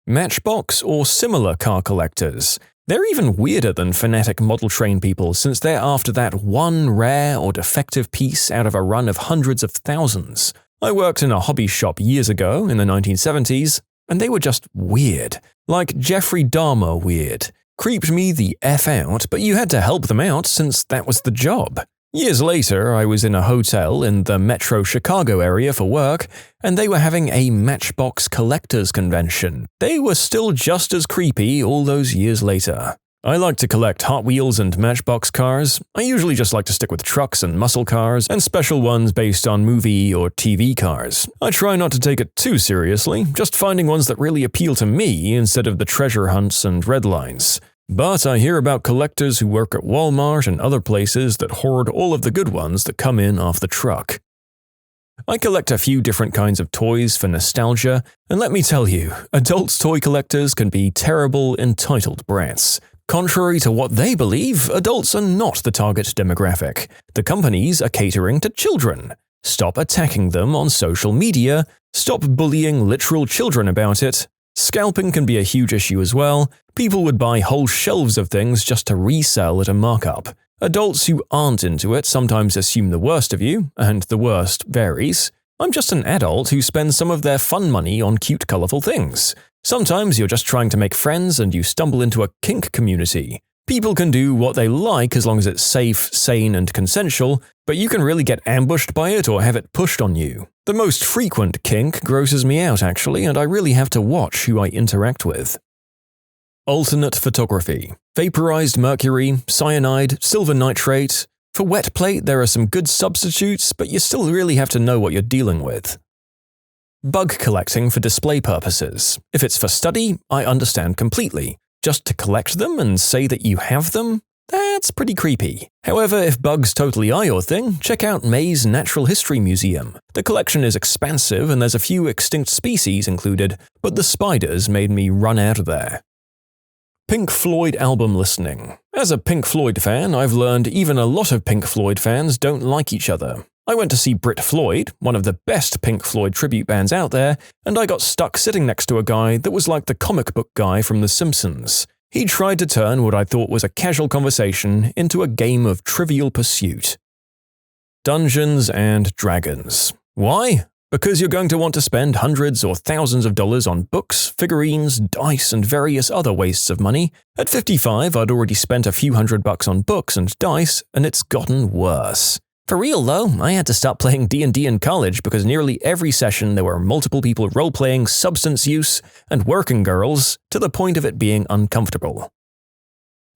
Matchbox or similar car collectors. They're even weirder than fanatic model train people since they're after that one rare or defective piece out of a run of hundreds of thousands. I worked in a hobby shop years ago, in the 1970s, and they were just weird. Like Jeffrey Dahmer weird. Creeped me the F out, but you had to help them out since that was the job. Years later, I was in a hotel in the Metro Chicago area for work, and they were having a Matchbox Collectors Convention. They were still just as creepy all those years later. I like to collect Hot Wheels and Matchbox cars. I usually just like to stick with trucks and muscle cars and special ones based on movie or TV cars. I try not to take it too seriously, just finding ones that really appeal to me instead of the treasure hunts and red lines. But I hear about collectors who work at Walmart and other places that hoard all of the good ones that come in off the truck. I collect a few different kinds of toys for nostalgia, and let me tell you, adult toy collectors can be terrible, entitled brats. Contrary to what they believe, adults are not the target demographic. The companies are catering to children. Stop attacking them on social media. Stop bullying literal children about it. Scalping can be a huge issue as well. People would buy whole shelves of things just to resell at a markup. Adults who aren't into it sometimes assume the worst of you, and the worst varies. I'm just an adult who spends some of their fun money on cute, colorful things. Sometimes you're just trying to make friends and you stumble into a kink community. People can do what they like as long as it's safe, sane, and consensual, but you can really get ambushed by it or have it pushed on you. The most frequent kink grosses me out, actually, and I really have to watch who I interact with. Alternate photography. Vaporized mercury, cyanide, silver nitrate. For wet plate, there are some good substitutes, but you still really have to know what you're dealing with. Bug collecting for display purposes. If it's for study, I understand completely. just to collect them and say that you have them? That's pretty creepy. However, if bugs totally are your thing, check out May's Natural History Museum. The collection is expansive and there's a few extinct species included, but the spiders made me run out of there. Pink Floyd album listening. As a Pink Floyd fan, I've learned even a lot of Pink Floyd fans don't like each other. I went to see Brit Floyd, one of the best Pink Floyd tribute bands out there, and I got stuck sitting next to a guy that was like the comic book guy from The Simpsons. He tried to turn what I thought was a casual conversation into a game of Trivial Pursuit. Dungeons and Dragons. Why? Because you're going to want to spend hundreds or thousands of dollars on books, figurines, dice, and various other wastes of money. At 55, I'd already spent a few $100 on books and dice, and it's gotten worse. For real though, I had to stop playing D&D in college because nearly every session there were multiple people role-playing substance use and working girls to the point of it being uncomfortable.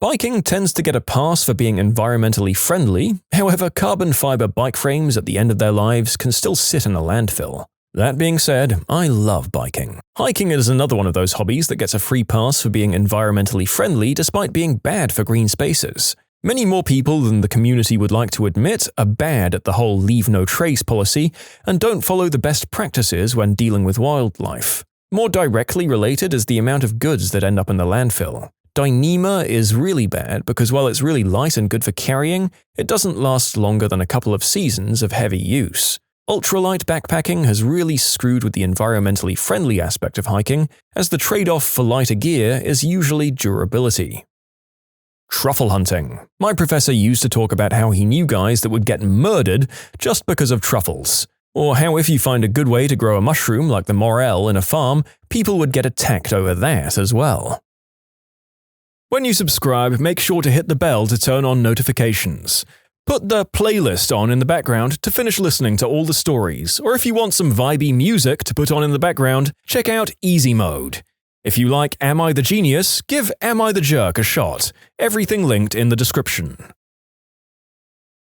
Biking tends to get a pass for being environmentally friendly, however carbon fiber bike frames at the end of their lives can still sit in a landfill. That being said, I love biking. Hiking is another one of those hobbies that gets a free pass for being environmentally friendly despite being bad for green spaces. Many more people than the community would like to admit are bad at the whole leave no trace policy and don't follow the best practices when dealing with wildlife. More directly related is the amount of goods that end up in the landfill. Dyneema is really bad because while it's really light and good for carrying, it doesn't last longer than a couple of seasons of heavy use. Ultralight backpacking has really screwed with the environmentally friendly aspect of hiking, as the trade-off for lighter gear is usually durability. Truffle hunting. My professor used to talk about how he knew guys that would get murdered just because of truffles, or how if you find a good way to grow a mushroom like the morel in a farm, people would get attacked over that as well. When you subscribe, make sure to hit the bell to turn on notifications. Put the playlist on in the background to finish listening to all the stories, or if you want some vibey music to put on in the background, check out easymode. If you like Am I the Genius, give Am I the Jerk a shot. Everything linked in the description.